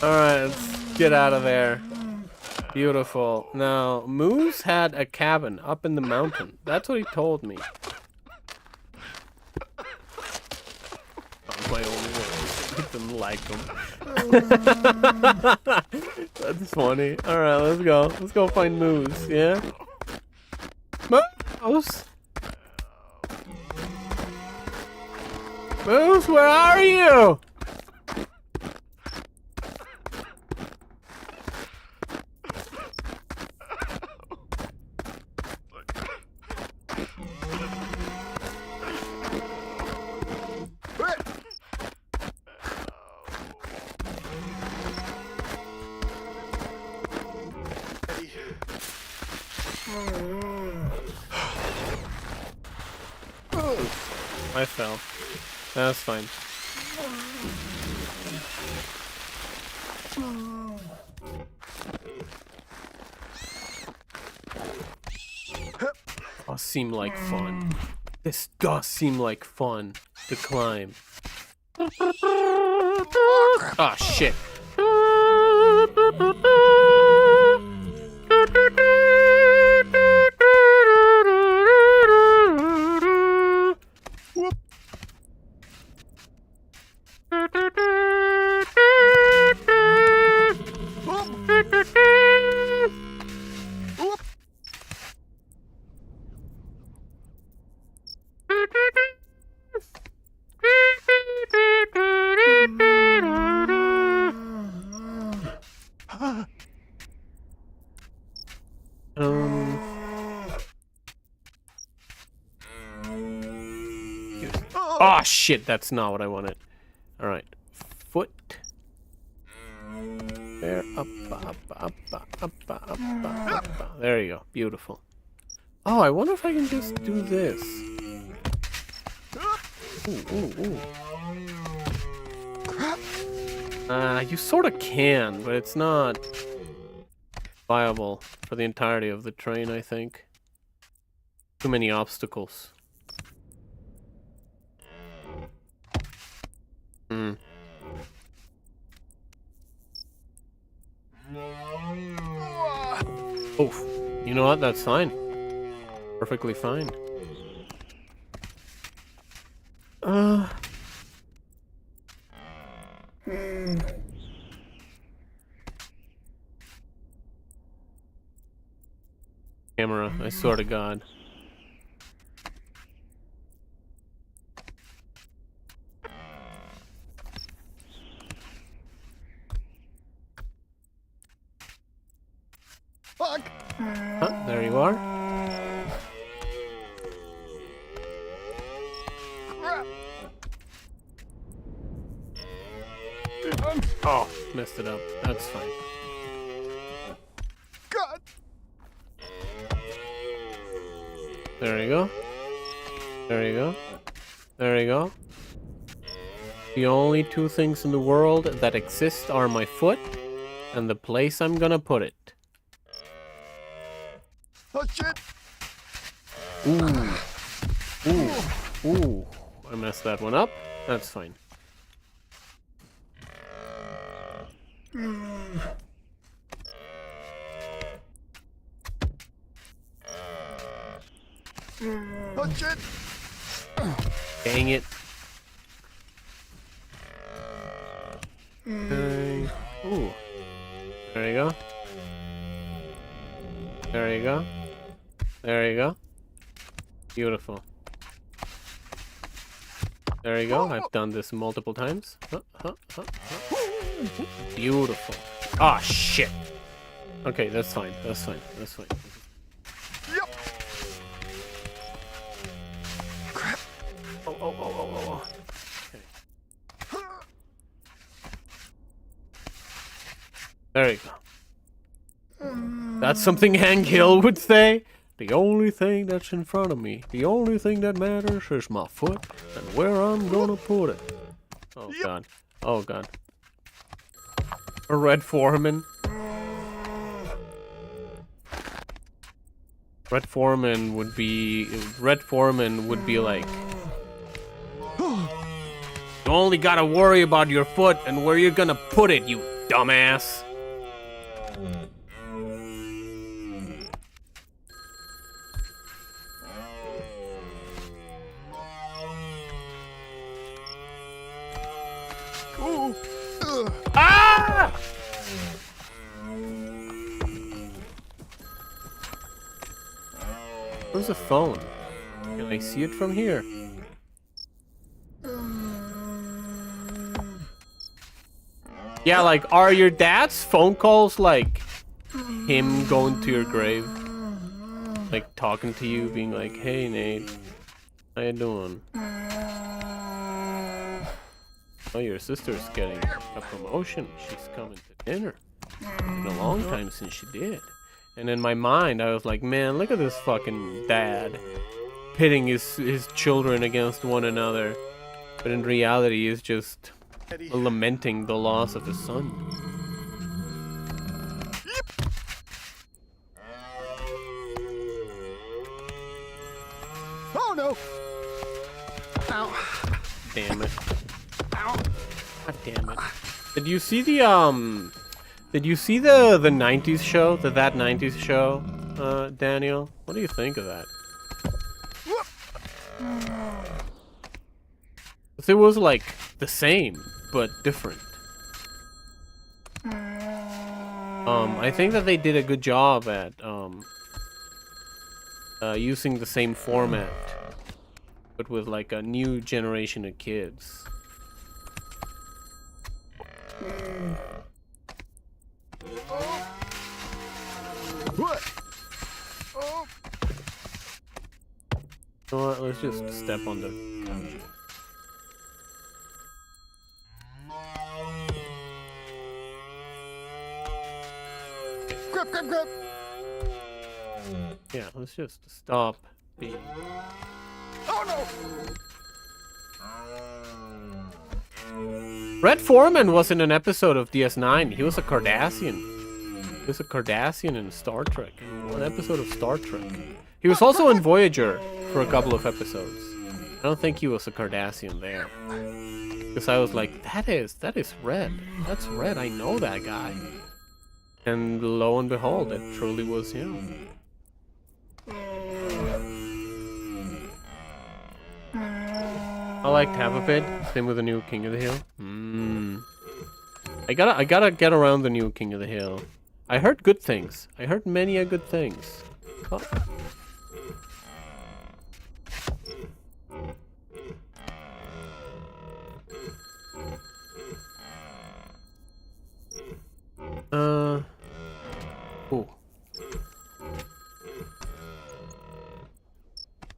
Alright, let's get out of there. Beautiful. Now, Moose had a cabin up in the mountain. That's what he told me. My only way. Didn't like him. That's funny. Alright, let's go. Let's go find Moose, yeah? Moose? Moose, where are you? I fell. That's fine. Does seem like fun. This does seem like fun to climb. Ah, shit. Oh shit, that's not what I wanted. Alright. Foot. There, up. There you go. Beautiful. Oh, I wonder if I can just do this. Ooh. You sort of can, but it's not viable for the entirety of the train, I think. Too many obstacles. Oof. You know what? That's fine. Perfectly fine. Camera, I swear to God. Fuck! Huh, there you are. Oh, messed it up. That's fine. God! There you go. There you go. There you go. The only two things in the world that exist are my foot and the place I'm gonna put it. Oh shit! Ooh. I messed that one up. That's fine. Oh shit! Dang it. Okay. Ooh. There you go. There you go. There you go. Beautiful. There you go. I've done this multiple times. Beautiful. Ah, shit. Okay, that's fine. That's fine. That's fine. Yep. Oh, oh, oh, oh, oh, oh. Okay. There you go. That's something Hank Hill would say. The only thing that's in front of me, the only thing that matters is my foot and where I'm gonna put it. Oh god. Oh god. A Red Foreman. Red Foreman would be like, you only gotta worry about your foot and where you're gonna put it, you dumbass. Ah! Where's the phone? Can I see it from here? Yeah, like, are your dad's phone calls like him going to your grave? Like talking to you, being like, hey Nate, how you doing? Oh, your sister's getting a promotion. She's coming to dinner. It's been a long time since she did. And in my mind, I was like, man, look at this fucking dad pitting his children against one another. But in reality, he's just lamenting the loss of his son. Oh no! Ow! Damn it. Ow! God damn it. Did you see the Did you see the 90s show? That 90s show, Daniel? What do you think of that? 'Cause it was like the same, but different. I think that they did a good job at using the same format, but with like a new generation of kids. What? Oh! You know what? Let's just step on the couch. Grab, grab, grab! Yeah, let's just stop being. Oh no! Red Foreman was in an episode of DS9. He was a Cardassian. He was a Cardassian in Star Trek, in one episode of Star Trek. He was also in Voyager for a couple of episodes. I don't think he was a Cardassian there. Because I was like, that is Red. That's Red, I know that guy. And lo and behold, it truly was him. I liked half of it. Same with the new King of the Hill. I gotta get around the new King of the Hill. I heard good things. I heard many a good things. Oh. Ooh.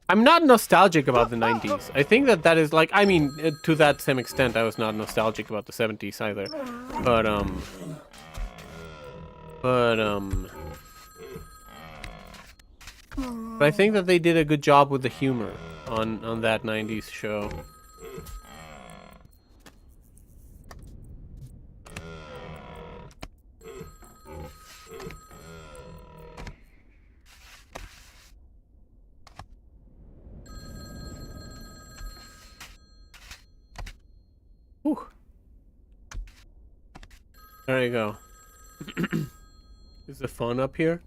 I'm not nostalgic about the 90s. I think that is like, I mean, to that same extent, I was not nostalgic about the 70s either. But I think that they did a good job with the humor on that 90s show. There you go. Is the phone up here?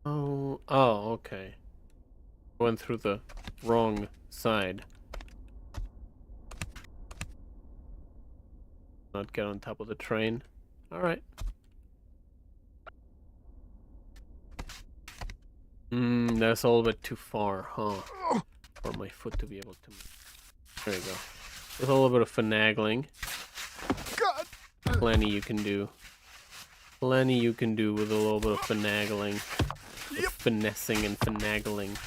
Oh, okay. Went through the wrong side. Not get on top of the train. Alright. That's a little bit too far, huh? For my foot to be able to move. There you go. There's a little bit of finagling. God. Plenty you can do. Plenty you can do with a little bit of finagling. With finessing and finagling.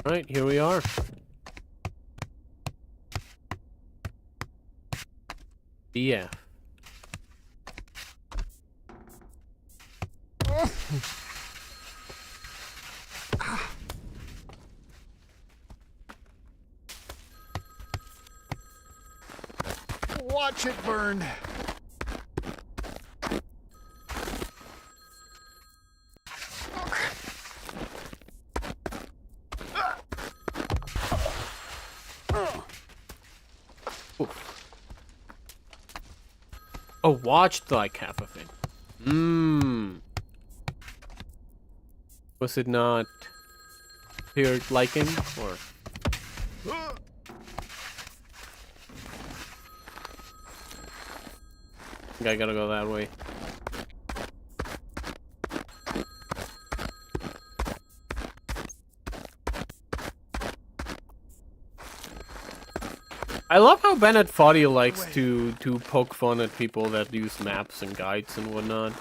Alright, here we are. BF. Watch it burn. Oh, watched like half of it. Was it not appeared liking or? I think I gotta go that way. I love how Bennett Foddy likes to poke fun at people that use maps and guides and whatnot.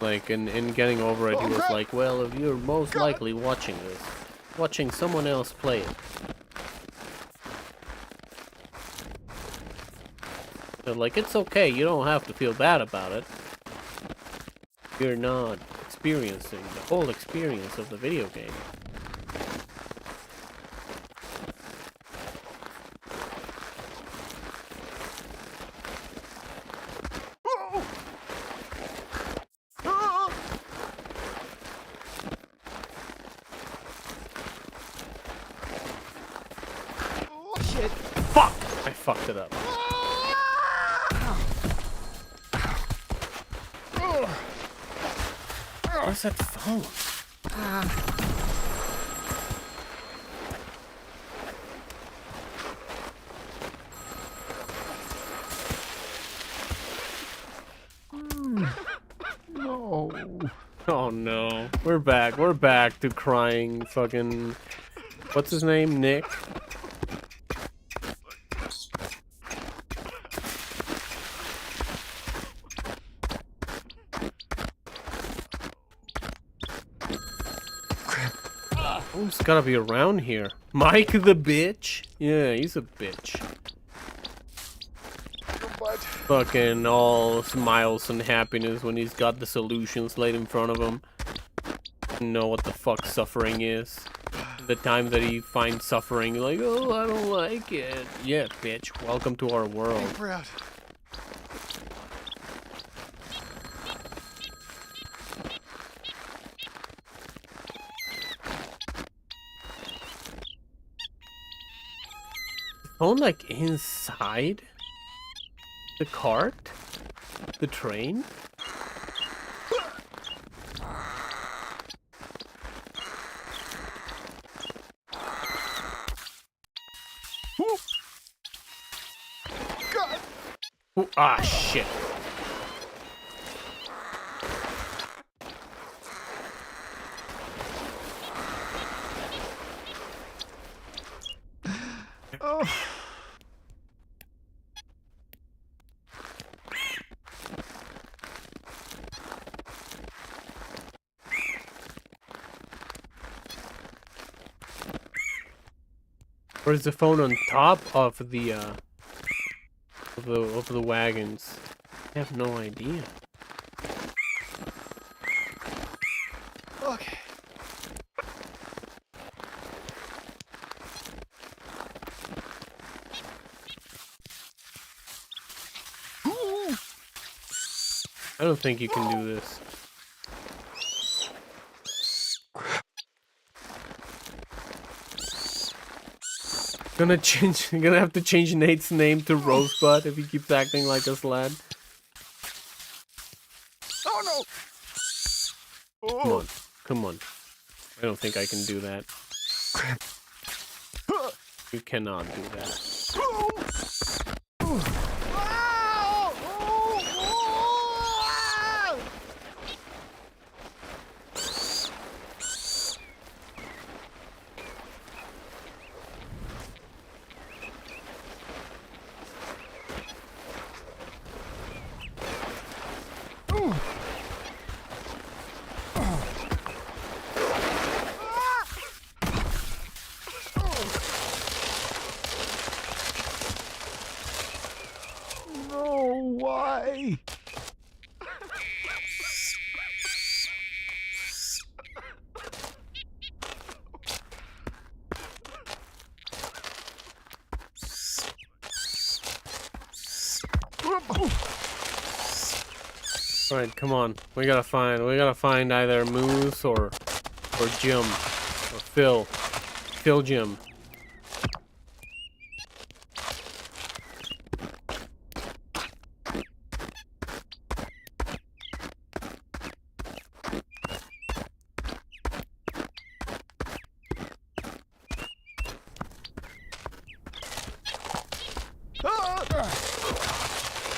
Like, in Getting Over It, he was like, well, if you're most likely watching this, watching someone else play it. They're like, it's okay, you don't have to feel bad about it. You're not experiencing the whole experience of the video game. Fuck! I fucked it up. Where's that phone? No. Oh no. We're back. We're back to crying fucking... What's his name? Nick? Who's gotta be around here? Mike the bitch? Yeah, he's a bitch. Fucking all smiles and happiness when he's got the solutions laid in front of him. Know what the fuck suffering is. The time that he finds suffering, like, oh, I don't like it. Yeah, bitch, welcome to our world. We're out. Phone like inside the cart? The train? God. Ooh, ah, shit. Oh. Or is the phone on top of the of the wagons? I have no idea. Okay. I don't think you can do this. Gonna have to change Nate's name to Rosebud if he keeps acting like a sled. Oh no! Come on, come on. I don't think I can do that. You cannot do that. No, why? All right, come on. We gotta find either Moose or Jim or Phil. Jim.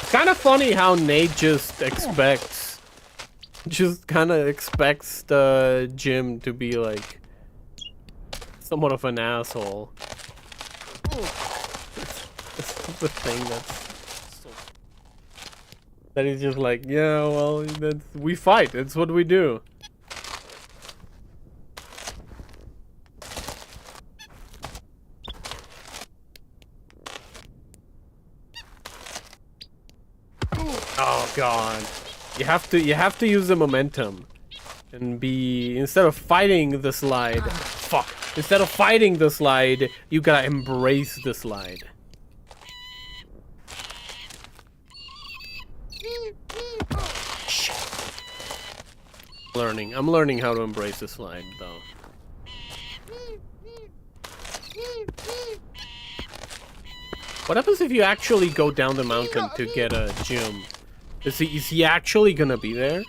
Kind of funny how Nate just kind of expects the Jim to be like somewhat of an asshole. It's the thing that he's just like, yeah, well, we fight. It's what we do. Oh god. You have to use the momentum and instead of fighting the slide. Fuck. Instead of fighting the slide, you gotta embrace the slide. Shit. I'm learning how to embrace the slide though. What happens if you actually go down the mountain to get a Jim? Is he actually gonna be there?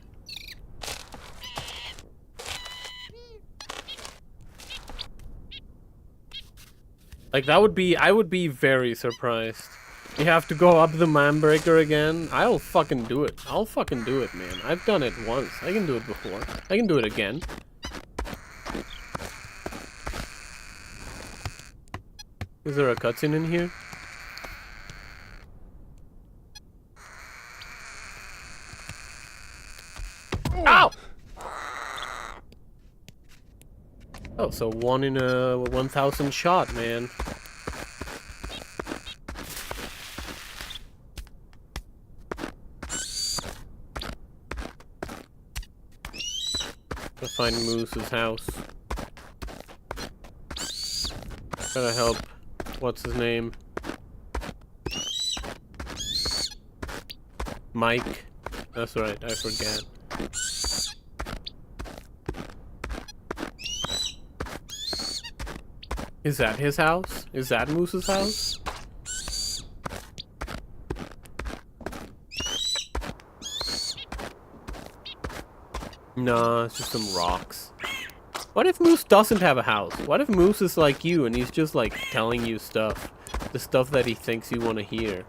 Like I would be very surprised. You have to go up the man breaker again? I'll fucking do it. I'll fucking do it, man. I've done it once. I can do it before. I can do it again. Is there a cutscene in here? Ow! Oh, so 1 in a 1,000 shot, man. Gotta find Moose's house. Gotta help. What's his name? Mike. That's right, I forget. Is that his house? Is that Moose's house? Nah, it's just some rocks. What if Moose doesn't have a house? What if Moose is like you and he's just like telling you stuff? The stuff that he thinks you want to hear.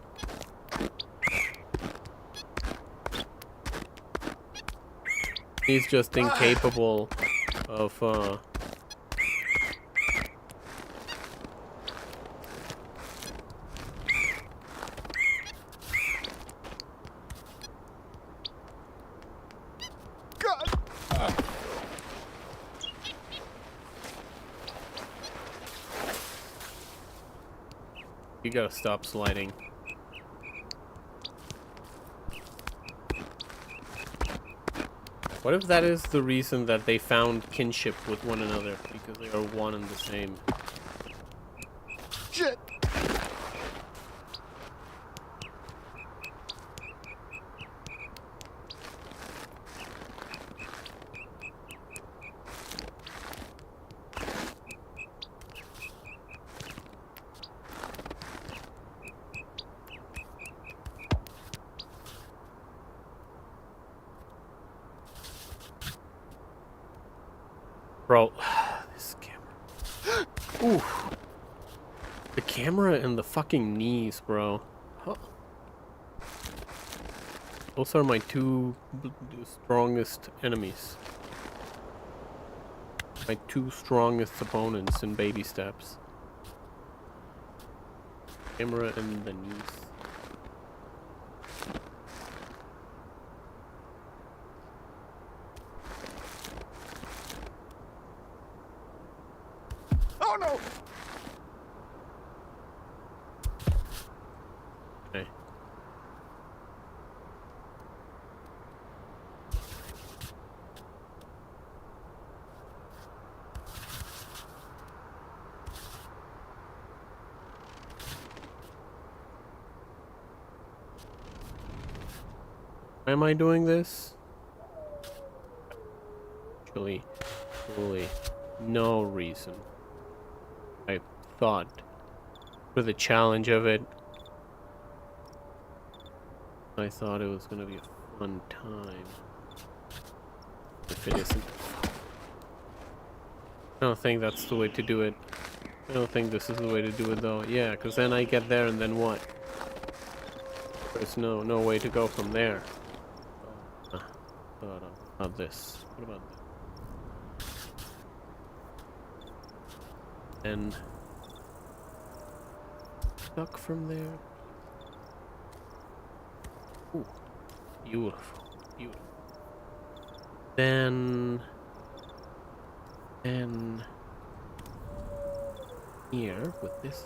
He's just incapable of, You gotta stop sliding. What if that is the reason that they found kinship with one another? Because they are one and the same. Shit! Bro, this camera. Ooh. The camera and the fucking knees, bro. Huh. Those are my two strongest enemies. My two strongest opponents in baby steps. Camera and the knees. Oh no! Okay. Why am I doing this? Actually, really, no reason. I thought for the challenge of it, I thought it was gonna be a fun time. If it isn't, I don't think that's the way to do it. I don't think this is the way to do it though. Yeah, because then I get there and then what? There's no way to go from there. What about this? What about this? And stuck from there. Ooh, beautiful, beautiful. Then here with this.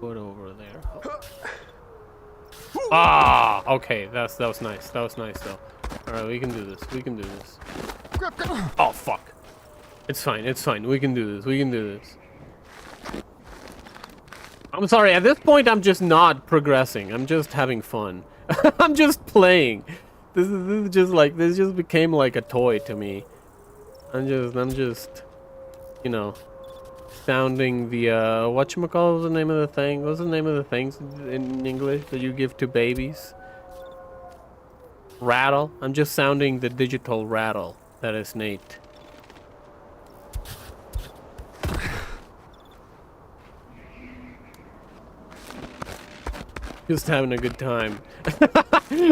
Put over there. Oh. Ah, okay, that was nice. That was nice though. All right, we can do this. We can do this. Oh fuck! It's fine. It's fine. We can do this. We can do this. I'm sorry. At this point, I'm just not progressing. I'm just having fun. I'm just playing. This is just like this. Just became like a toy to me. I'm just, you know, sounding the whatchamacallit was the name of the thing? What's the name of the things in English that you give to babies? Rattle. I'm just sounding the digital rattle that is Nate. Just having a good time.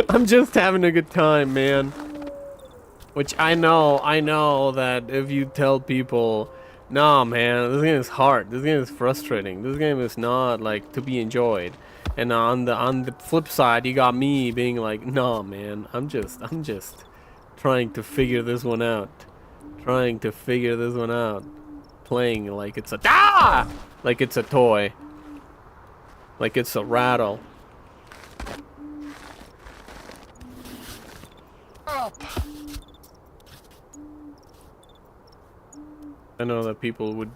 I'm just having a good time, man. Which I know that if you tell people, nah, man, this game is hard. This game is frustrating. This game is not like to be enjoyed. And on the flip side, you got me being like, nah, man, I'm just trying to figure this one out. Trying to figure this one out. Playing like it's a like it's a toy. Like it's a rattle. Up. I know that people would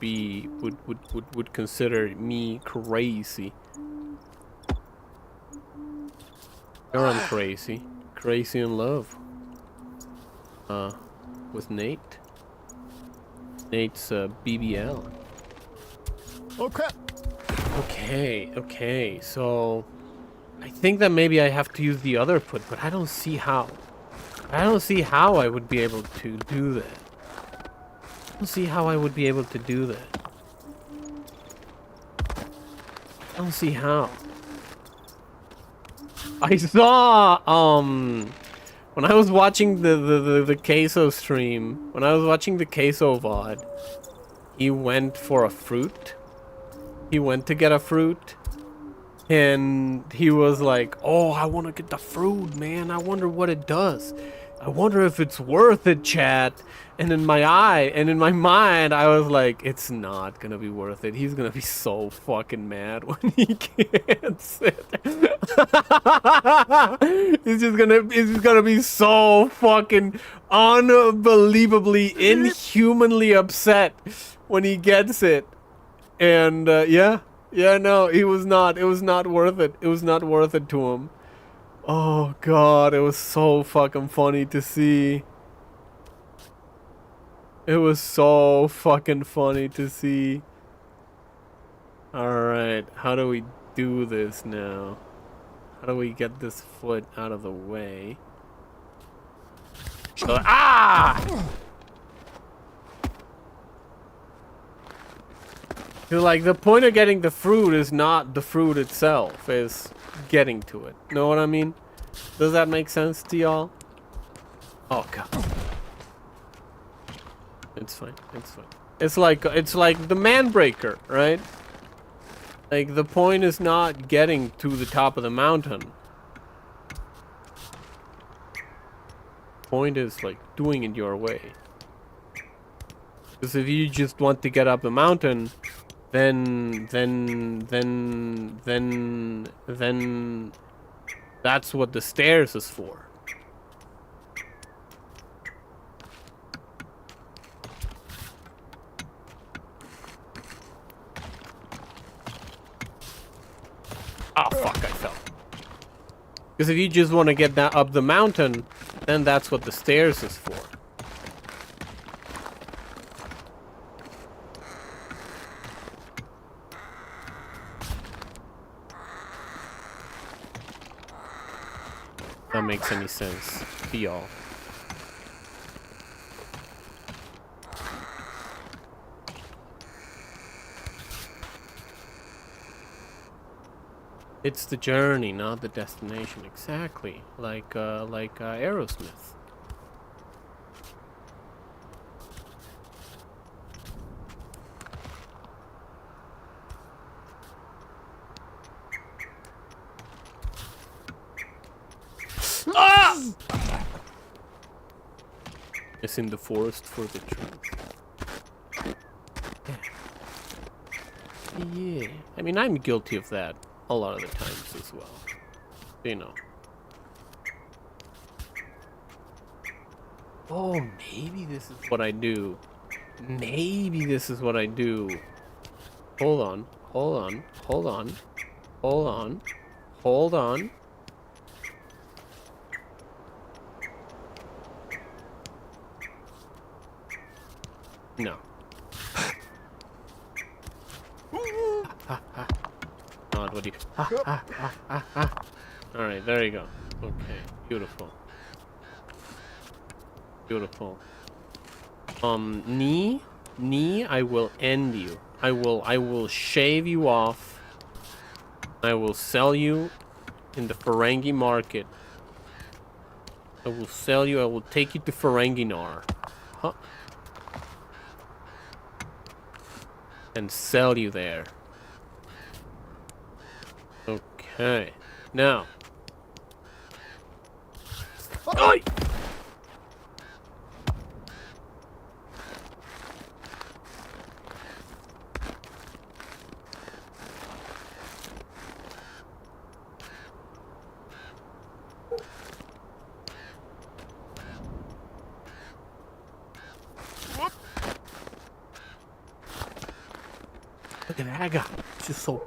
consider me crazy. Or I'm crazy. Crazy in love. With Nate. Nate's BBL. Oh crap. Okay, so I think that maybe I have to use the other foot, but I don't see how. I don't see how I would be able to do that. I don't see how I would be able to do that. I don't see how. I saw when I was watching the Queso stream, when I was watching the Queso VOD, he went for a fruit. He went to get a fruit. And he was like, oh, I want to get the fruit, man. I wonder what it does. I wonder if it's worth it, chat. And in my mind, I was like, it's not gonna be worth it. He's gonna be so fucking mad when he gets it. He's just gonna be so fucking unbelievably, inhumanly upset when he gets it. And yeah, no, it was not worth it. It was not worth it to him. Oh god, it was so fucking funny to see. It was so fucking funny to see. Alright, how do we do this now? How do we get this foot out of the way? Ah! So, like, the point of getting the fruit is not the fruit itself, is getting to it. Know what I mean? Does that make sense to y'all? Oh god. It's fine. It's fine. It's like the man breaker, right? Like, the point is not getting to the top of the mountain. Point is like doing it your way. Because if you just want to get up the mountain, then that's what the stairs is for. Oh fuck, I fell. Because if you just want to get that up the mountain, then that's what the stairs is for. That makes any sense to y'all. It's the journey, not the destination. Exactly, like Aerosmith. Ah! It's in the forest for the truth. Yeah. I mean, I'm guilty of that a lot of the times as well. You know. Oh, maybe this is what I do. Maybe this is what I do. Hold on. Hold on. Hold on. Hold on. Hold on. No. Not what you. Alright, there you go. Okay, beautiful. Beautiful. Knee, I will end you. I will shave you off. I will sell you in the Ferengi market. I will sell you, I will take you to Ferenginar. Huh? And sell you there. Okay. Now. Oi! Look at that guy. He's just so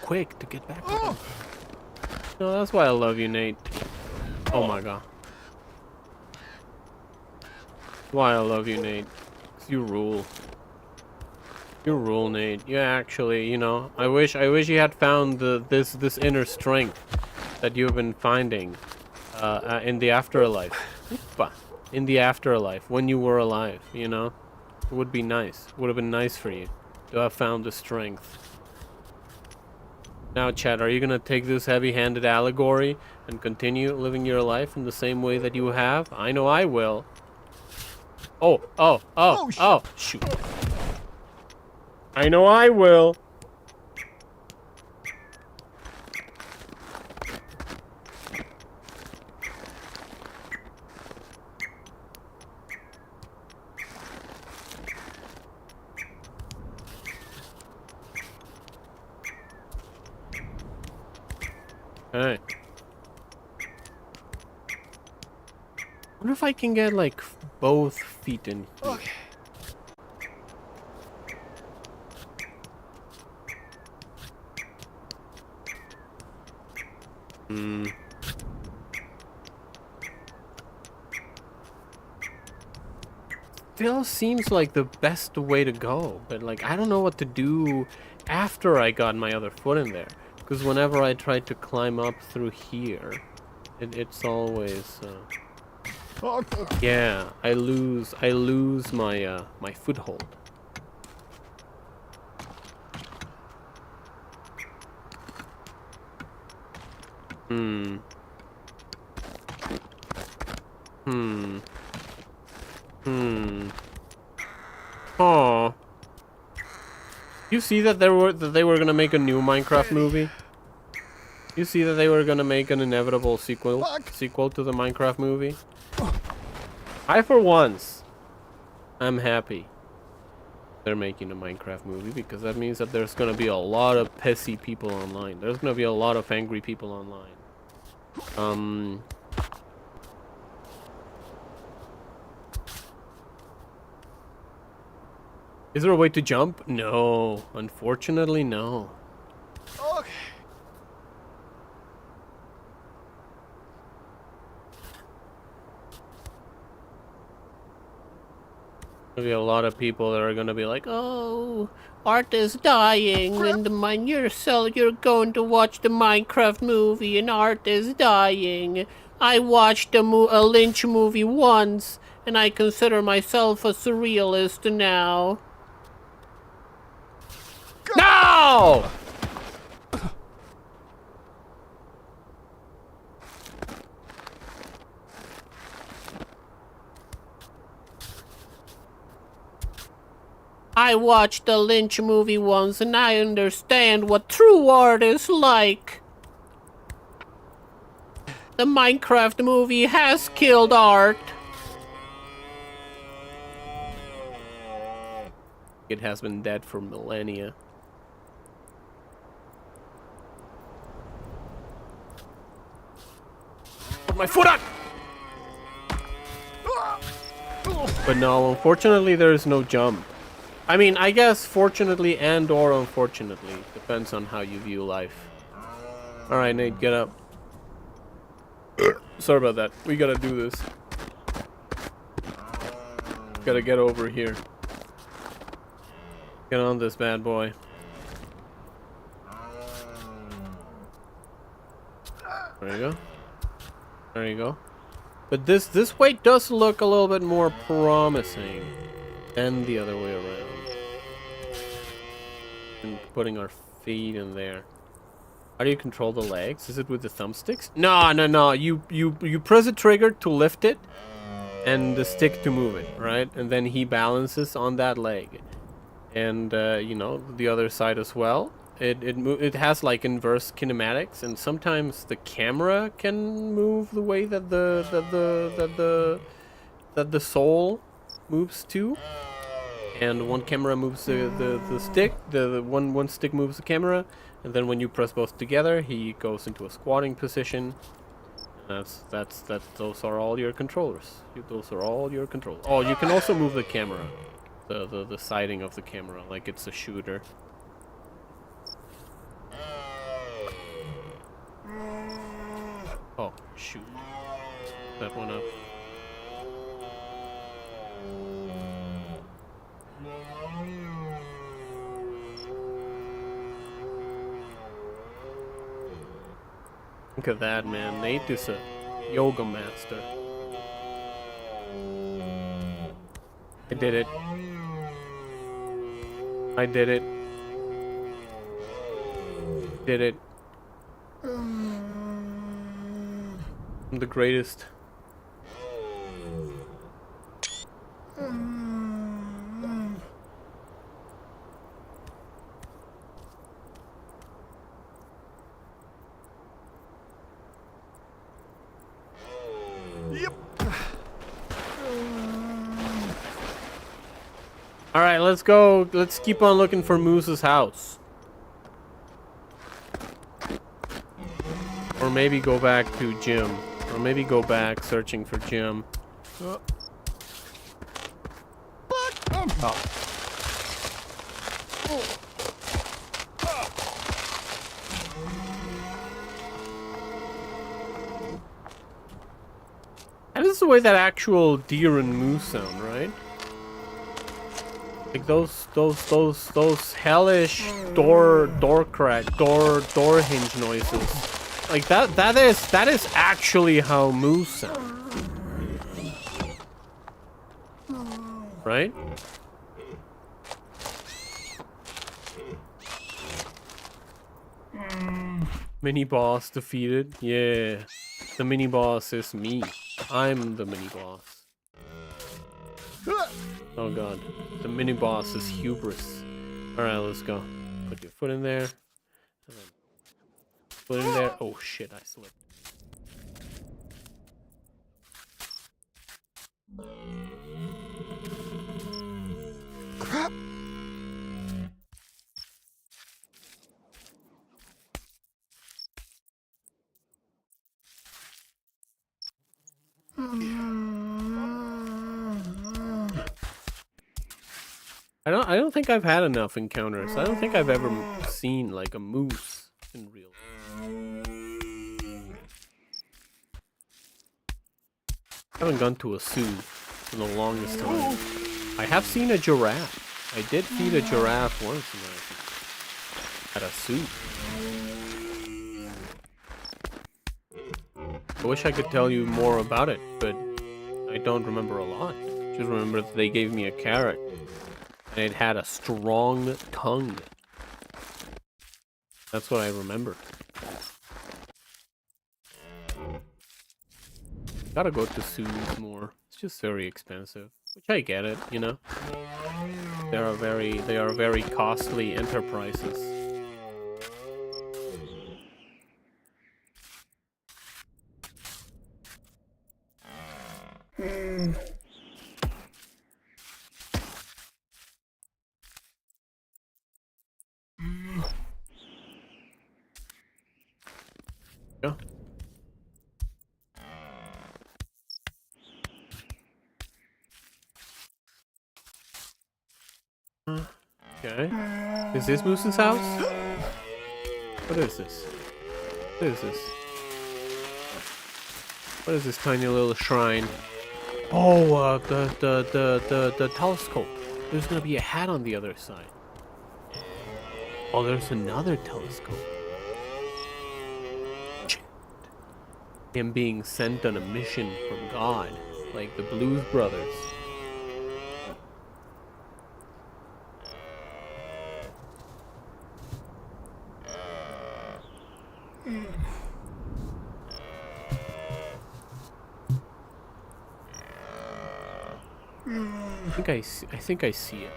quick to get back. No, that's why I love you, Nate. Oh my god. That's why I love you, Nate. 'Cause you rule. You rule, Nate. You actually, you know, I wish you had found this inner strength that you've been finding in the afterlife. In the afterlife, when you were alive, you know? It would be nice. Would have been nice for you to have found the strength. Now, Chad, are you gonna take this heavy-handed allegory and continue living your life in the same way that you have? I know I will. Oh, shoot. I know I will. Alright. Wonder if I can get like both feet in here. Okay. Still seems like the best way to go, but like I don't know what to do after I got my other foot in there. Because whenever I try to climb up through here, it's always Oh, Yeah, I lose my my foothold. Hmm. Hmm. Hmm. Oh. You see that they were gonna make a new Minecraft movie? You see that they were gonna make an inevitable sequel to the Minecraft movie? I for once I'm happy they're making a Minecraft movie, because that means that there's gonna be a lot of pissy people online. There's gonna be a lot of angry people online. Is there a way to jump? No, unfortunately, no. okay. There'll be a lot of people that are gonna be like, "Oh, art is dying, and you're going to watch the Minecraft movie, and art is dying. I watched a Lynch movie once, and I consider myself a surrealist now." No! I watched the Lynch movie once, and I understand what true art is like. The Minecraft movie has killed art. It has been dead for millennia. Put my foot on! But no, unfortunately there is no jump. I mean, I guess fortunately and or unfortunately. Depends on how you view life. Alright, Nate, get up. Sorry about that. We gotta do this. Gotta get over here. Get on this bad boy. There you go. There you go. But this way does look a little bit more promising than the other way around. And putting our feet in there. How do you control the legs? Is it with the thumbsticks? No. You press a trigger to lift it, and the stick to move it, right? And then he balances on that leg, and you know, the other side as well. It has like inverse kinematics, and sometimes the camera can move the way that the soul moves too. And one camera moves the stick, one stick moves the camera, and then when you press both together, he goes into a squatting position. And those are all your controllers. Those are all your controllers. Oh, you can also move the camera, the siding of the camera, like it's a shooter. Oh shoot, that one up. Look at that, man. Nate is a yoga master. I did it. I did it. Did it. I'm the greatest. Alright, let's go. Let's keep on looking for Moose's house. Or maybe go back to Jim. Or maybe go back searching for Jim. Oh. That is the way that actual deer and moose sound, right? Like those hellish door hinge noises. Like that is actually how moose sound. Right? Mini boss defeated. Yeah. The mini boss is me. I'm the mini boss. Oh god. The mini boss is hubris. Alright, let's go. Put your foot in there. And then foot in there. Oh shit, I slipped. Crap. I don't think I've had enough encounters. I don't think I've ever seen like a moose in real life. I haven't gone to a zoo in the longest time. I have seen a giraffe. I did feed a giraffe once at a zoo. I wish I could tell you more about it, but I don't remember a lot. Just remember that they gave me a carrot. And it had a strong tongue. That's what I remember. Gotta go to zoos more. It's just very expensive. Which I get it, you know. They are very costly enterprises. Yeah. Okay. Is this Moose's house? What is this? What is this? What is this tiny little shrine? Oh, the telescope. There's gonna be a hat on the other side. Oh, there's another telescope. Him being sent on a mission from God, like the Blues Brothers. I think I see it.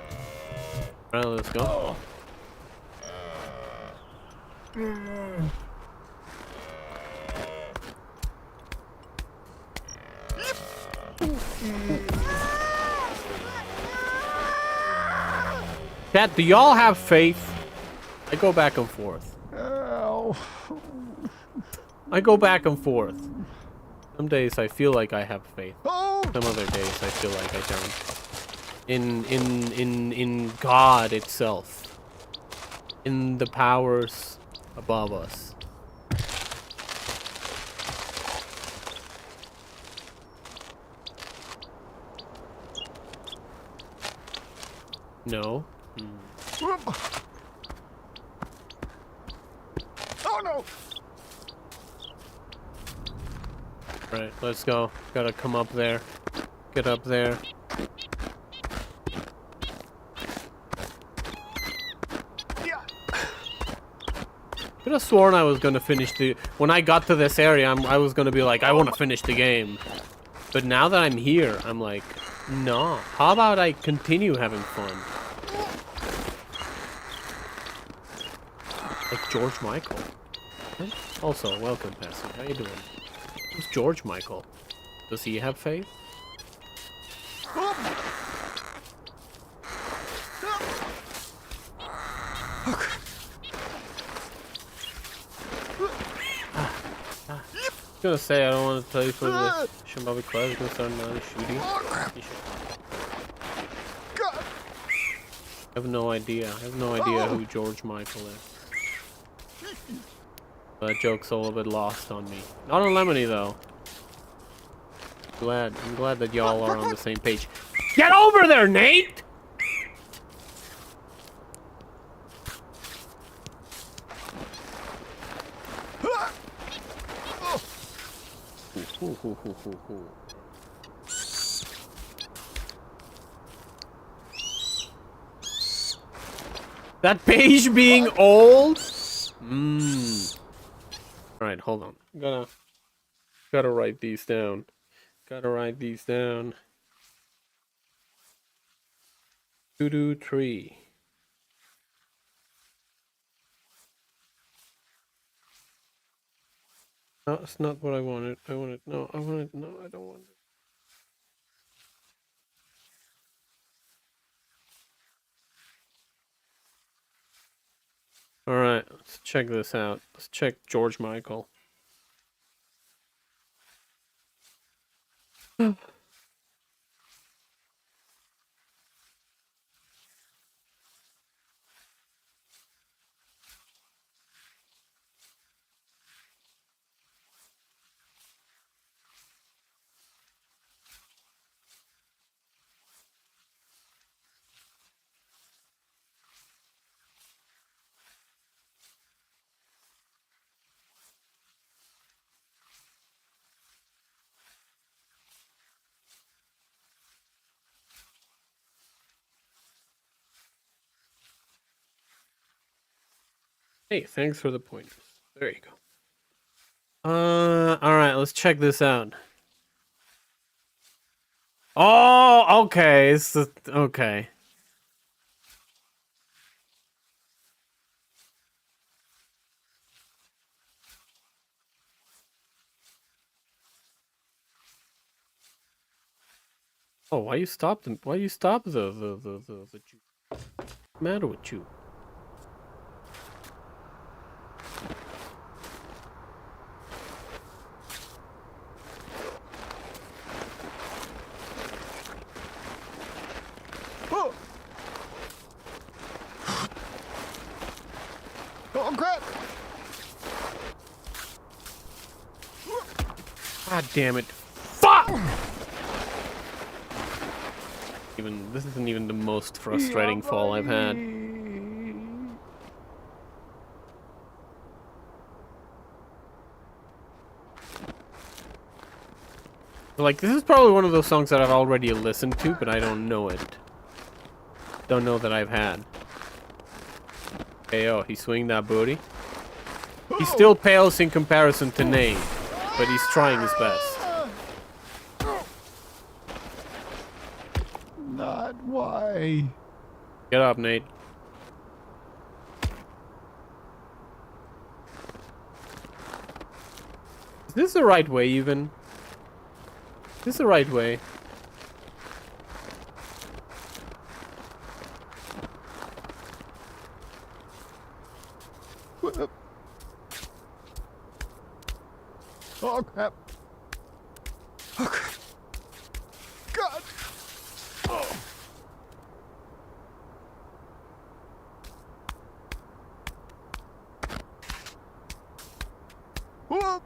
All right, let's go. Chat, do y'all have faith? I go back and forth. Ow. I go back and forth. Some days I feel like I have faith. Oh. Some other days I feel like I don't. In God itself. In the powers above us. No. Oh no. Right, let's go. Gotta come up there. Get up there. Could have sworn I was gonna finish the. When I got to this area, I was gonna be like, I want to finish the game. But now that I'm here, I'm like, no. How about I continue having fun? Like George Michael. Also, welcome, Passy. How you doing? Who's George Michael? Does he have faith? I was gonna say I don't want to tell you for the Shimbabi class is gonna start another shooting. I have no idea. I have no idea who George Michael is. That joke's a little bit lost on me. Not on Lemony though. I'm glad that y'all are on the same page. Get over there, Nate! That page being old? Mmm. Alright, hold on. Gotta write these down. Gotta write these down. 223. No, that's not what I wanted. I wanted, no, I wanted, no, I don't want it. Alright, let's check this out. Let's check George Michael. Hey, thanks for the pointers. There you go. Alright, let's check this out. Oh, okay. Okay. Oh, why you stop them? Why you stop the juke? What's the matter with you? Oh! Oh, crap! God damn it. Fuck! This isn't even the most frustrating fall I've had. Like, this is probably one of those songs that I've already listened to, but I don't know it. Don't know that I've had. Hey, oh, he's swinging that booty. He still pales in comparison to Nate, but he's trying his best. Not why. Get up, Nate. Is this the right way, even? Is this the right way? Oh, crap. Oh, crap. God. Oh. Whoa.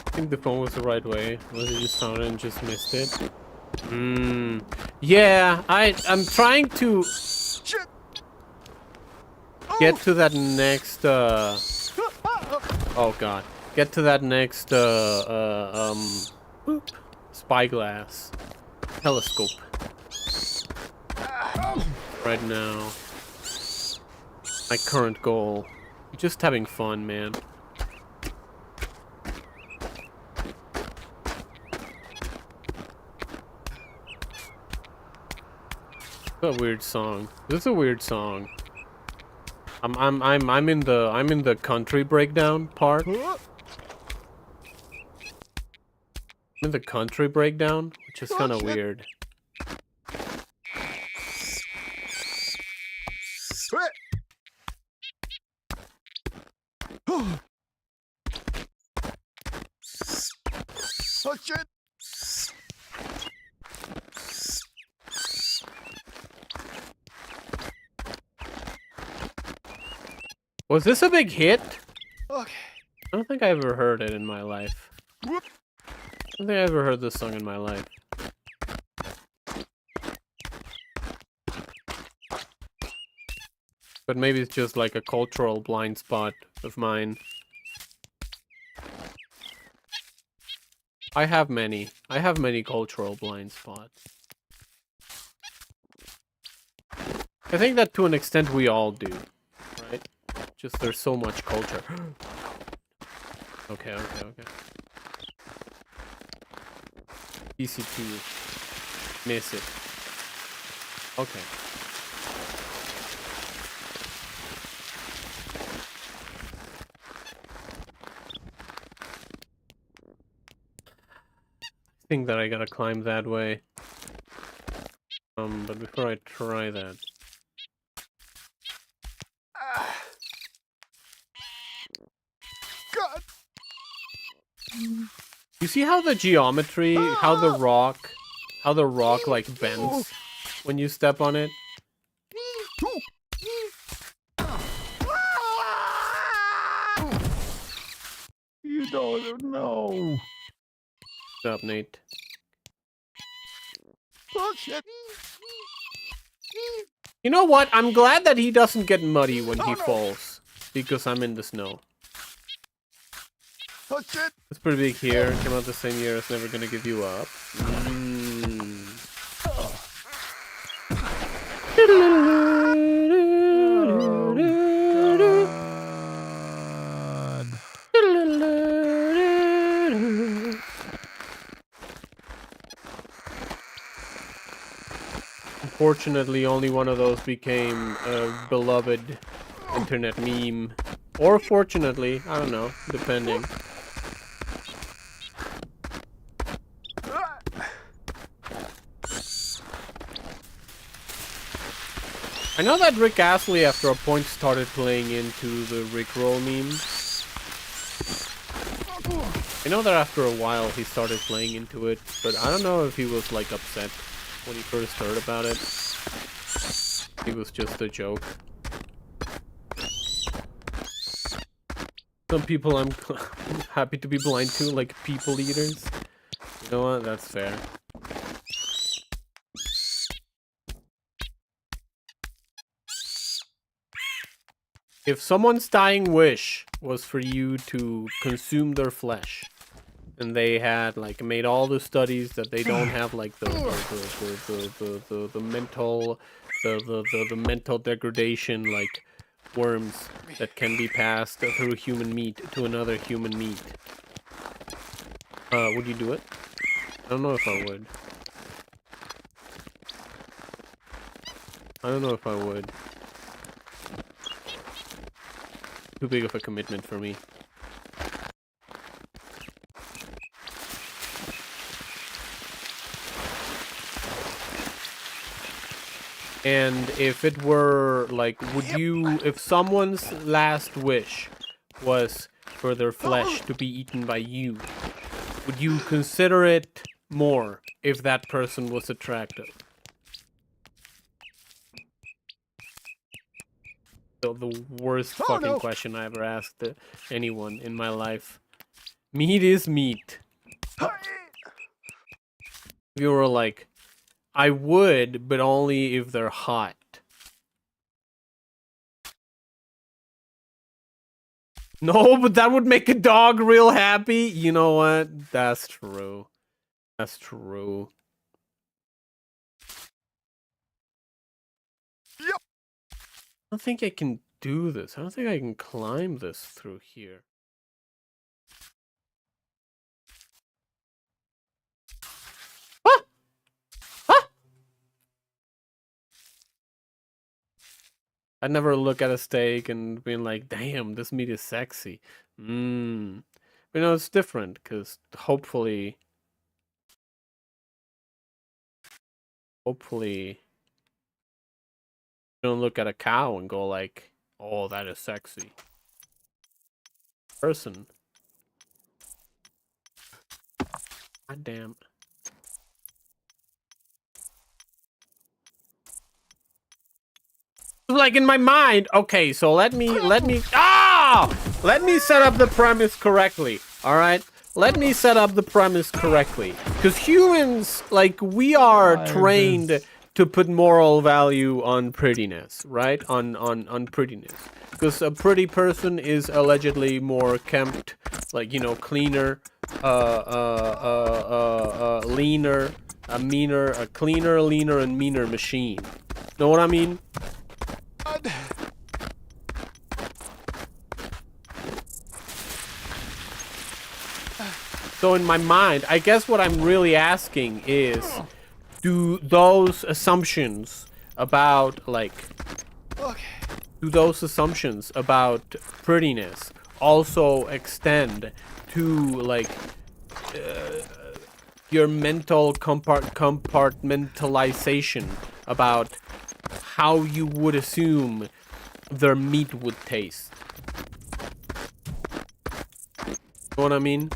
I think the phone was the right way. Was it just found it and just missed it? Yeah, I'm trying to Shit. get to that next oh god. Get to that next boop, spyglass telescope. Right now. My current goal. Just having fun, man. It's a weird song. This is a weird song. I'm in the country breakdown part. I'm in the country breakdown, which is kind of weird. Oh, shit. Was this a big hit? Okay. I don't think I ever heard it in my life. Whoop. I don't think I ever heard this song in my life. But maybe it's just like a cultural blind spot of mine. I have many. I have many cultural blind spots. I think that to an extent we all do, right? Just there's so much culture. Okay. EC2. Miss it. Okay. I think that I gotta climb that way. But before I try that. God. You see how the geometry, how the rock like bends when you step on it? You don't know. What's up, Nate? Oh shit. You know what? I'm glad that he doesn't get muddy when he falls. Because I'm in the snow. Oh shit. It's pretty big here. Came out the same year as Never Gonna Give You Up. Unfortunately, only one of those became a beloved internet meme. Or fortunately, I don't know, depending. I know that Rick Astley after a point started playing into the Rickroll meme. I know that after a while he started playing into it, but I don't know if he was like upset when he first heard about it. It was just a joke. Some people I'm happy to be blind to, like people eaters. You know what? That's fair. If someone's dying wish was for you to consume their flesh, and they had like made all the studies that they don't have like the mental degradation like worms that can be passed through human meat to another human meat, would you do it? I don't know if I would. I don't know if I would. Too big of a commitment for me. And if it were like, would you, if someone's last wish was for their flesh to be eaten by you, would you consider it more if that person was attractive? The worst fucking question I ever asked anyone in my life. Meat is meat. You were like, I would, but only if they're hot. No, but that would make a dog real happy. You know what? That's true. That's true. Yep. I don't think I can do this. I don't think I can climb this through here. Ah! Ah! I'd never look at a steak and being like, damn, this meat is sexy. But you know, it's different because hopefully you don't look at a cow and go like, oh, that is sexy. Person. God damn. Like in my mind, okay, so let me set up the premise correctly. All right, let me set up the premise correctly, because humans, like, we are trained to put moral value on prettiness, right? On prettiness, because a pretty person is allegedly more kempt, like, you know, cleaner leaner, a meaner, a cleaner, leaner, and meaner machine. Know what I mean? God. So in my mind, I guess what I'm really asking is, do those assumptions about, like, Okay. do those assumptions about prettiness also extend to, like, your mental compartmentalization about how you would assume their meat would taste? Know what I mean?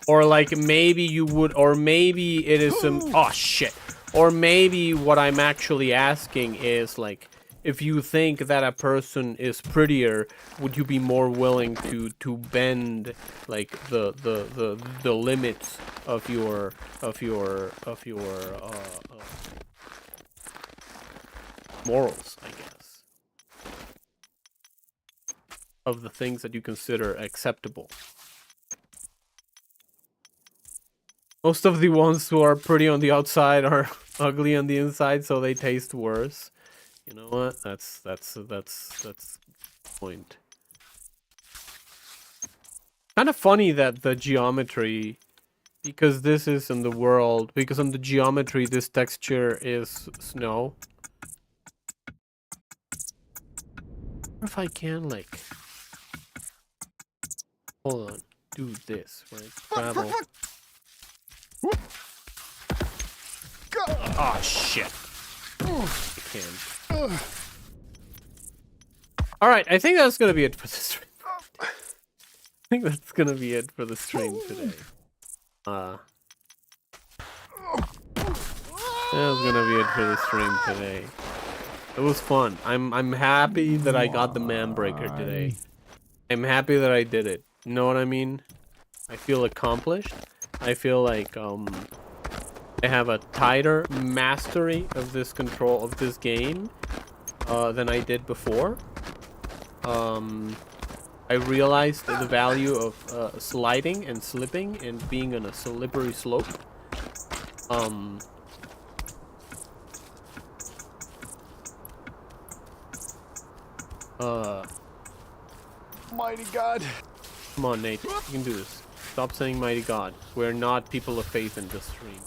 Or like maybe you would, or maybe it is some, oh shit. Or maybe what I'm actually asking is like, if you think that a person is prettier, would you be more willing to bend like the limits of your morals, I guess, of the things that you consider acceptable? Most of the ones who are pretty on the outside are ugly on the inside, so they taste worse. You know what? That's the point. Kind of funny that the geometry, because this is in the world, because on the geometry this texture is snow. What if I can like, hold on, do this, right? Travel. Oh shit. I can. Alright, I think that's gonna be it for the stream. I think that's gonna be it for the stream today. That was gonna be it for the stream today. It was fun. I'm happy that I got the man breaker today. I'm happy that I did it. You know what I mean? I feel accomplished. I feel like I have a tighter mastery of this control of this game than I did before. I realized the value of sliding and slipping and being on a slippery slope. Mighty God. Come on, Nate. You can do this. Stop saying mighty God. We're not people of faith in this stream.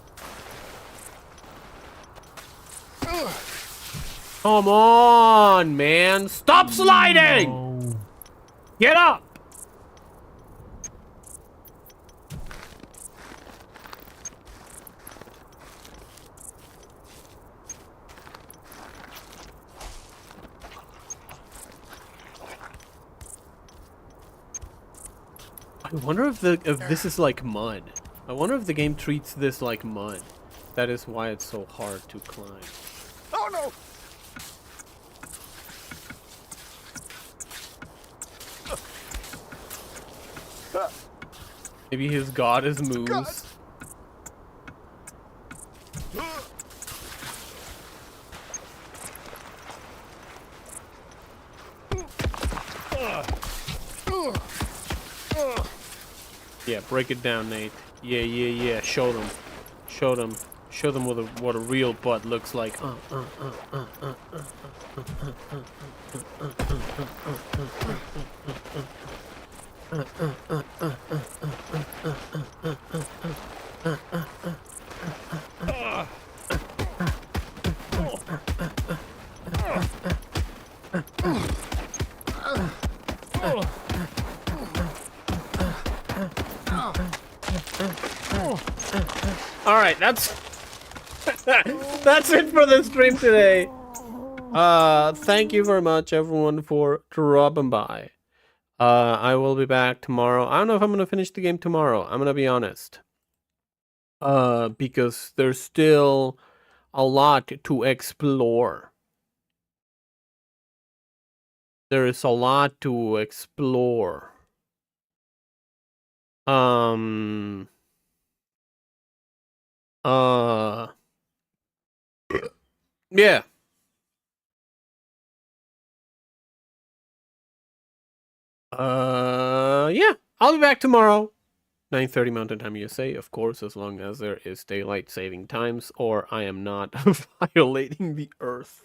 Come on, man. Stop sliding! No. Get up! I wonder if this is like mud. I wonder if the game treats this like mud. That is why it's so hard to climb. Oh no. Maybe his god is moose. Yeah, break it down, Nate. Yeah. Show them. Show them. Show them what a real butt looks like. All right, that's that's it for the stream today. Thank you very much, everyone, for dropping by. I will be back tomorrow. I don't know if I'm gonna finish the game tomorrow. I'm gonna be honest. Because there's still a lot to explore. There is a lot to explore. Yeah. Yeah. I'll be back tomorrow. 9:30 Mountain Time USA, of course, as long as there is daylight saving times, or I am not violating the Earth.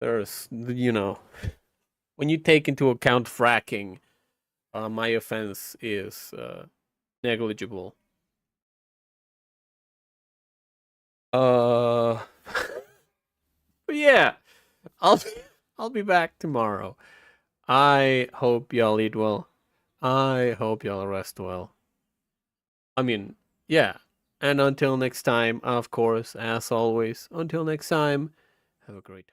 There's, when you take into account fracking, my offense is negligible. But yeah, I'll I'll be back tomorrow. I hope y'all eat well. I hope y'all rest well. I mean, yeah. And until next time, of course, as always, until next time, have a great